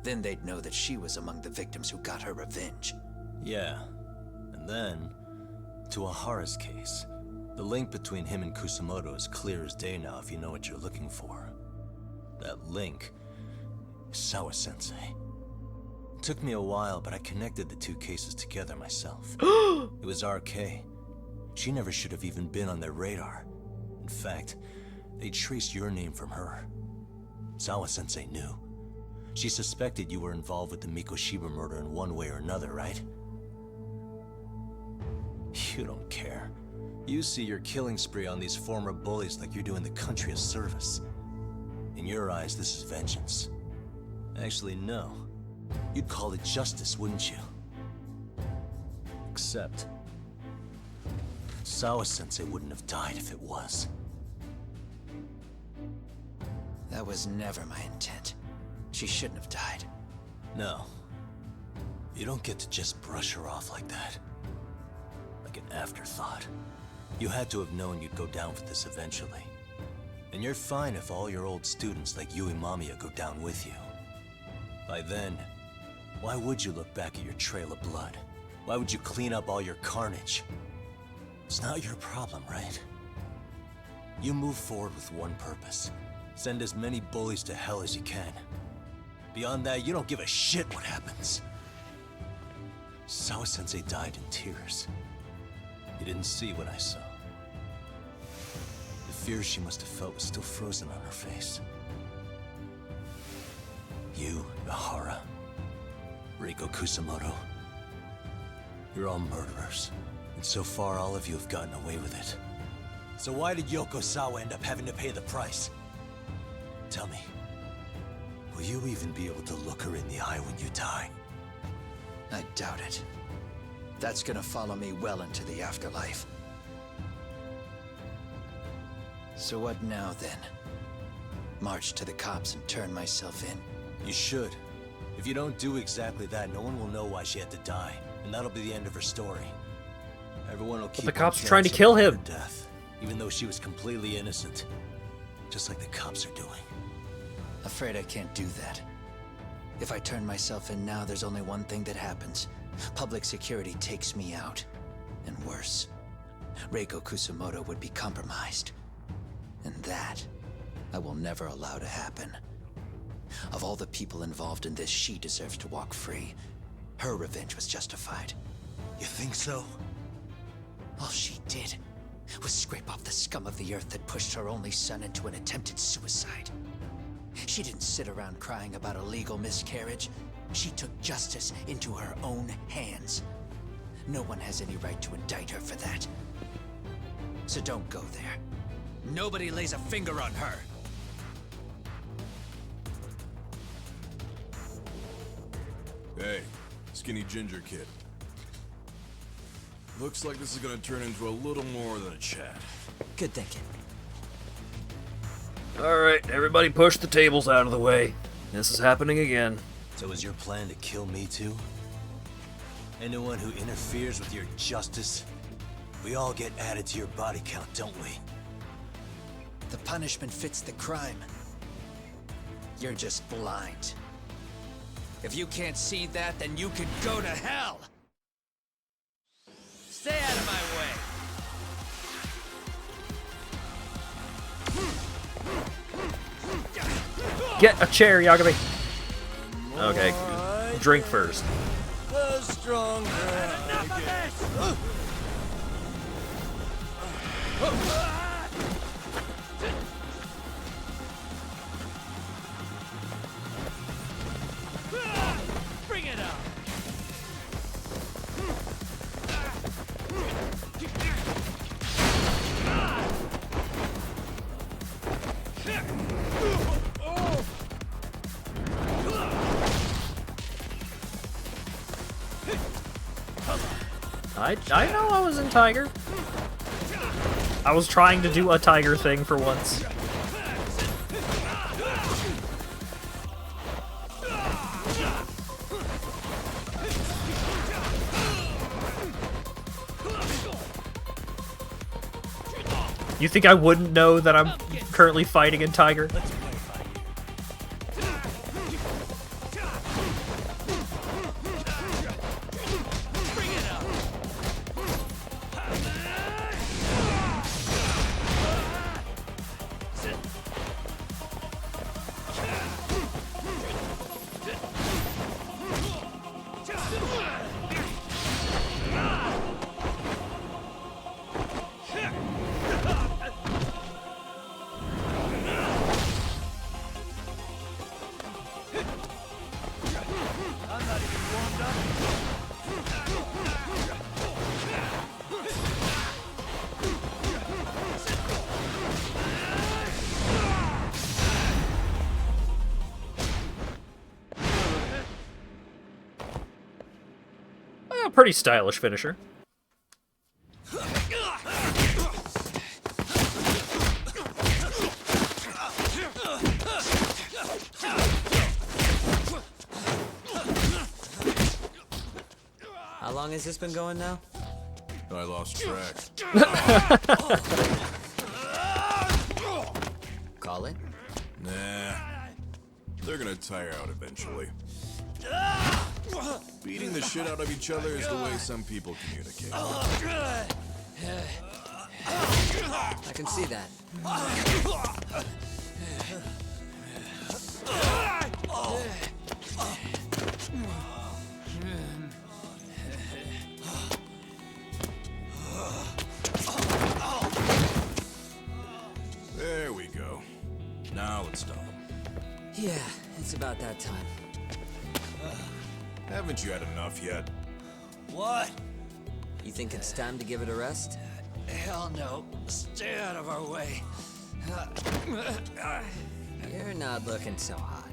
Then they'd know that she was among the victims who got her revenge. Yeah. And then, to Ahara's case. The link between him and Kusamoto is clear as day now if you know what you're looking for. That link is Sawa-sensei. It took me a while, but I connected the two cases together myself. It was RK. She never should have even been on their radar. In fact, they traced your name from her. Sawa-sensei knew. She suspected you were involved with the Mikoshiba murder in one way or another, right? You don't care. You see your killing spree on these former bullies like you're doing the country a service. In your eyes, this is vengeance. Actually, no. You'd call it justice, wouldn't you? Except, Sawa-sensei wouldn't have died if it was. That was never my intent. She shouldn't have died. No. You don't get to just brush her off like that. Like an afterthought. You had to have known you'd go down for this eventually. And you're fine if all your old students like Yui Mamiya go down with you. By then, why would you look back at your trail of blood? Why would you clean up all your carnage? It's not your problem, right? You move forward with one purpose. Send as many bullies to hell as you can. Beyond that, you don't give a shit what happens. Sawa-sensei died in tears. You didn't see what I saw. The fear she must have felt was still frozen on her face. You, Ahara, Reiko Kusamoto, you're all murderers. And so far, all of you have gotten away with it. So why did Yoko Sawa end up having to pay the price? Tell me, will you even be able to look her in the eye when you die? I doubt it. That's gonna follow me well into the afterlife. So what now, then? March to the cops and turn myself in? You should. If you don't do exactly that, no one will know why she had to die. And that'll be the end of her story. Everyone will keep the cops on are trying to dancing kill about him. her death, even though she was completely innocent. Just like the cops are doing. Afraid I can't do that. If I turn myself in now, there's only one thing that happens. Public security takes me out. And worse, Reiko Kusamoto would be compromised. And that, I will never allow to happen. Of all the people involved in this, she deserves to walk free. Her revenge was justified. You think so? All she did was scrape off the scum of the earth that pushed her only son into an attempted suicide. She didn't sit around crying about a legal miscarriage. She took justice into her own hands. No one has any right to indict her for that. So don't go there. Nobody lays a finger on her. Hey, skinny ginger kid. Looks like this is gonna turn into a little more than a chat. Good thinking. Alright, everybody push the tables out of the way. This is happening again. So is your plan to kill me too? Anyone who interferes with your justice, we all get added to your body count, don't we? The punishment fits the crime. You're just blind. If you can't see that, then you can go to hell! Stay out of my way! Get a chair, Yagami. Okay, drink first. The stronger. Enough of this! Bring it up! I know I was in Tiger. I was trying to do a tiger thing for once. You think I wouldn't know that I'm currently fighting in Tiger? Pretty stylish finisher. How long has this been going now? I lost track. Call it? Nah. They're gonna tire out eventually. Beating the shit out of each other is the way some people communicate. I can see that. There we go. Now let's stop them. Yeah, it's about that time. Haven't you had enough yet? What? You think it's time to give it a rest? Hell no. Stay out of our way. You're not looking so hot.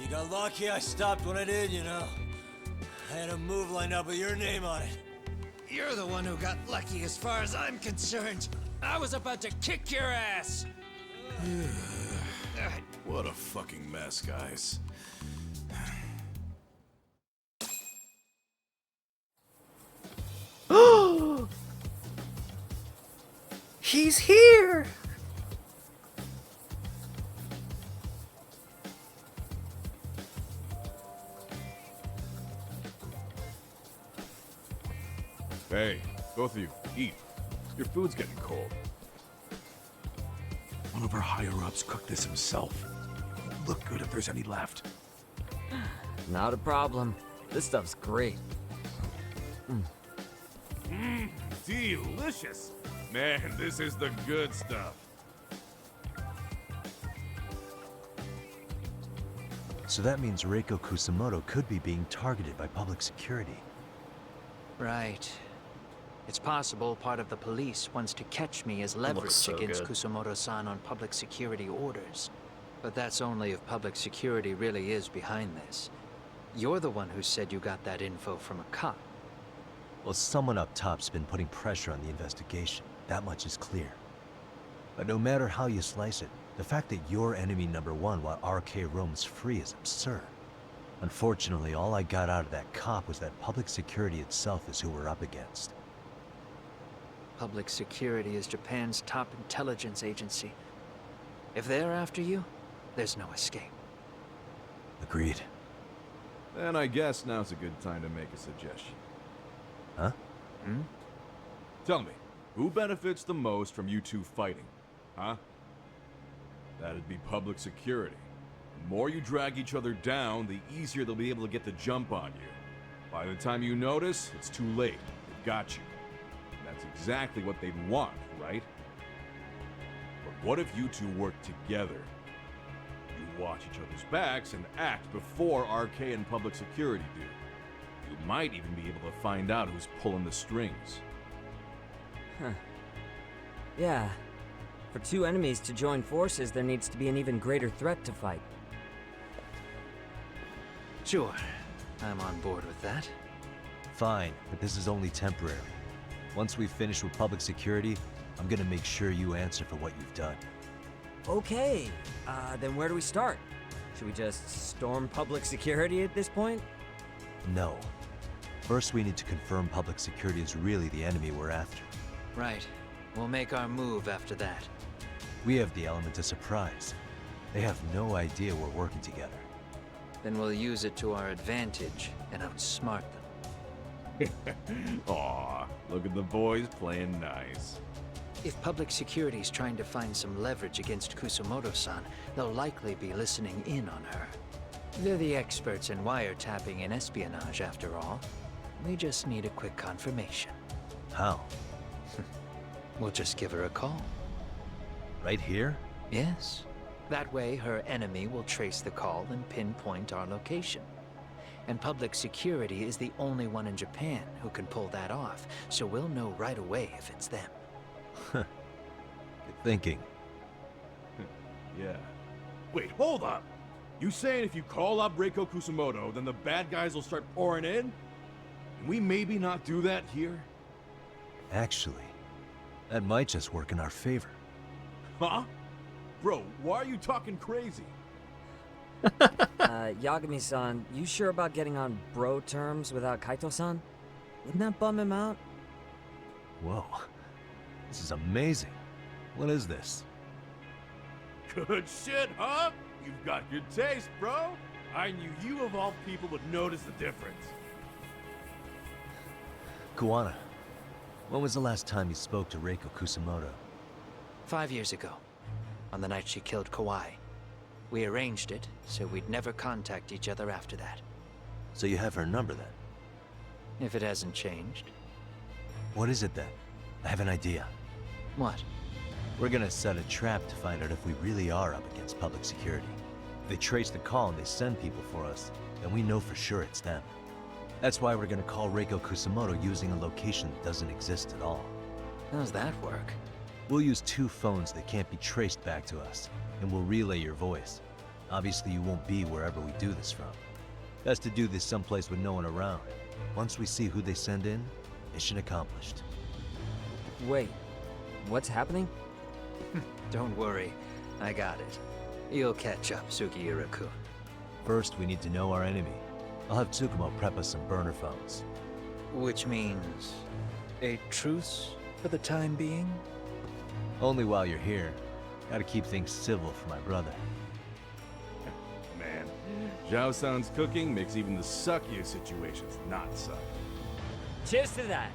You got lucky I stopped when I did, you know. I had a move lined up with your name on it. You're the one who got lucky as far as I'm concerned. I was about to kick your ass. What a fucking mess, guys. He's here! Hey, both of you, eat. Your food's getting cold. One of our higher-ups cooked this himself. Look good if there's any left. Not a problem. This stuff's great. Delicious. Man, this is the good stuff. So that means Reiko Kusamoto could be being targeted by public security. Right. It's possible part of the police wants to catch me as leverage so against good. Kusamoto-san on public security orders. But that's only if public security really is behind this. You're the one who said you got that info from a cop. Well, someone up top's been putting pressure on the investigation. That much is clear. But no matter how you slice it, the fact that you're enemy number one while RK roams free is absurd. Unfortunately, all I got out of that cop was that public security itself is who we're up against. Public security is Japan's top intelligence agency. If they're after you, there's no escape. Agreed. Then I guess now's a good time to make a suggestion. Huh? Tell me, who benefits the most from you two fighting? Huh? That'd be public security. The more you drag each other down, the easier they'll be able to get the jump on you. By the time you notice, it's too late. They've got you. And that's exactly what they'd want, right? But what if you two work together? You watch each other's backs and act before RK and public security do. You might even be able to find out who's pulling the strings. Huh. Yeah. For two enemies to join forces, there needs to be an even greater threat to fight. Sure, I'm on board with that. Fine, but this is only temporary. Once we finish with public security, I'm gonna make sure you answer for what you've done. Okay, then where do we start? Should we just storm public security at this point? No. First, we need to confirm public security is really the enemy we're after. Right. We'll make our move after that. We have the element of surprise. They have no idea we're working together. Then we'll use it to our advantage and outsmart them. Aw, look at the boys playing nice. If public security's trying to find some leverage against Kusumoto-san, they'll likely be listening in on her. They're the experts in wiretapping and espionage, after all. We just need a quick confirmation. How? We'll just give her a call. Right here? Yes. That way, her enemy will trace the call and pinpoint our location. And public security is the only one in Japan who can pull that off, so we'll know right away if it's them. Good thinking. Yeah. Wait, hold up! You saying if you call up Reiko Kusumoto, then the bad guys will start pouring in? Can we maybe not do that here? Actually, that might just work in our favor. Huh? Bro, why are you talking crazy? Yagami-san, you sure about getting on bro terms without Kaito-san? Wouldn't that bum him out? Whoa. This is amazing. What is this? Good shit, huh? You've got good taste, bro. I knew you of all people would notice the difference. Kuwana, when was the last time you spoke to Reiko Kusumoto? 5 years ago, on the night she killed Kawai. We arranged it, so we'd never contact each other after that. So you have her number then? If it hasn't changed. What is it then? I have an idea. What? We're gonna set a trap to find out if we really are up against public security. If they trace the call and they send people for us, then we know for sure it's them. That's why we're gonna call Reiko Kusumoto using a location that doesn't exist at all. How's that work? We'll use 2 phones that can't be traced back to us, and we'll relay your voice. Obviously you won't be wherever we do this from. Best to do this someplace with no one around. Once we see who they send in, mission accomplished. Wait, what's happening? Don't worry, I got it. You'll catch up, Sugiura-kun. First, we need to know our enemy. I'll have Tsukumo prep us some burner phones. Which means a truce for the time being? Only while you're here. Gotta keep things civil for my brother. Man, Zhao-san's cooking makes even the suckiest situations not suck. Cheers to that!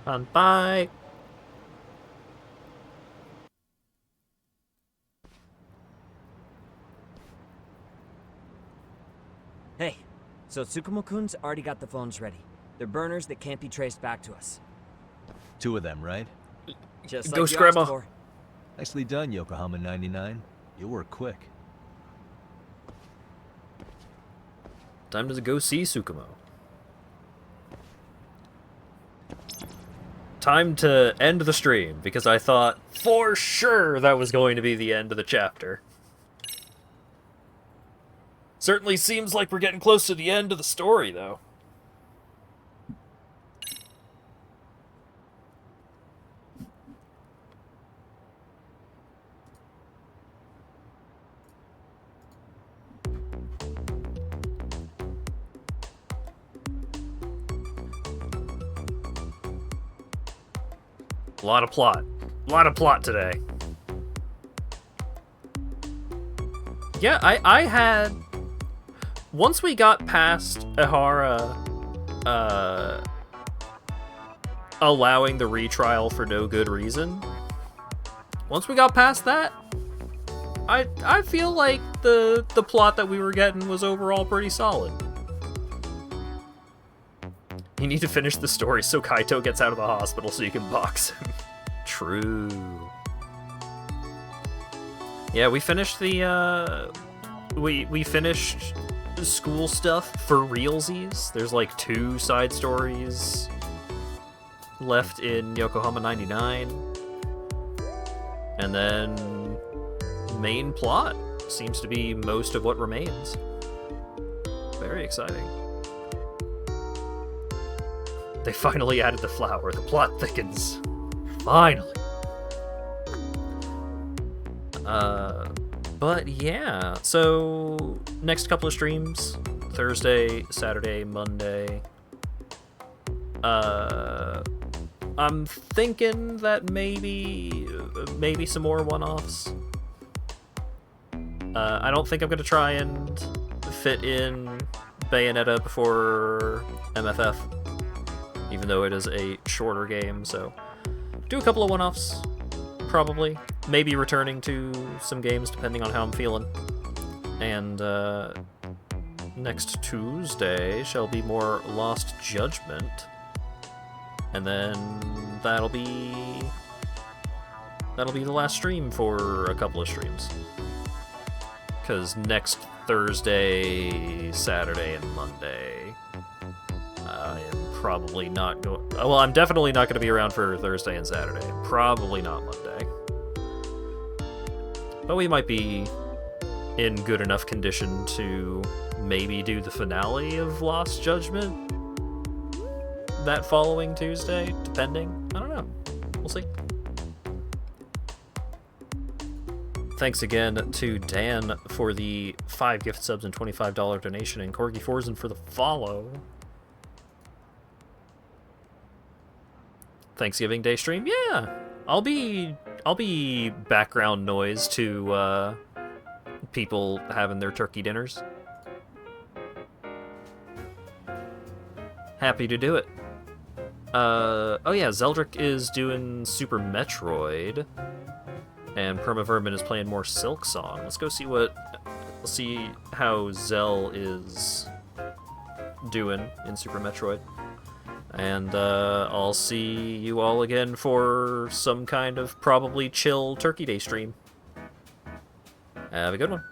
And bye! Hey, so Tsukumo-kun's already got the phones ready. They're burners that can't be traced back to us. 2 of them, right? Just like Ghost you Grandma. asked for. Nicely done, Yokohama 99. You work quick. Time to go see Tsukumo. Time to end the stream, because I thought for sure that was going to be the end of the chapter. Certainly seems like we're getting close to the end of the story, though. A lot of plot. A lot of plot today. Yeah, I had... Once we got past Ihara allowing the retrial for no good reason, once we got past that, I feel like the plot that we were getting was overall pretty solid. You need to finish the story so Kaito gets out of the hospital so you can box him. True. Yeah, we finished the, we finished the school stuff for realsies. There's like 2 side stories left in Yokohama 99. And then main plot seems to be most of what remains. Very exciting. They finally added the flower. The plot thickens. Finally. But yeah, so next couple of streams, Thursday, Saturday, Monday. I'm thinking that maybe some more one-offs. I don't think I'm gonna try and fit in Bayonetta before MFF, even though it is a shorter game, so do a couple of one-offs, probably. Maybe returning to some games depending on how I'm feeling. And next Tuesday shall be more Lost Judgment. And then that'll be the last stream for a couple of streams. Because next Thursday, Saturday, and Monday, I am probably not going... Well, I'm definitely not going to be around for Thursday and Saturday. Probably not Monday. But we might be in good enough condition to maybe do the finale of Lost Judgment that following Tuesday, depending. I don't know. We'll see. Thanks again to Dan for the 5 gift subs and $25 donation, and Corgi Forzen for the follow. Thanksgiving Day stream? Yeah! I'll be background noise to people having their turkey dinners. Happy to do it. Oh yeah, Zeldrick is doing Super Metroid, and Permavermin is playing more Silk Song. Let's go see how Zell is doing in Super Metroid. And I'll see you all again for some kind of probably chill Turkey Day stream. Have a good one.